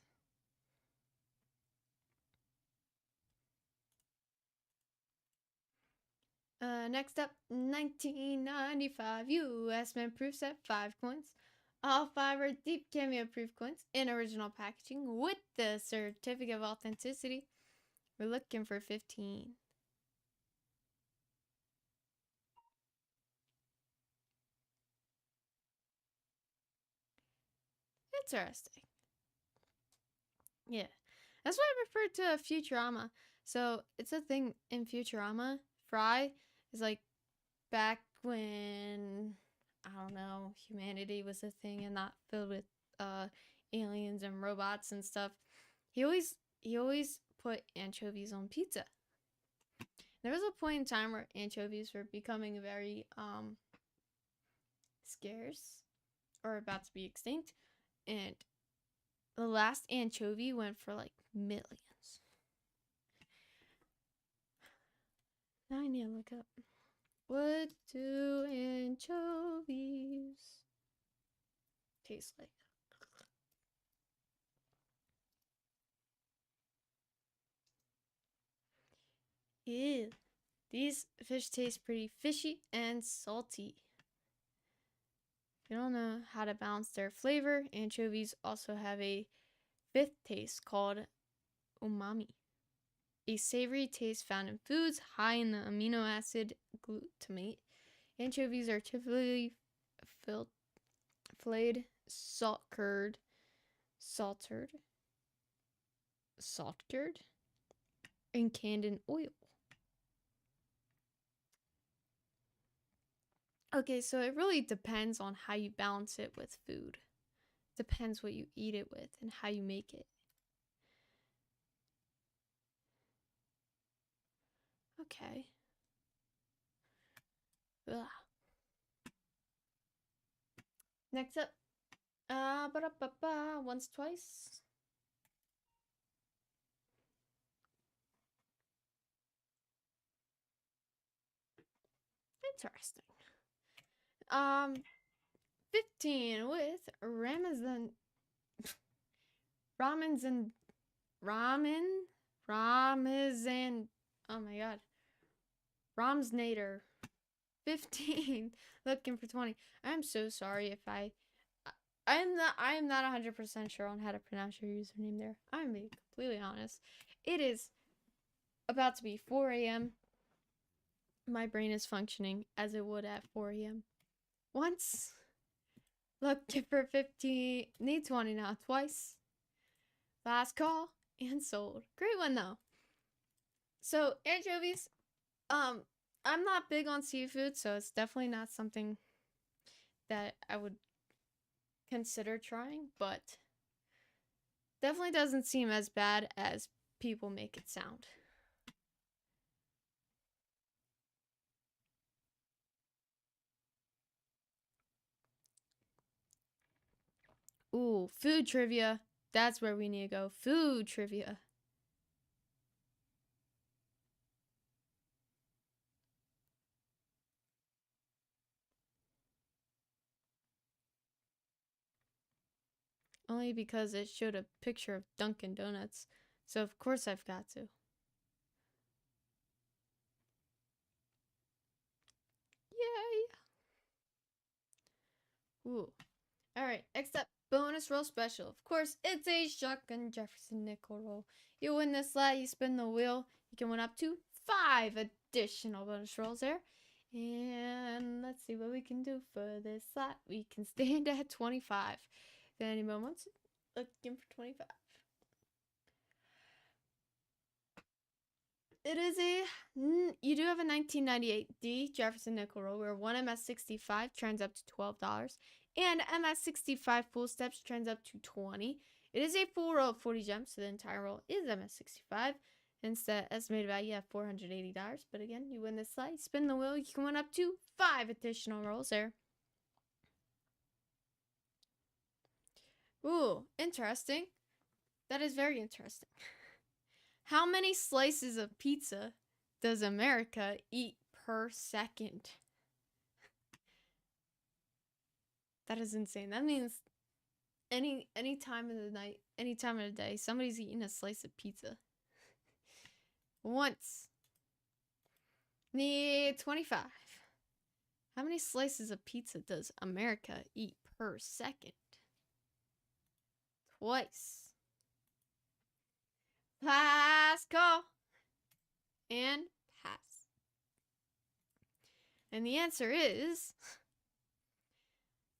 Next up, 1995 US Mint proof set, 5 coins. All 5 are deep cameo proof coins in original packaging with the certificate of authenticity. We're looking for 15. Interesting. Yeah. That's why I referred to Futurama. So it's a thing in Futurama. Fry is like back when, I don't know, humanity was a thing and not filled with aliens and robots and stuff. He always put anchovies on pizza. There was a point in time where anchovies were becoming very scarce or about to be extinct, and the last anchovy went for like millions. Now I need to look up, what do anchovies taste like? Ew. These fish taste pretty fishy and salty. If you don't know how to balance their flavor, anchovies also have a fifth taste called umami, a savory taste found in foods high in the amino acid glutamate. Anchovies are typically filleted, salted, and canned in oil. Okay, so it really depends on how you balance it with food. Depends what you eat it with and how you make it. Okay. Ugh. Next up, once, twice. Interesting. 15 with Ramazan. Ramazan. Oh my god. Ramsnader. 15. Looking for 20. I'm so sorry if I am not 100% sure on how to pronounce your username there. I'm being completely honest. It is about to be 4 a.m. My brain is functioning as it would at 4 a.m. Once. Looking for 15. Need 20 now. Twice. Last call. And sold. Great one though. So anchovies, I'm not big on seafood, so it's definitely not something that I would consider trying, but definitely doesn't seem as bad as people make it sound. Ooh, food trivia. That's where we need to go. Food trivia. Only because it showed a picture of Dunkin' Donuts. So of course I've got to. Yay! Ooh. Alright, next up, bonus roll special. Of course, it's a shotgun Jefferson nickel roll. You win this slot, you spin the wheel. You can win up to 5 additional bonus rolls there. And let's see what we can do for this slot. We can stand at 25. If anyone wants it, looking for 25. It is you do have a 1998 D Jefferson nickel roll where one MS65 trends up to $12 and MS65 full steps trends up to 20. It is a full roll of 40 gems, so the entire roll is MS65. Instead, estimated value of $480. But again, you win this slide, spin the wheel, you can win up to 5 additional rolls there. Ooh, interesting. That is very interesting. How many slices of pizza does America eat per second? That is insane. That means any time of the night, any time of the day, somebody's eating a slice of pizza. Once. Need 25. How many slices of pizza does America eat per second? Twice. Last call. And pass. And the answer is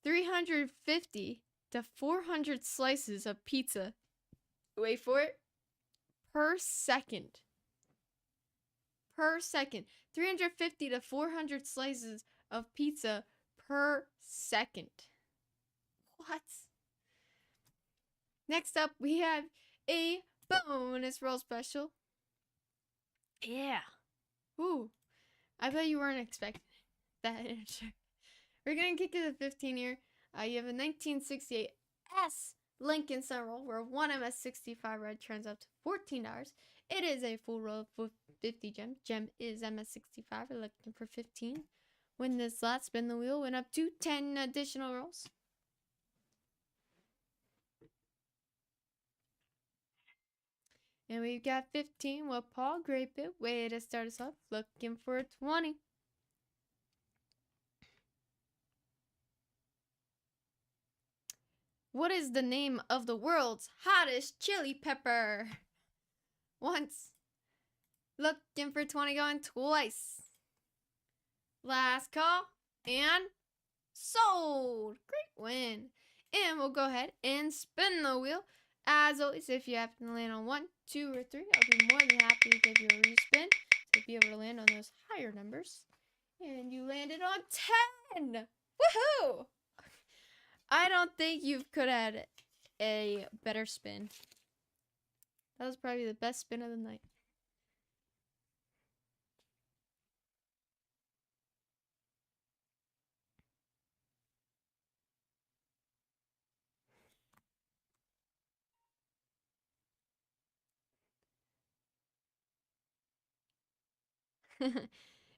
350 to 400 slices of pizza. Wait for it. Per second. Per second. 350 to 400 slices of pizza per second. What? Next up, we have a bonus roll special. Yeah. Ooh. I bet you weren't expecting that answer. We're going to kick to the 15 here. You have a 1968 S Lincoln Sun roll where one MS65 red turns up to $14. It is a full roll of 50 gems. Gem is MS65. We're looking for 15. Win this slot, spin the wheel, win up to 10 additional rolls. And we've got 15 with Paul Grapeit. Way to start us off. Looking for 20. What is the name of the world's hottest chili pepper? Once. Looking for 20 going twice. Last call. And sold. Great win. And we'll go ahead and spin the wheel. As always, if you happen to land on 1, 2, or 3, I'll be more than happy to give you a respin to be able to land on those higher numbers. And you landed on 10! Woohoo! I don't think you could have had a better spin. That was probably the best spin of the night.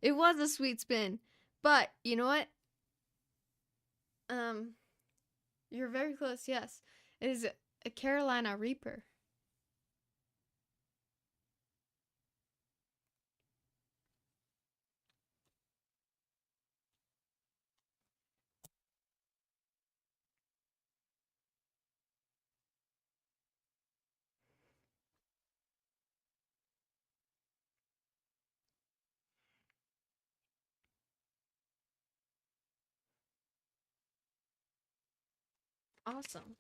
It was a sweet spin. But, you know what? You're very close, yes. It is a Carolina Reaper. Awesome.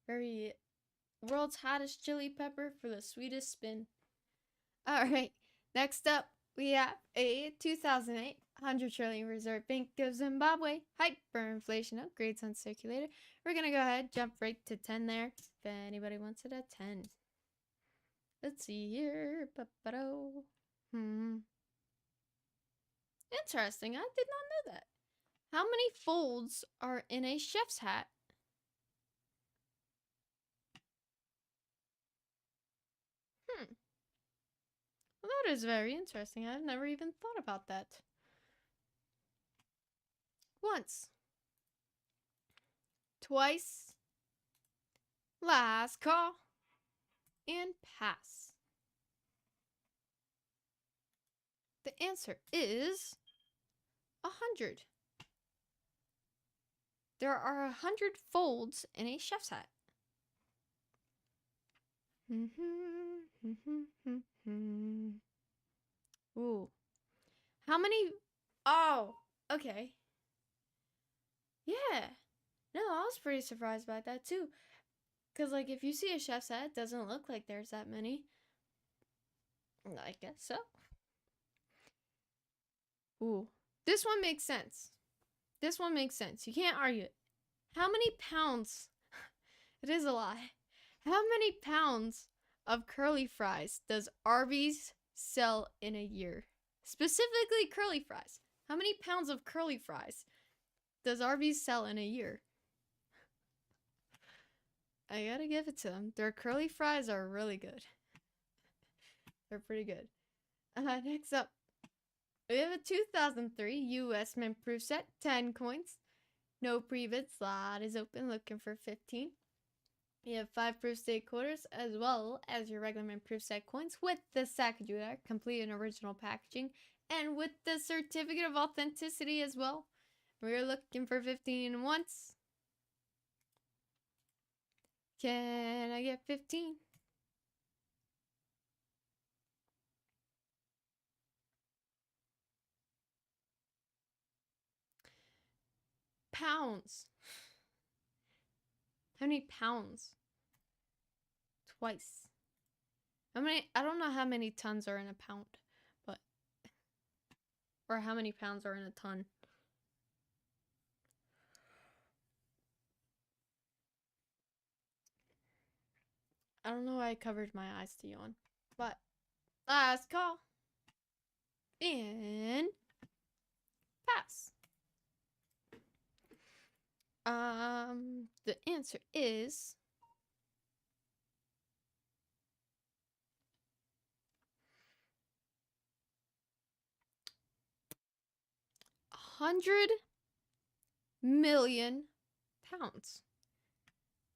Very world's hottest chili pepper for the sweetest spin. All right. Next up, we have a 2008 100 trillion Reserve Bank of Zimbabwe hyperinflation upgrades on circulator. We're going to go ahead, jump right to 10 there. If anybody wants it at 10. Let's see here. Interesting. I did not know that. How many folds are in a chef's hat? Well, that is very interesting. I've never even thought about that. Once. Twice. Last call. And pass. The answer is 100. There are 100 folds in a chef's hat. Ooh. How many? Oh, okay. Yeah. No, I was pretty surprised by that too. Because, like, if you see a chef's hat, it doesn't look like there's that many. I guess so. Ooh. This one makes sense. This one makes sense. You can't argue it. How many pounds? It is a lie. How many pounds of curly fries does Arby's sell in a year? Specifically curly fries. How many pounds of curly fries does Arby's sell in a year? I gotta give it to them. Their curly fries are really good. They're pretty good. Next up, we have a 2003 U.S. Mint Proof Set, 10 coins. No pre-bid, slot is open, looking for 15. You have 5 proof state quarters as well as your regular Mint Proof Set coins with the Sacagawea, complete and original packaging, and with the certificate of authenticity as well. We're looking for 15 once. Can I get 15? Pounds. How many pounds? Twice. How many? I don't know how many tons are in a pound, but or how many pounds are in a ton. I don't know why I covered my eyes to yawn, but last call and pass. The answer is 100 million pounds.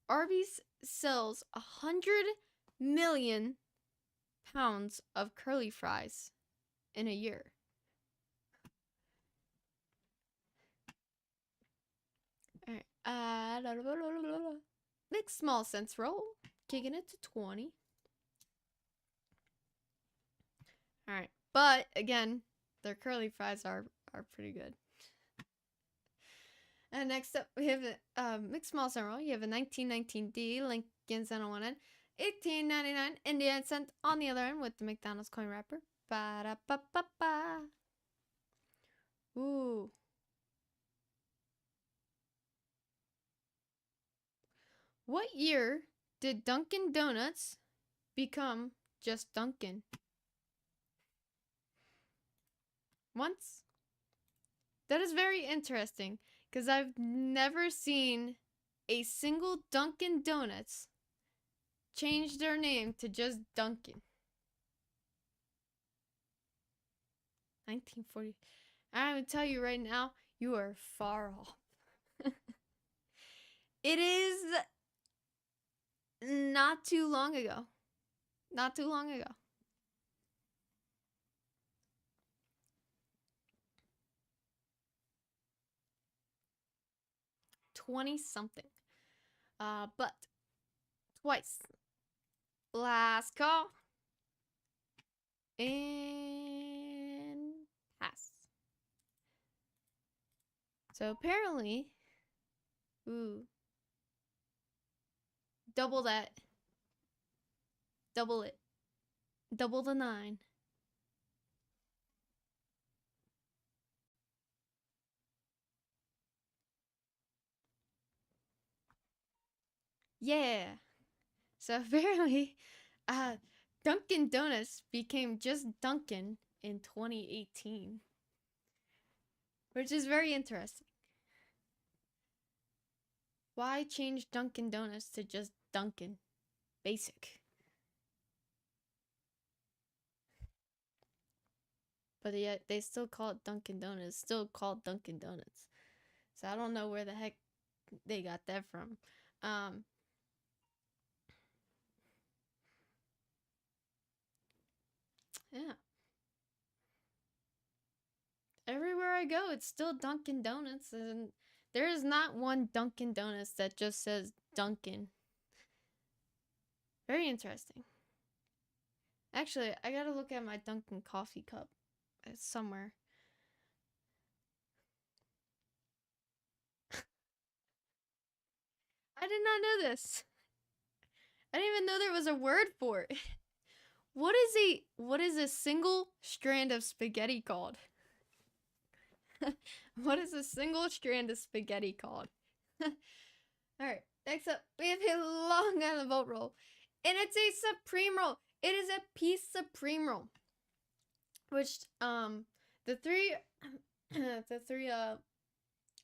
Arby's sells 100 million pounds of curly fries in a year. All right. Mixed small sense roll, kicking it to 20. All right, but again, their curly fries are pretty good. And next up, we have a mixed small cent roll. You have a 1919D Lincoln cent on one end, 1899 Indian cent on the other end with the McDonald's coin wrapper. Ba-da-ba-ba-ba. Ooh. What year did Dunkin' Donuts become just Dunkin'? Once? That is very interesting because I've never seen a single Dunkin' Donuts change their name to just Dunkin'. 1940. I'm going to tell you right now, You are far off. It is not too long ago. Not too long ago. $20-something. But twice. Last call. And pass. So apparently, ooh, double that. Double it. Double the 9. Yeah. So apparently, Dunkin' Donuts became just Dunkin' in 2018. Which is very interesting. Why change Dunkin' Donuts to just Dunkin'? Basic. But yet they still call it Dunkin' Donuts. Still called Dunkin' Donuts. So I don't know where the heck they got that from. Yeah. Everywhere I go, it's still Dunkin' Donuts, and there is not one Dunkin' Donuts that just says Dunkin'. Very interesting. Actually, I gotta look at my Dunkin' coffee cup. It's somewhere. I did not know this. I didn't even know there was a word for it. What is a single strand of spaghetti called? What is a single strand of spaghetti called? Alright, next up, we have a Long Island boat roll. And it's a supreme roll. It is a peace supreme roll. Which, the three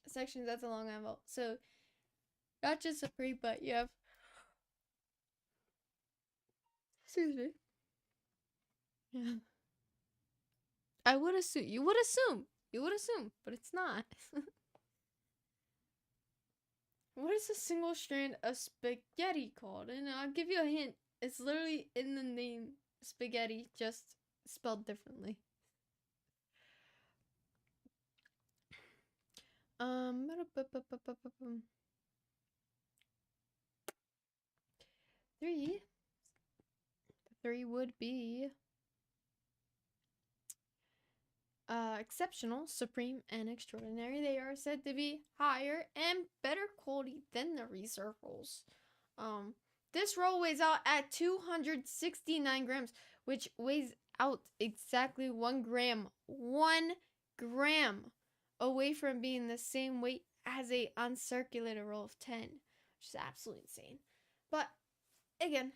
sections, that's a Long Island boat. So, not just supreme, but you have, excuse me. Yeah. I would assume, you would assume, but it's not. What is a single strand of spaghetti called? And I'll give you a hint. It's literally in the name spaghetti, just spelled differently. Three would be exceptional, supreme, and extraordinary. They are said to be higher and better quality than the reserve rolls. This roll weighs out at 269 grams, which weighs out exactly 1 gram. 1 gram away from being the same weight as a uncirculated roll of 10, which is absolutely insane. But again,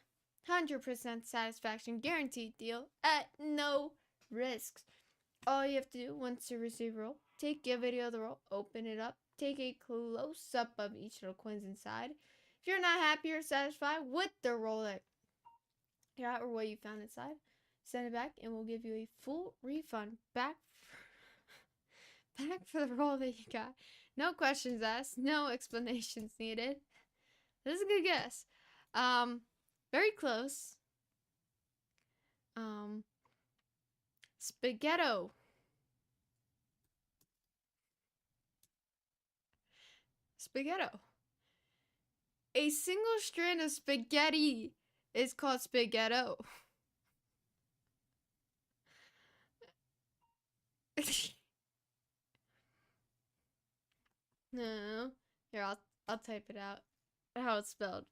100% satisfaction guaranteed deal at no risks. All you have to do once you receive a roll, take a video of the roll, open it up, take a close-up of each of the coins inside. If you're not happy or satisfied with the roll that you got or what you found inside, send it back and we'll give you a full refund back for the roll that you got. No questions asked, no explanations needed. This is a good guess. Very close. Spaghetto. Spaghetto. A single strand of spaghetti is called spaghetto. No. Here, I'll type it out. How it's spelled.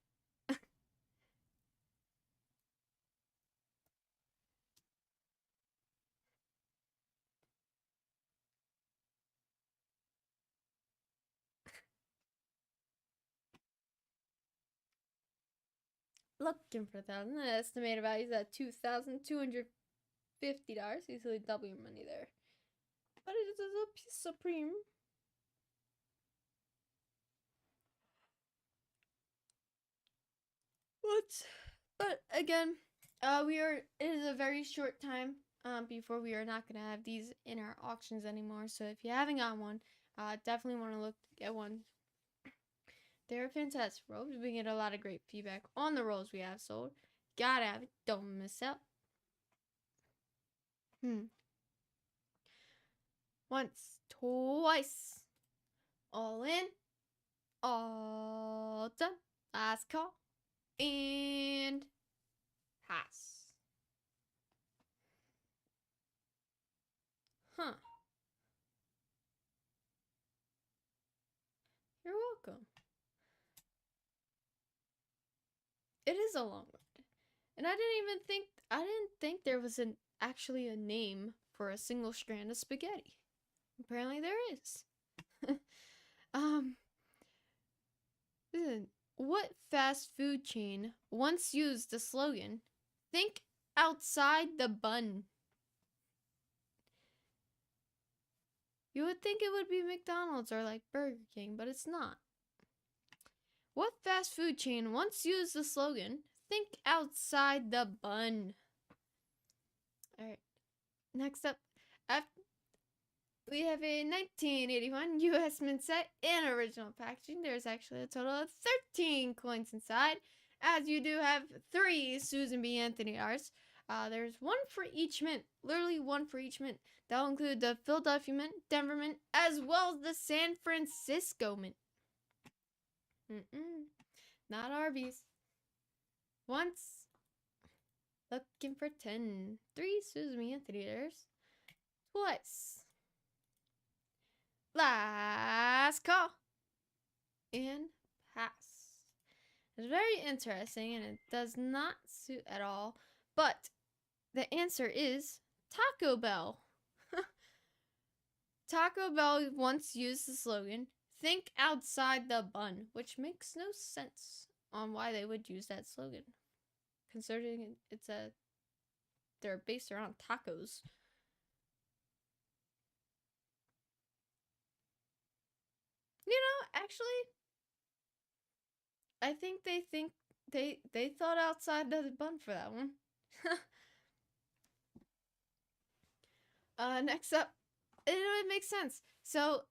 Looking for that. The estimated value is at $2,250. Easily double your money there. But it is a piece supreme. But again, it is a very short time before we are not gonna have these in our auctions anymore. So if you haven't got one, Definitely want to look at one. They're fantastic rolls. We get a lot of great feedback on the rolls we have sold. Gotta have it. Don't miss out. Once, twice. All in. All done. Last call. And pass. Huh. You're welcome. It is a long ride. And I didn't think there was actually a name for a single strand of spaghetti. Apparently there is. Listen, what fast food chain once used the slogan, "Think outside the bun"? You would think it would be McDonald's or like Burger King, but it's not. What fast food chain once used the slogan, "Think outside the bun"? Alright, next up, we have a 1981 U.S. Mint set in original packaging. There's actually a total of 13 coins inside, as you do have 3 Susan B. Anthony R's. There's one for each mint, literally one for each mint. That'll include the Philadelphia Mint, Denver Mint, as well as the San Francisco Mint. Not Arby's. Once, looking for 10. 3 Susan B. Anthony R's. Twice. Last call. And pass. It's very interesting and it does not suit at all. But the answer is Taco Bell. Taco Bell once used the slogan, "Think outside the bun," which makes no sense on why they would use that slogan, considering they're based around tacos. You know, actually, I think they thought outside the bun for that one. Next up, it makes sense. So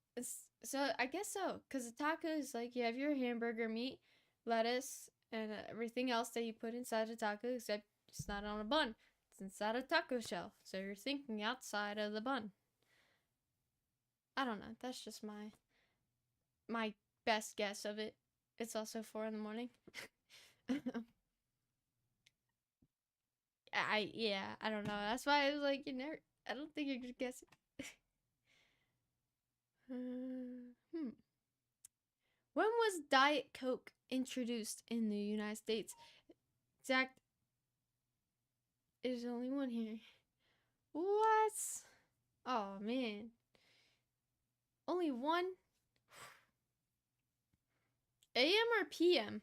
I guess so, because the taco is like you have your hamburger meat, lettuce, and everything else that you put inside a taco, except it's not on a bun. It's inside a taco shell. So you're thinking outside of the bun. I don't know. That's just my best guess of it. It's also 4 in the morning. I don't know. That's why I was like, I don't think you could guess it. When was Diet Coke introduced in the United States? Exact. There's only one here. What? Oh man. Only one? AM or PM?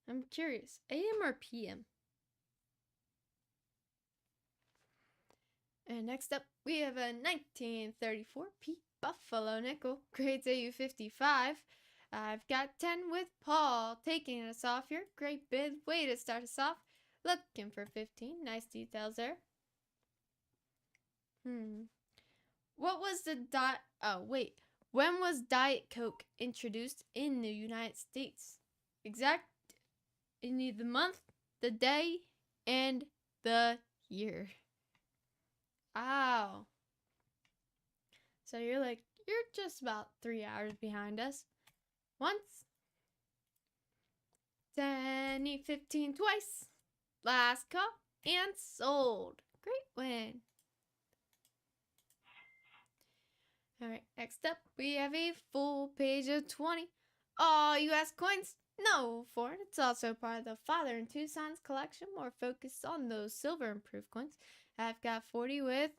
I'm curious. AM or PM? And next up, we have a 1934 Pete Buffalo nickel, grades AU 55. I've got 10 with Paul taking us off here. Great bid, way to start us off. Looking for 15. Nice details there. What was when was Diet Coke introduced in the United States? You need the month, the day, and the year. Ow. So you're just about 3 hours behind us. Once. 10, 15 twice. Last call and sold. Great win. Alright, next up we have a full page of 20. All US coins, no foreign. It's also part of the Father and Two Sons collection, more focused on those silver improved coins. I've got 40 with,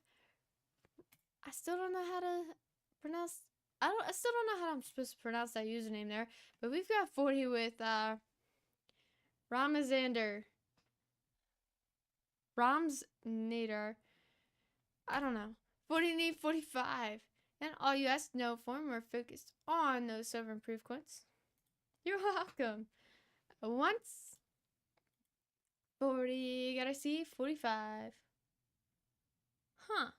I still don't know how to pronounce, I still don't know how I'm supposed to pronounce that username there, but we've got 40 with Ramazandar. Ramsnader. I don't know. 40 need 45. And all US no form, we're focused on those silver improved coins. You're welcome. Once. 40, gotta see, 45. Huh.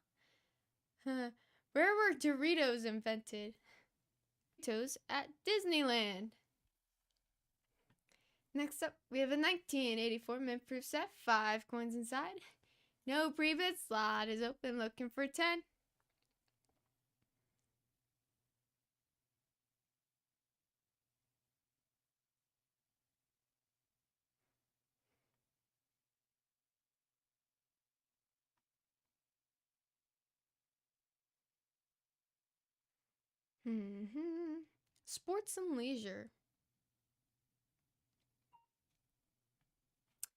Where were Doritos invented? Doritos at Disneyland. Next up, we have a 1984 mint proof set, 5 coins inside. No pre-bid, slot is open, looking for 10. Sports and leisure.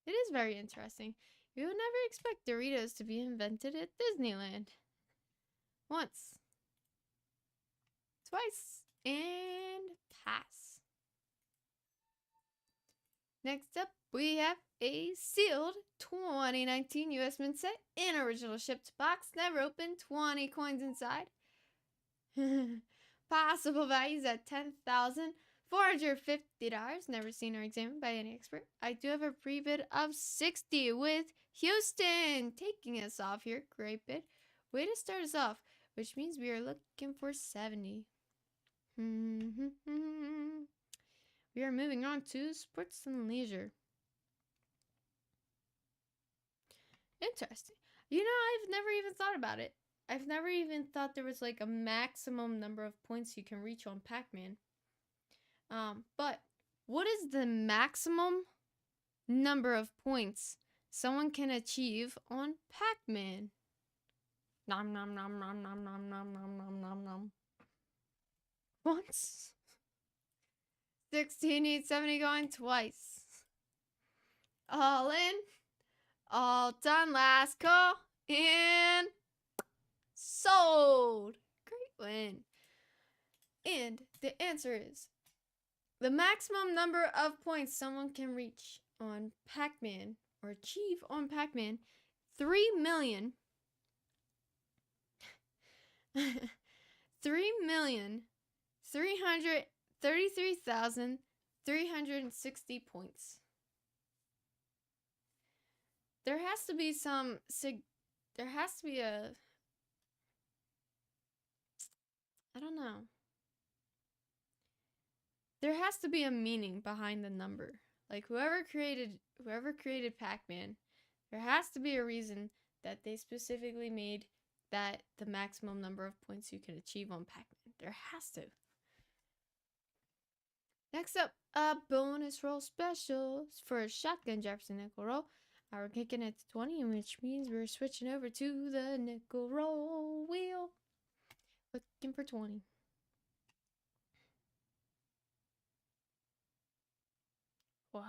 It is very interesting. You would never expect Doritos to be invented at Disneyland. Once. Twice. And pass. Next up, we have a sealed 2019 US Mint set in original shipped box, never opened, 20 coins inside. Possible values at $10,450, never seen or examined by any expert. I do have a pre-bid of 60 with Houston taking us off here. Great bid. Way to start us off, which means we are looking for 70. We are moving on to sports and leisure. Interesting. You know, I've never even thought about it. I've never even thought there was like a maximum number of points you can reach on Pac-Man. But what is the maximum number of points someone can achieve on Pac-Man? Nom nom nom nom nom nom nom nom nom nom nom. Once. 16 needs 70 going twice. All in. All done. Last call. And sold. Great win. And the answer is the maximum number of points someone can reach on Pac-Man or achieve on Pac-Man, 3,333,360 points. There has to be I don't know. There has to be a meaning behind the number. Like whoever created Pac-Man, there has to be a reason that they specifically made that the maximum number of points you can achieve on Pac-Man. There has to. Next up, a bonus roll special for a shotgun Jefferson nickel roll. We're kicking it to 20, which means we're switching over to the nickel roll wheel. Looking for 20. What?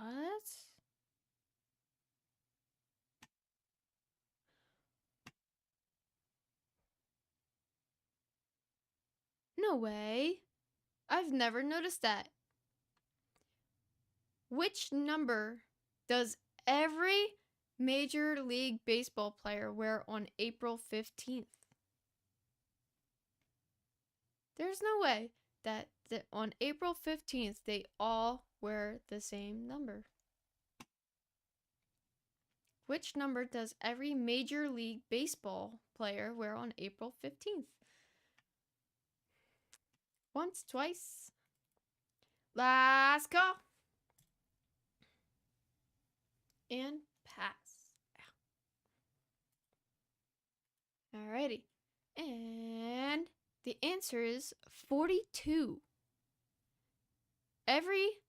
No way. I've never noticed that. Which number does every Major League Baseball player wear on April 15th? There's no way that on April 15th they all wear the same number. Which number does every Major League Baseball player wear on April 15th? Once, twice. Last call. And pass. Alrighty. And the answer is 42. Every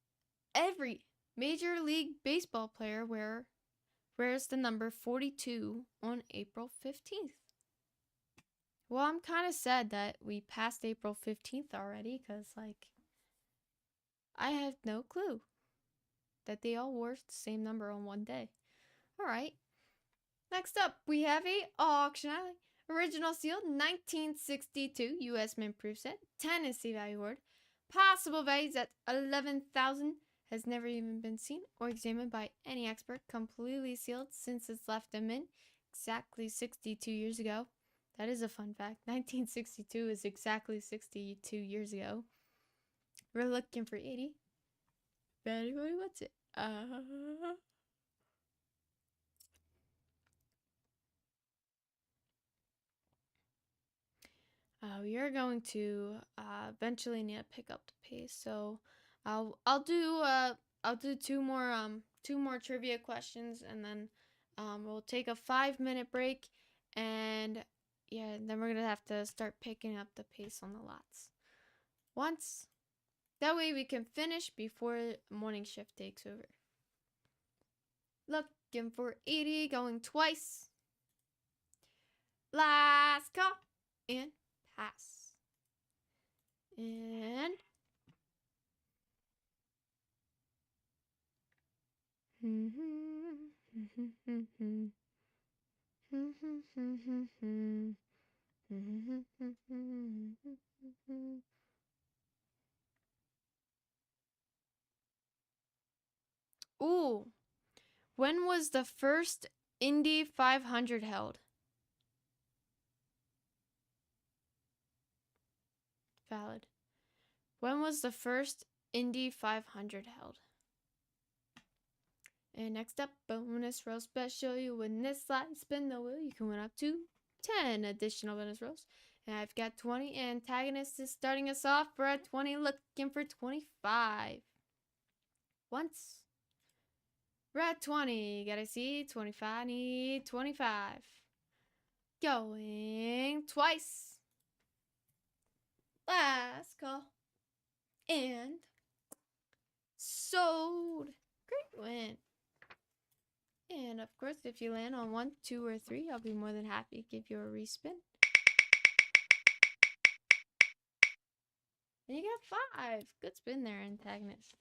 Major League Baseball player wears the number 42 on April 15th. Well, I'm kind of sad that we passed April 15th already because, like, I have no clue that they all wore the same number on one day. All right. Next up, we have a auction alley. Original sealed 1962 U.S. Mint proof set, Tennessee Value Award. Possible values at 11,000. Has never even been seen or examined by any expert. Completely sealed since it's left in mint exactly 62 years ago. That is a fun fact. 1962 is exactly 62 years ago. We're looking for 80. If anybody wants it. we are going to eventually need to pick up the pace. So I'll do two more trivia questions, and then we'll take a 5-minute break, and yeah, then we're gonna have to start picking up the pace on the lots. Once that way we can finish before morning shift takes over. Looking for 80, going twice. Last call and pass. And ooh, when was the first Indy 500 held? Valid. When was the first Indy 500 held? And next up, bonus roll special. You win this slot, spin the wheel. You can win up to 10 additional bonus rolls. And I've got 20. Antagonist is starting us off. We're at 20, looking for 25. Once. We're at 20. Gotta see 25. Need 25. Going twice. Last call. And sold. Great win. And of course, if you land on 1, 2, or 3, I'll be more than happy to give you a respin. And you got 5. Good spin there, Antagonist.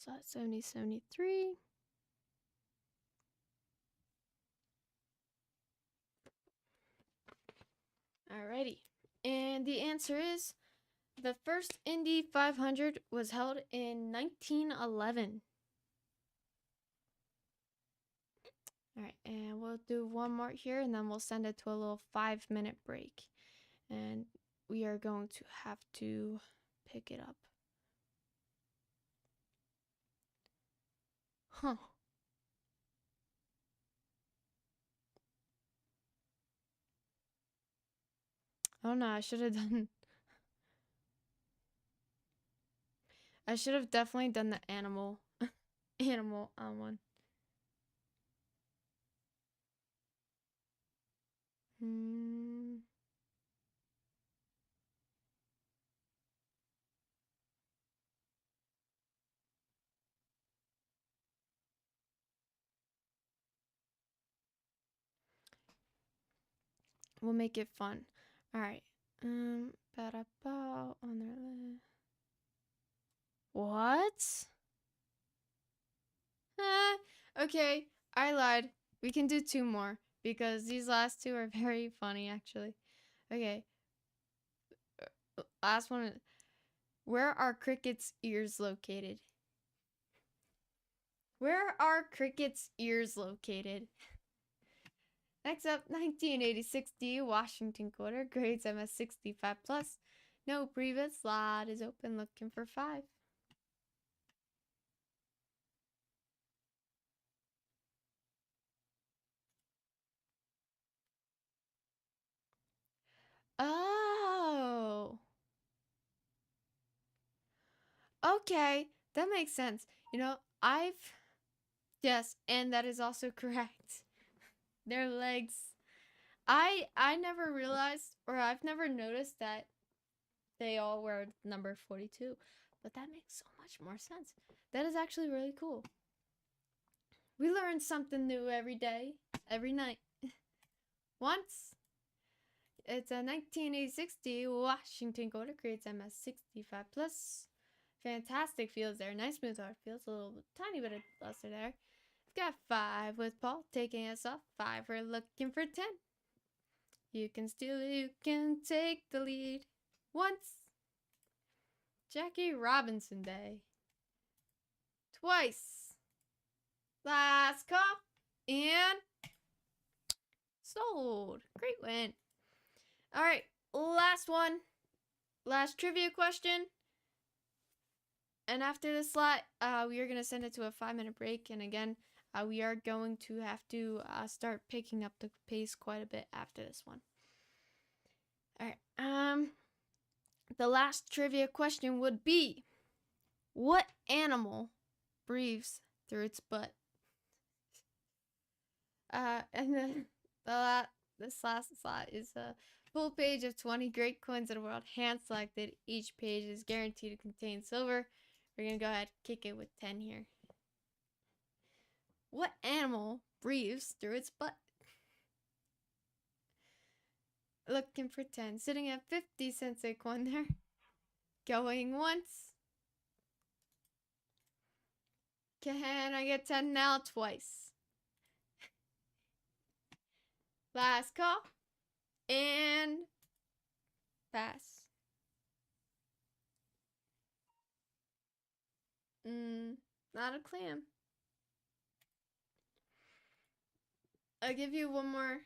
So that's 70, 73. Alrighty. And the answer is the first Indy 500 was held in 1911. Alright, and we'll do one more here, and then we'll send it to a little 5-minute break. And we are going to have to pick it up. Huh. Oh no, I should have definitely done the animal one. We'll make it fun. All right. On their list. What? Okay, I lied. We can do 2 more because these last 2 are very funny, actually. Okay. Last one. Where are crickets' ears located? Where are crickets' ears located? Next up, 1986 D Washington quarter, grades MS 65 plus. No previous slot is open, looking for 5. Oh. Okay, that makes sense. You know, yes, and that is also correct. Their legs. I never realized, or I've never noticed that they all wear number 42, but that makes so much more sense. That is actually really cool. We learn something new every day, every night. Once. It's a 1986 D Washington quarter, creates MS 65 plus. Fantastic fields there. Nice smooth hard fields. A little tiny bit of luster there. We've got 5 with Paul taking us off. 5, we're looking for 10. You can steal it, you can take the lead. Once. Jackie Robinson Day. twice. Last call. And sold. Great win. All right, last one. Last trivia question. And after this slot, we are going to send it to a 5-minute break. And again, we are going to have to start picking up the pace quite a bit after this one. All right. The last trivia question would be, what animal breathes through its butt? And then this last slot is a full page of 20 great coins of the world, hand selected. Each page is guaranteed to contain silver. We're gonna go ahead and kick it with 10 here. What animal breathes through its butt? Looking for 10. Sitting at 50 cents a coin there. Going once. Can I get 10 now? Twice. Last call. And pass. Not a clam. I'll give you one more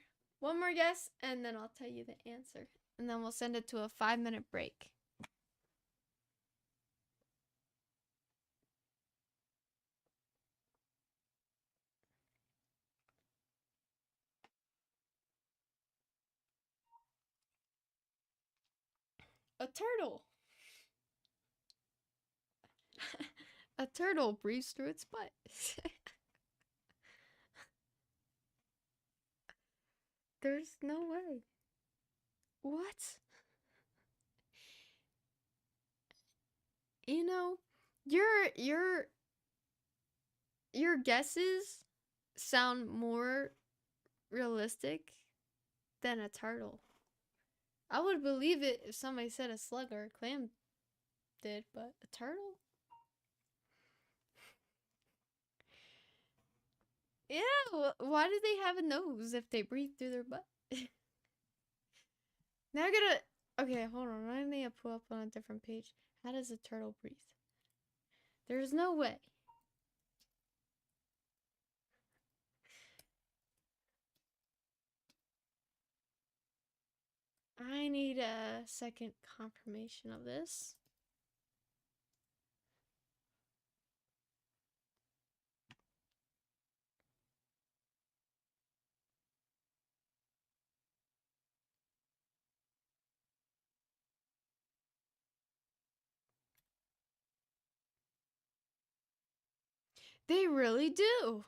guess, and then I'll tell you the answer. And then we'll send it to a 5-minute break. A turtle. A turtle breathes through its butt. There's no way. What? You know, your guesses sound more realistic than a turtle. I would believe it if somebody said a slug or a clam did, but a turtle? Yeah, why do they have a nose if they breathe through their butt? Now I gotta... Okay, hold on. I need to pull up on a different page. How does a turtle breathe? There's no way. I need a second confirmation of this. They really do.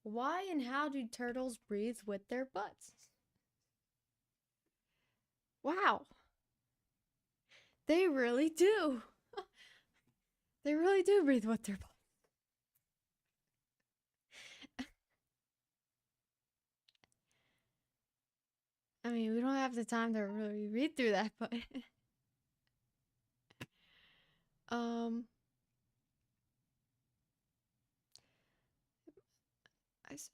Why and how do turtles breathe with their butts? Wow. They really do. They really do breathe with their butts. I mean, we don't have the time to really read through that, but I s-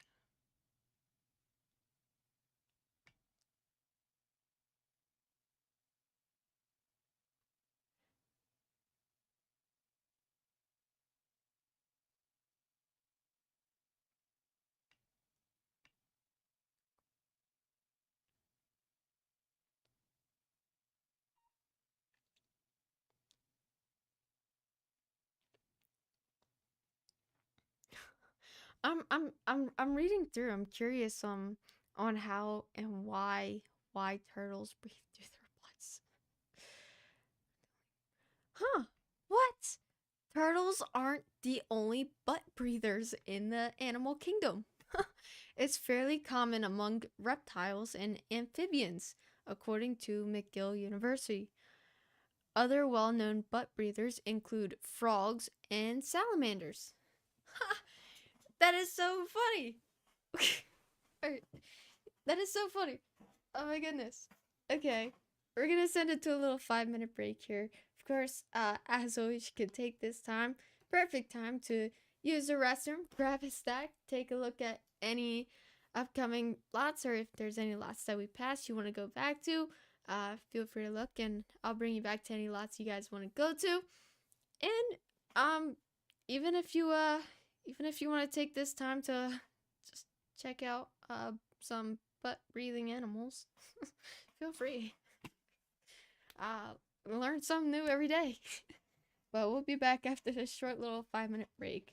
I'm reading through. I'm curious on how and why turtles breathe through their butts. Huh. What? Turtles aren't the only butt breathers in the animal kingdom. It's fairly common among reptiles and amphibians, according to McGill University. Other well-known butt breathers include frogs and salamanders. Ha! That is so funny. Alright. That is so funny. Oh my goodness. Okay. We're gonna send it to a little 5-minute break here. Of course, as always, you can take this time, perfect time, to use the restroom, grab a stack, take a look at any upcoming lots, or if there's any lots that we passed you want to go back to, feel free to look, and I'll bring you back to any lots you guys want to go to. And even if you even if you want to take this time to just check out some butt breathing animals, feel free. Learn something new every day. But we'll be back after this short little 5-minute break.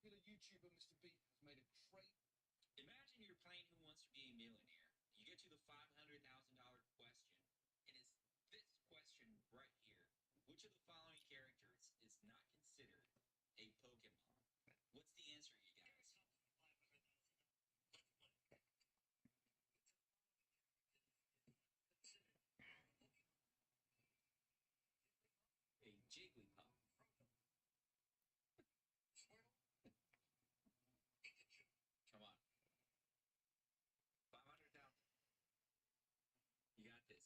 Popular YouTuber Mr. Beat has made a great. Imagine you're playing Who Wants to Be a Millionaire. You get to the $500,000 question, and it's this question right here. Which of the following characters is not considered a Pokemon? What's the answer, you guys? A Jigglypuff. Come on. 500,000. You got this.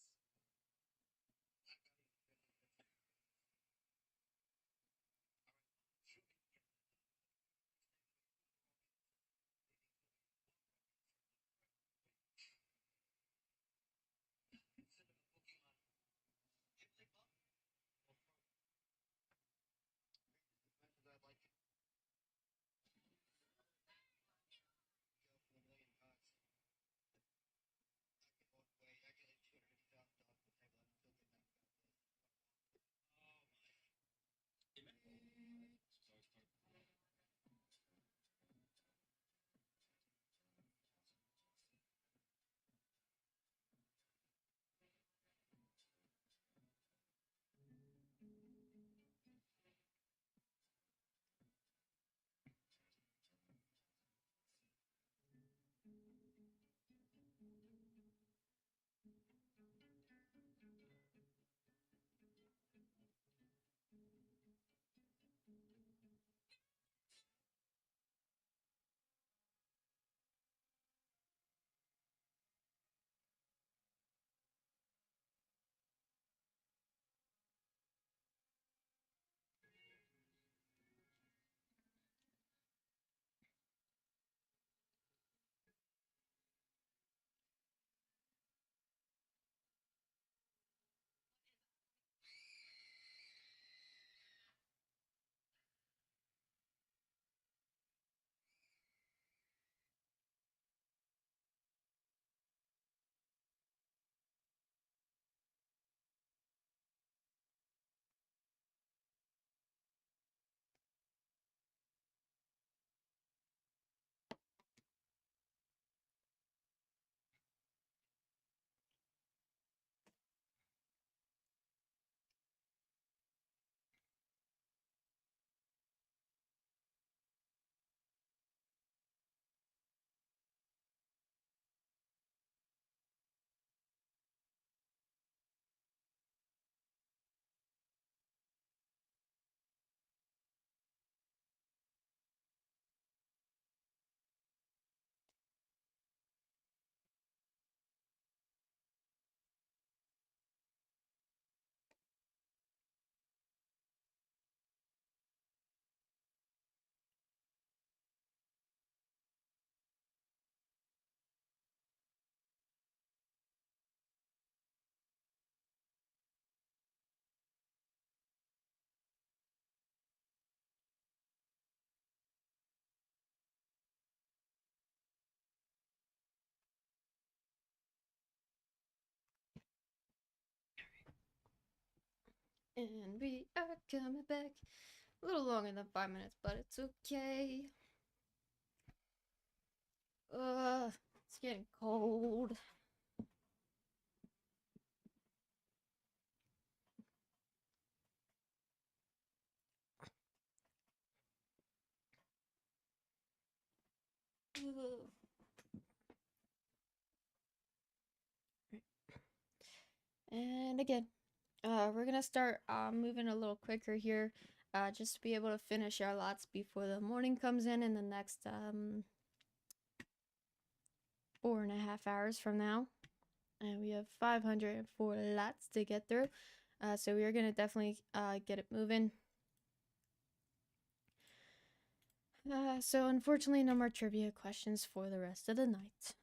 And we are coming back. A little longer than 5 minutes, but it's okay. It's getting cold. Ugh. And again, we're gonna start moving a little quicker here, just to be able to finish our lots before the morning comes in the next 4.5 hours from now. And we have 504 lots to get through, so we are gonna definitely get it moving. So unfortunately, no more trivia questions for the rest of the night.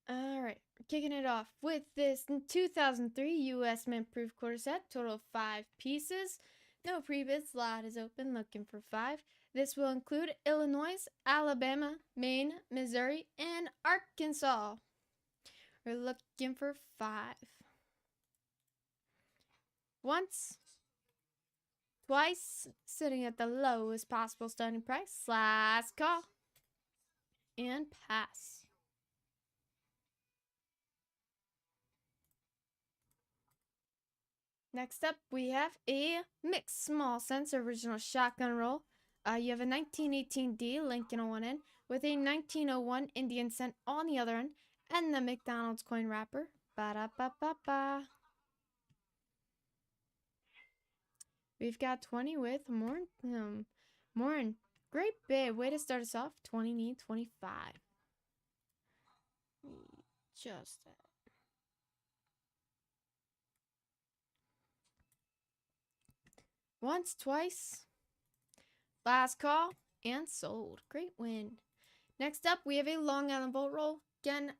Alright, we're kicking it off with this 2003 U.S. Mint Proof Quarter Set, total of 5 pieces. No pre-bids, lot is open, looking for 5. This will include Illinois, Alabama, Maine, Missouri, and Arkansas. We're looking for 5. Once, twice, sitting at the lowest possible starting price. Last call, and pass. Next up, we have a mixed small sense original shotgun roll. You have a 1918D Lincoln on one end with a 1901 Indian cent on the other end, and the McDonald's coin wrapper. Ba-da-ba-ba-ba. We've got 20 with Morin. Great bid. Way to start us off. 20 need 25. Just that. Once, twice. Last call and sold. Great win. Next up, we have a Long Island Bolt Roll. Again,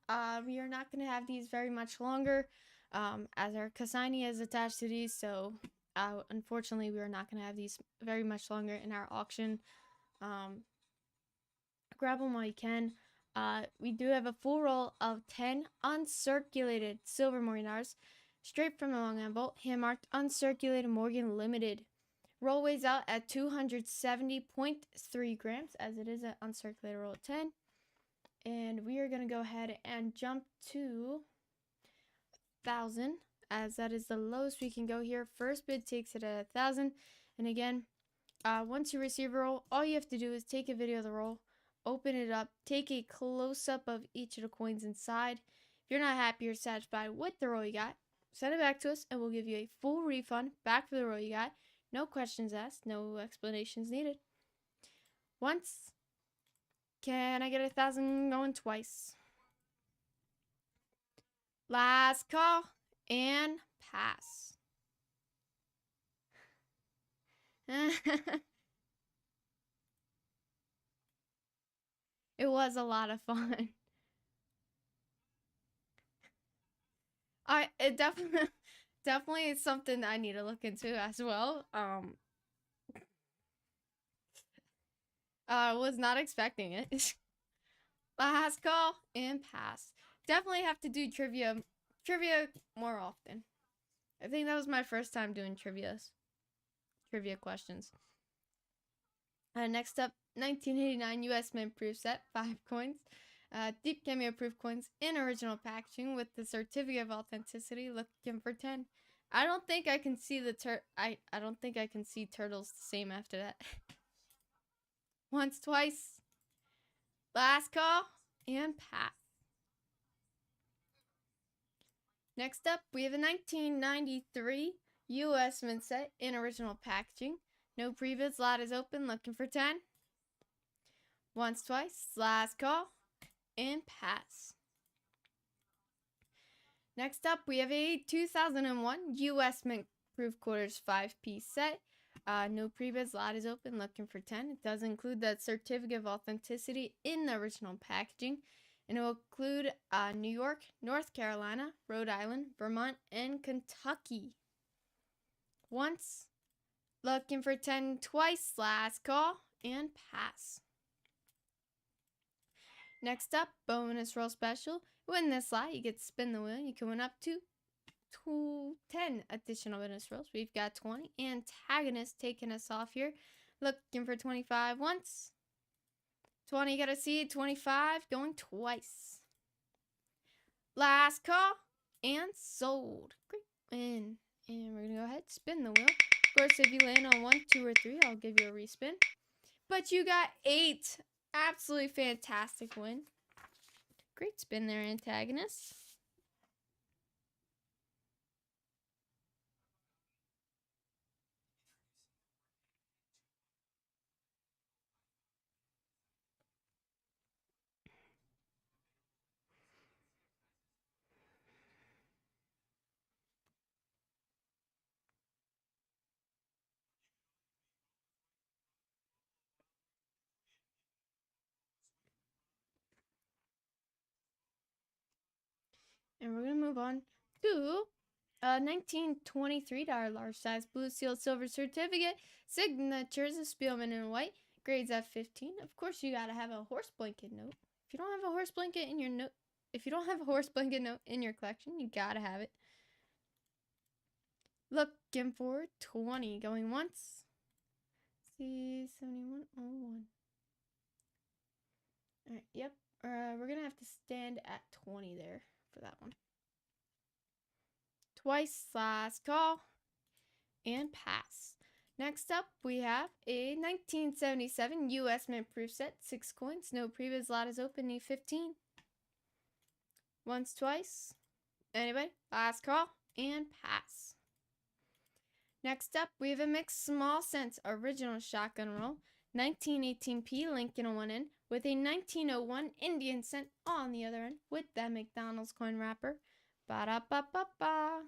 we are not going to have these very much longer, as our Cassini is attached to these, so unfortunately, we are not going to have these very much longer in our auction. Grab them while you can. We do have a full roll of 10 uncirculated silver Morinars, straight from the Long Island Bolt, hand-marked uncirculated Morgan Limited. Roll weighs out at 270.3 grams, as it is an uncirculated roll of 10. And we are going to go ahead and jump to 1,000, as that is the lowest we can go here. First bid takes it at 1,000. And again, once you receive a roll, all you have to do is take a video of the roll, open it up, take a close-up of each of the coins inside. If you're not happy or satisfied with the roll you got, send it back to us, and we'll give you a full refund back for the roll you got. No questions asked, no explanations needed. Once. Can I get 1,000 going twice? Last call and pass. It was a lot of fun. It definitely is something I need to look into as well. Was not expecting it. Last call and pass. Definitely have to do trivia more often. I think that was my first time doing trivia questions. Next up, 1989 U.S. Mint Proof Set, 5 coins. Deep cameo proof coins in original packaging with the certificate of authenticity, looking for 10. I don't think I can see the I don't think I can see turtles the same after that. Once, twice. Last call and pass. Next up, we have a 1993 U.S. Mint set in original packaging. No pre-bids, lot is open, looking for 10. Once, twice, last call, and pass. Next up, we have a 2001 U.S. Mint Proof Quarters 5-piece set. No pre-bids, lot is open, looking for 10. It does include that certificate of authenticity in the original packaging. And it will include New York, North Carolina, Rhode Island, Vermont, and Kentucky. Once, looking for 10 twice, last call, and pass. Next up, bonus roll special. Win this slot, you get to spin the wheel. You can win up to 10 additional bonus rolls. We've got 20. Antagonist taking us off here. Looking for 25 once. 20, you gotta see 25 going twice. Last call and sold. Great win. And we're gonna go ahead, spin the wheel. Of course, if you land on 1, 2, or 3, I'll give you a respin. But you got 8. Absolutely fantastic win. Great spin there, Antagonist. And we're going to move on to a $1923 large size blue seal silver certificate. Signatures of Spielman in white. Grades F15. Of course, you got to have a horse blanket note. If you don't have a horse blanket in your note, if you don't have a horse blanket note in your collection, you got to have it. Looking for 20 going once. C7101. All right, yep. We're going to have to stand at 20 there for that one. Twice, last call, and pass. Next up, we have a 1977 U.S. Mint proof set, 6 coins, no previous, lot is open, need 15. Once, twice. Anybody? Last call, and pass. Next up, we have a mixed small sense original shotgun roll, 1918p Lincoln on one end, with a 1901 Indian cent on the other end, with that McDonald's coin wrapper. Ba-da-ba-ba-ba.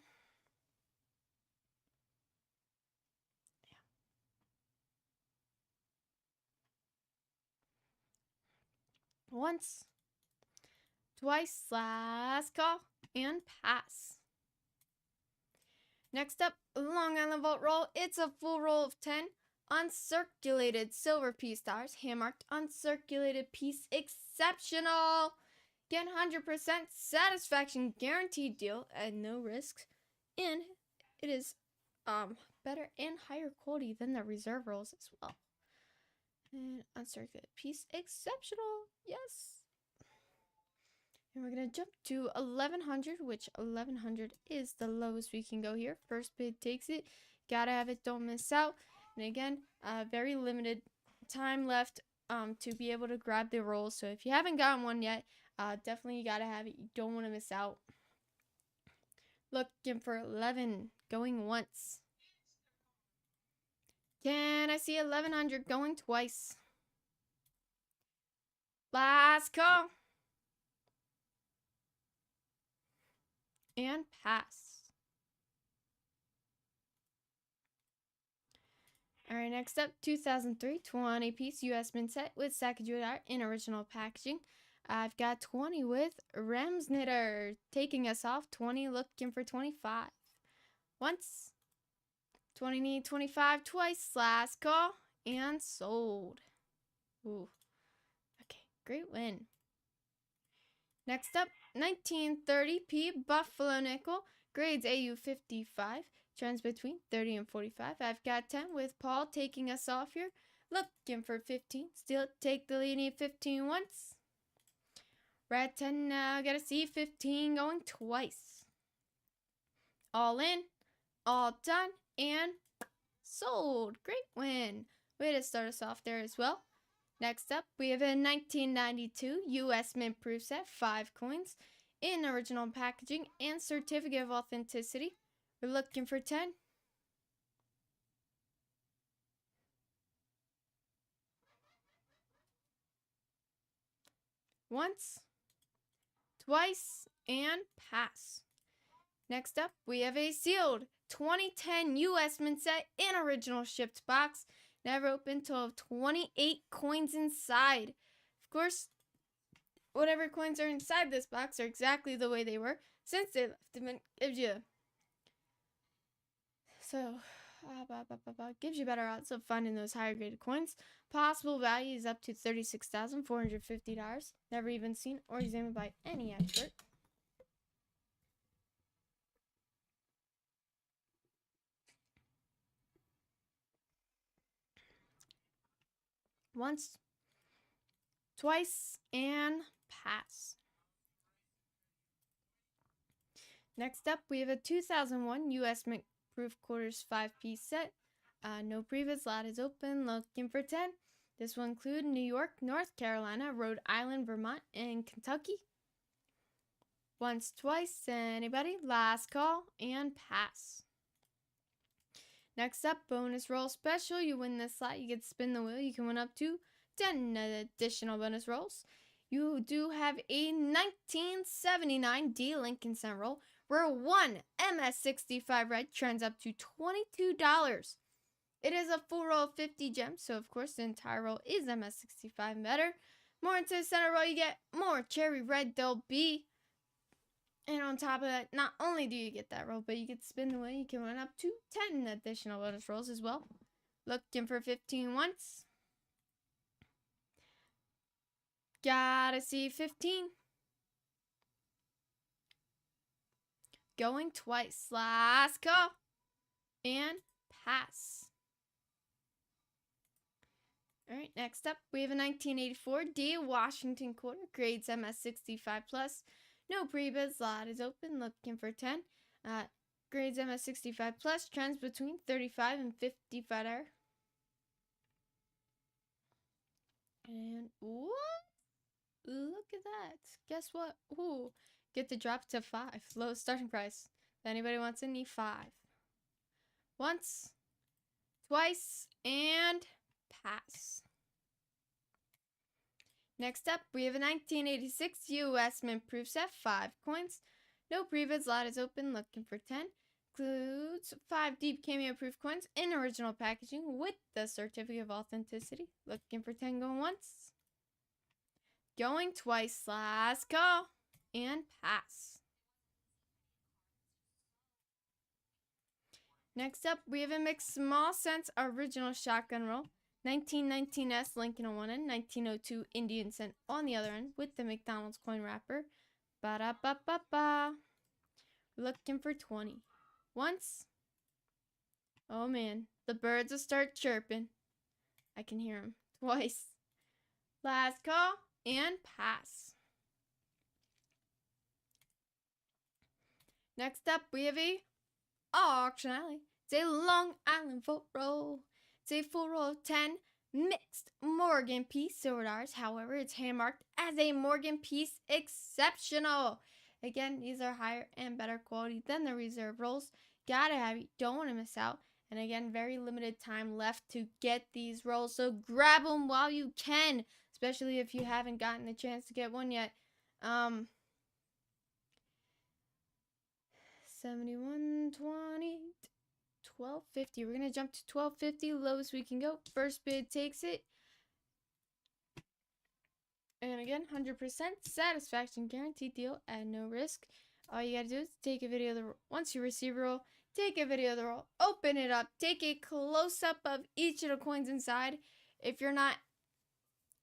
Once, twice, last call, and pass. Next up, Long Island Vault roll. It's a full roll of 10 uncirculated silver piece stars, hand-marked uncirculated piece exceptional. Get 100% satisfaction guaranteed deal at no risks, and it is better and higher quality than the reserve rolls as well. And uncirculated piece exceptional, yes. And we're gonna jump to 1100, which 1100 is the lowest we can go here. First bid takes it. Gotta have it, don't miss out. And again, very limited time left to be able to grab the rolls. So if you haven't gotten one yet, definitely you gotta have it. You don't want to miss out. Looking for 11 going once. Can I see 1100 going twice? Last call. And pass. Alright, next up, 2003 20 piece US Mint set with Sacagawea art in original packaging. I've got 20 with Remsnitter taking us off. 20 looking for 25. Once. 20 need 25 twice. Last call. And sold. Ooh. Okay, great win. Next up, 1930p Buffalo Nickel. Grades AU 55. Trends between 30 and 45. I've got 10 with Paul taking us off here. Looking for 15. Still take the lead. Need 15 once. We're at 10 now. Gotta see 15 going twice. All in. All done. And sold. Great win. Way to start us off there as well. Next up, we have a 1992 U.S. Mint proof set, 5 coins, in original packaging and certificate of authenticity. We're looking for 10. Once, twice, and pass. Next up, we have a sealed 2010 U.S. Mint set in original shipped box. Never opened till 28 coins inside. Of course, whatever coins are inside this box are exactly the way they were since they left them. It gives you gives you better odds of finding those higher graded coins. Possible value is up to $36,450. Never even seen or examined by any expert. Once, twice, and pass. Next up, we have a 2001 U.S. Mint Proof Quarters 5-piece set. No previous lot is open. Looking for 10. This will include New York, North Carolina, Rhode Island, Vermont, and Kentucky. Once, twice, anybody? Last call, and pass. Next up, bonus roll special. You win this slot, you get to spin the wheel. You can win up to 10 additional bonus rolls. You do have a 1979 D Lincoln Center roll where one MS65 red trends up to $22. It is a full roll of 50 gems, so of course the entire roll is MS65 and better. More into the center roll, you get more cherry red there'll be. And on top of that, not only do you get that roll, but you get to spin the wheel. You can win up to 10 additional bonus rolls as well. Looking for 15 once. Gotta see 15. Going twice. Last call. And pass. Alright, next up, we have a 1984 D Washington quarter, grades MS65 plus. No pre-bids, lot is open, looking for 10. Grades MS65 plus, trends between 35 and 55 there. And what? Look at that. Guess what? Ooh, get the drop to 5. Lowest starting price. If anybody wants any, 5. Once, twice, and pass. Next up, we have a 1986 U.S. Mint Proof set, 5 coins. No pre-bids, lot is open, looking for 10. Includes 5 deep cameo proof coins in original packaging with the certificate of authenticity. Looking for 10 going once. Going twice, last call, and pass. Next up, we have a mixed small sense original shotgun roll. 1919S Lincoln on one end, 1902 Indian Cent on the other end with the McDonald's coin wrapper. Ba-da-ba-ba-ba. Looking for 20. Once. Oh man, the birds will start chirping. I can hear them. Twice. Last call and pass. Next up, we have a auction alley. It's a Long Island full roll. It's a full roll of 10 mixed Morgan piece silver dollars. However, it's hand marked as a Morgan piece exceptional. Again, these are higher and better quality than the reserve rolls. Gotta have it. Don't want to miss out. And again, very limited time left to get these rolls. So grab them while you can, especially if you haven't gotten the chance to get one yet. 71.20. 12.50. We're gonna jump to 12.50, lowest we can go. First bid takes it. And again, 100% satisfaction guaranteed deal at no risk. All you gotta do is take a video of the roll. Once you receive a roll, take a video of the roll, open it up, take a close up of each of the coins inside. If you're not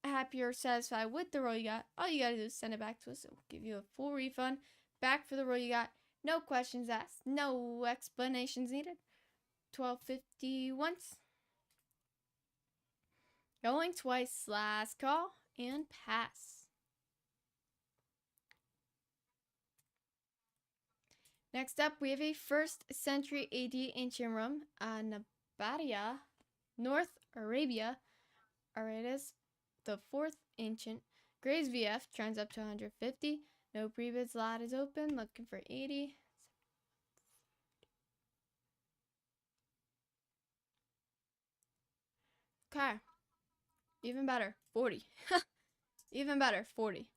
happy or satisfied with the roll you got, all you gotta do is send it back to us. We'll give you a full refund back for the roll you got. No questions asked, no explanations needed. 12.50 once. Going twice, last call, and pass. Next up, we have a 1st century AD ancient Rome, Nabatea, North Arabia. Alright, it is the 4th ancient. Grades VF, trends up to 150. No pre-bids, lot is open, looking for 80. Okay. Even better, 40. Even better, 40.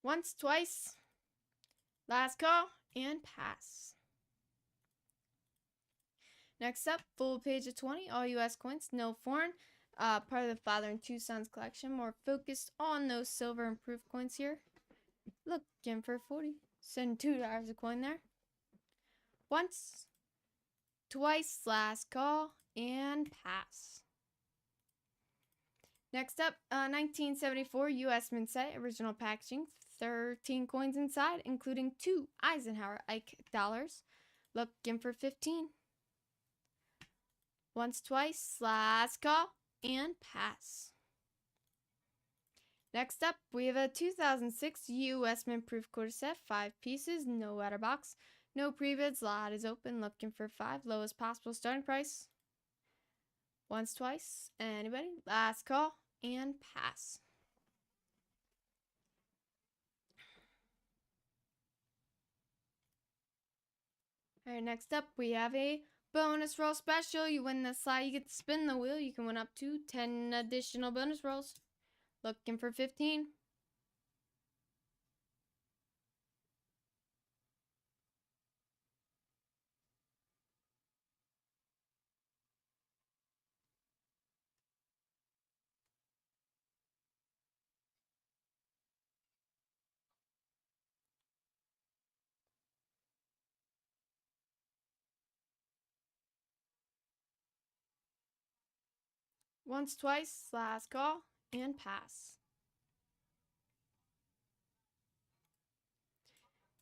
Once, twice. Last call and pass. Next up, full page of 20, all US coins, no foreign. Part of the Father and Two Sons collection, more focused on those silver and proof coins here. Looking for 40. Send $2 a coin there. Once, twice, last call, and pass. Next up, 1974 US Mint set, original packaging, 13 coins inside, including 2 Eisenhower Ike dollars. Looking for 15. Once, twice, last call, and pass. Next up, we have a 2006 U.S. Mint Proof quarter set, 5 pieces, no outer box, no pre-bids, lot is open, looking for 5, lowest possible starting price. Once, twice, anybody, last call, and pass. Alright, next up, we have a bonus roll special. You win this slot, you get to spin the wheel. You can win up to 10 additional bonus rolls. Looking for 15. Once, twice, last call, and pass.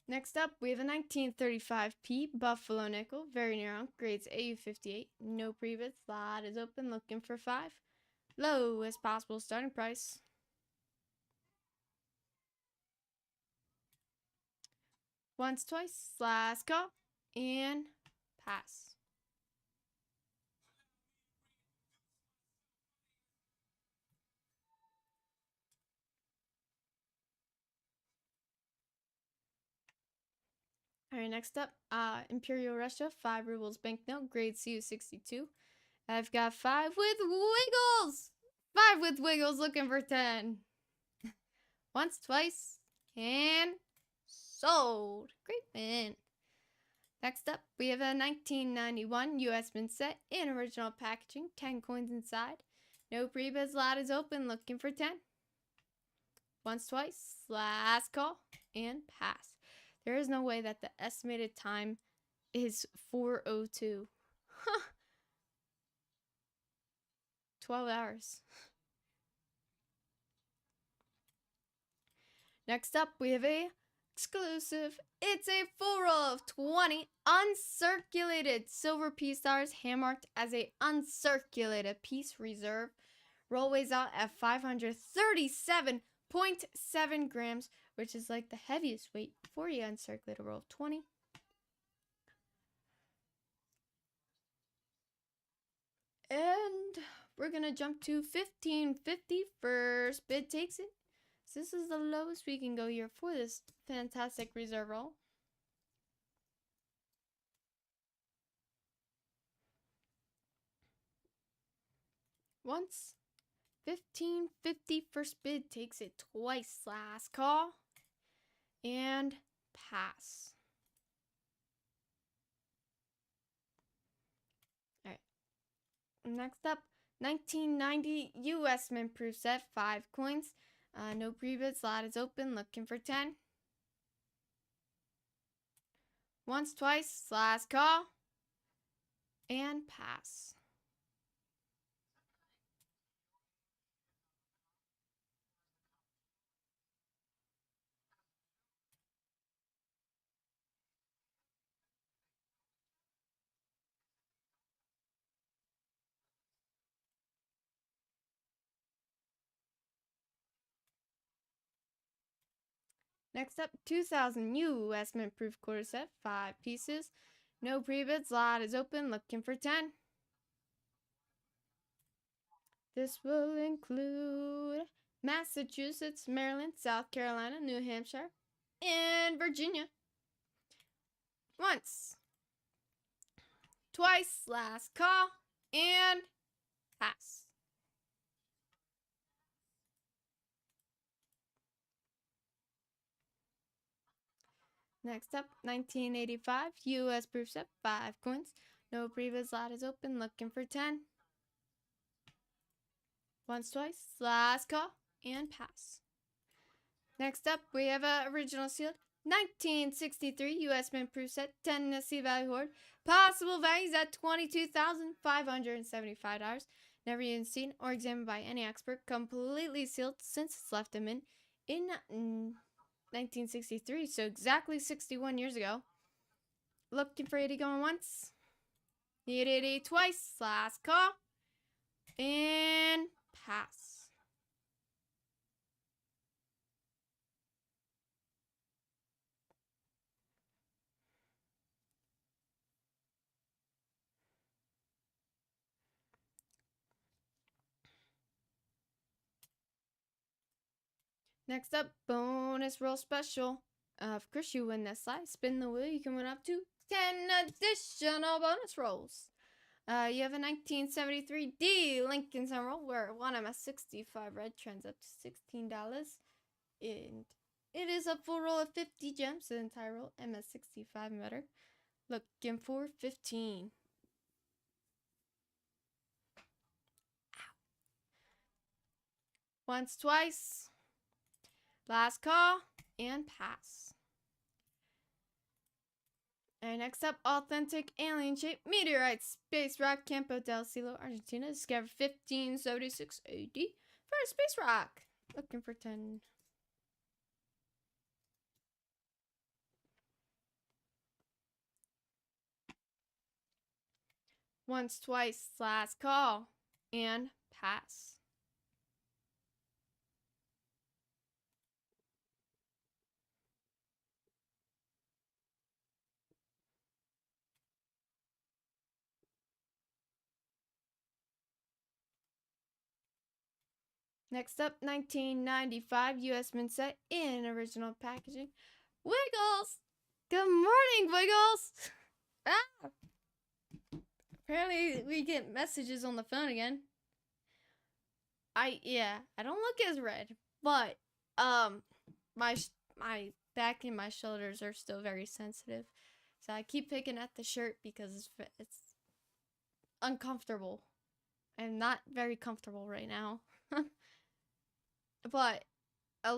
Next up, we have a 1935p Buffalo Nickel, very near on, grades AU58, no pre-bids, lot is open, looking for 5. Lowest possible starting price. Once, twice, last call, and pass. Alright, next up, Imperial Russia, 5 rubles banknote, grade CU62. I've got 5 with wiggles! 5 with wiggles, looking for 10. Once, twice, and sold. Great win. Next up, we have a 1991 US Mint set in original packaging, 10 coins inside. No pre-bids, lot is open, looking for 10. Once, twice, last call, and pass. There is no way that the estimated time is 4:02. 12 hours. Next up, we have a exclusive. It's a full roll of 20 uncirculated silver peace stars, hand marked as a uncirculated piece reserve. Roll weighs out at 537.7 grams, which is like the heaviest weight for the uncirculated roll of 20. And we're gonna jump to 1550. First bid takes it. So this is the lowest we can go here for this fantastic reserve roll. Once. 1550. First bid takes it twice. Last call. And pass. Alright. Next up, 1990 US Mint Proof set, 5 coins. No pre-bid, slot is open, looking for 10. Once, twice, last call. And pass. Next up, 2000 US Mint Proof quarter set, 5 pieces. No pre-bids, lot is open, looking for 10. This will include Massachusetts, Maryland, South Carolina, New Hampshire, and Virginia. Once. Twice, last call, and pass. Next up, 1985 US Proof set, 5 coins. No pre-bids, lot is open, looking for 10. Once, twice, last call, and pass. Next up, we have a original sealed 1963 US Mint Proof set, Tennessee Valley Hoard. Possible values at $22,575. Never even seen or examined by any expert. Completely sealed since it's left in mint in 1963, so exactly 61 years ago. Looking for 80 going once. Need 80 twice. Last call. And pass. Next up, bonus roll special. Of course, you win this slide. Spin the wheel. You can win up to 10 additional bonus rolls. You have a 1973 D Lincoln Sun roll where one MS65 red trends up to $16. And it is a full roll of 50 gems. The entire roll MS65 and better. Looking for 15. Ow. Once, twice. Last call and pass. And next up, authentic alien shaped meteorite space rock, Campo del Cielo, Argentina, discovered 1576 AD for a space rock. Looking for 10. Once, twice, last call and pass. Next up, 1995 US Mint set in original packaging. Wiggles! Good morning, Wiggles! Ah! Apparently, we get messages on the phone again. I don't look as red, but my back and my shoulders are still very sensitive, so I keep picking at the shirt because it's uncomfortable. I'm not very comfortable right now. But a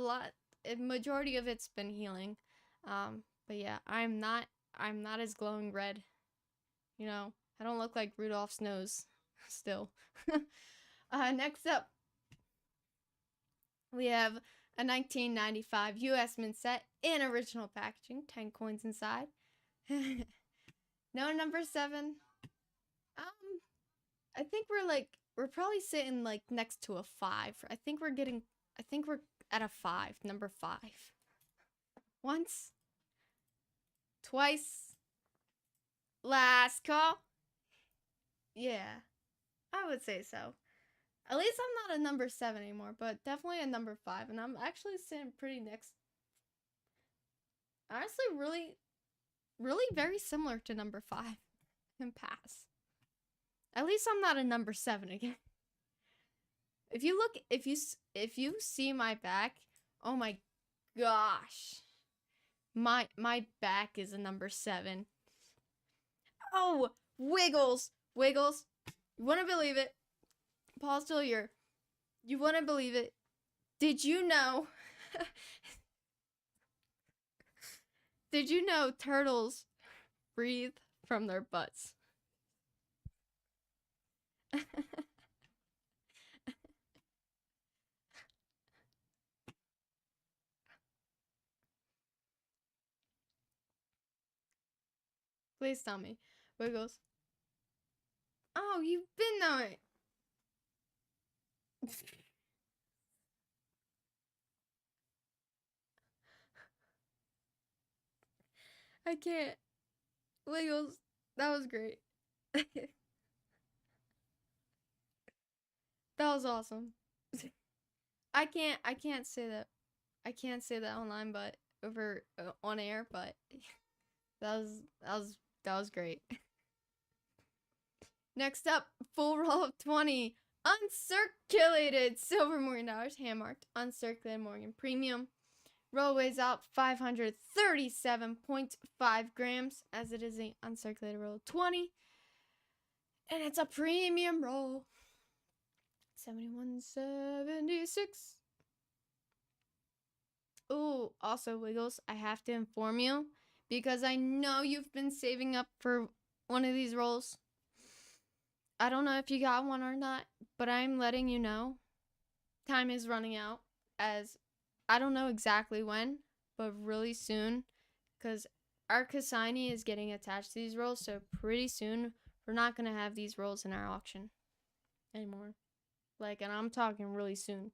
majority of it's been healing. But yeah, I'm not as glowing red. You know, I don't look like Rudolph's nose still. Next up, we have a 1995 US Mint set in original packaging, 10 coins inside. No number 7. I think we're probably sitting like next to a 5. I think we're at a 5, number 5. Once, twice, last call. Yeah, I would say so. At least I'm not a number 7 anymore, but definitely a number 5, and I'm actually sitting pretty next. Honestly, really very similar to number 5 and pass. At least I'm not a number 7 again. If you see my back, oh my gosh. My back is a number 7. Oh, Wiggles. You wouldn't believe it. Paul Stillier. You wouldn't believe it. Did you know? Did you know turtles breathe from their butts? Please tell me. Wiggles. Oh, you've been knowing. I can't. Wiggles. That was great. That was awesome. I can't say that. I can't say that online, but over on air, but that was great. Next up, full roll of 20 uncirculated silver Morgan dollars, hand marked uncirculated Morgan premium. Roll weighs out 537.5 grams, as it is a uncirculated roll of 20, and it's a premium roll. 7176. Oh, also Wiggles, I have to inform you because I know you've been saving up for one of these rolls. I don't know if you got one or not, but I'm letting you know time is running out, as I don't know exactly when, but really soon, because our consignee is getting attached to these rolls, so pretty soon we're not going to have these rolls in our auction anymore. Like, and I'm talking really soon.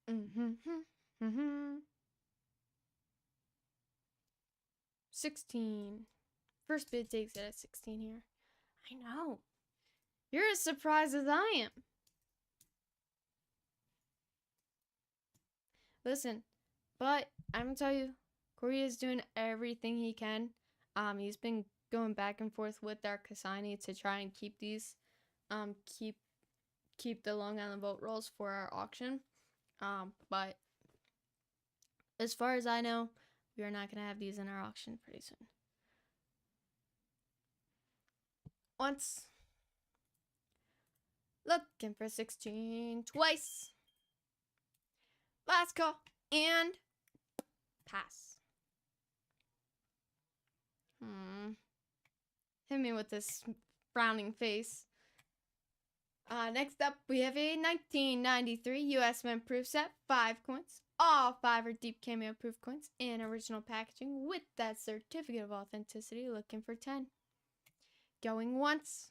Mm-hmm. 16. First bid takes it at 16 here. I know. You're as surprised as I am. Listen, but I'm gonna tell you, Corey is doing everything he can. He's been going back and forth with our consignee to try and keep these, keep the Long Island vote rolls for our auction. But as far as I know, we are not gonna have these in our auction pretty soon. Once. Looking for 16 twice. Last call and pass. Hit me with this frowning face. Next up, we have a 1993 US Mint proof set, 5 coins. All 5 are deep cameo proof coins in original packaging with that certificate of authenticity. Looking for 10. Going once.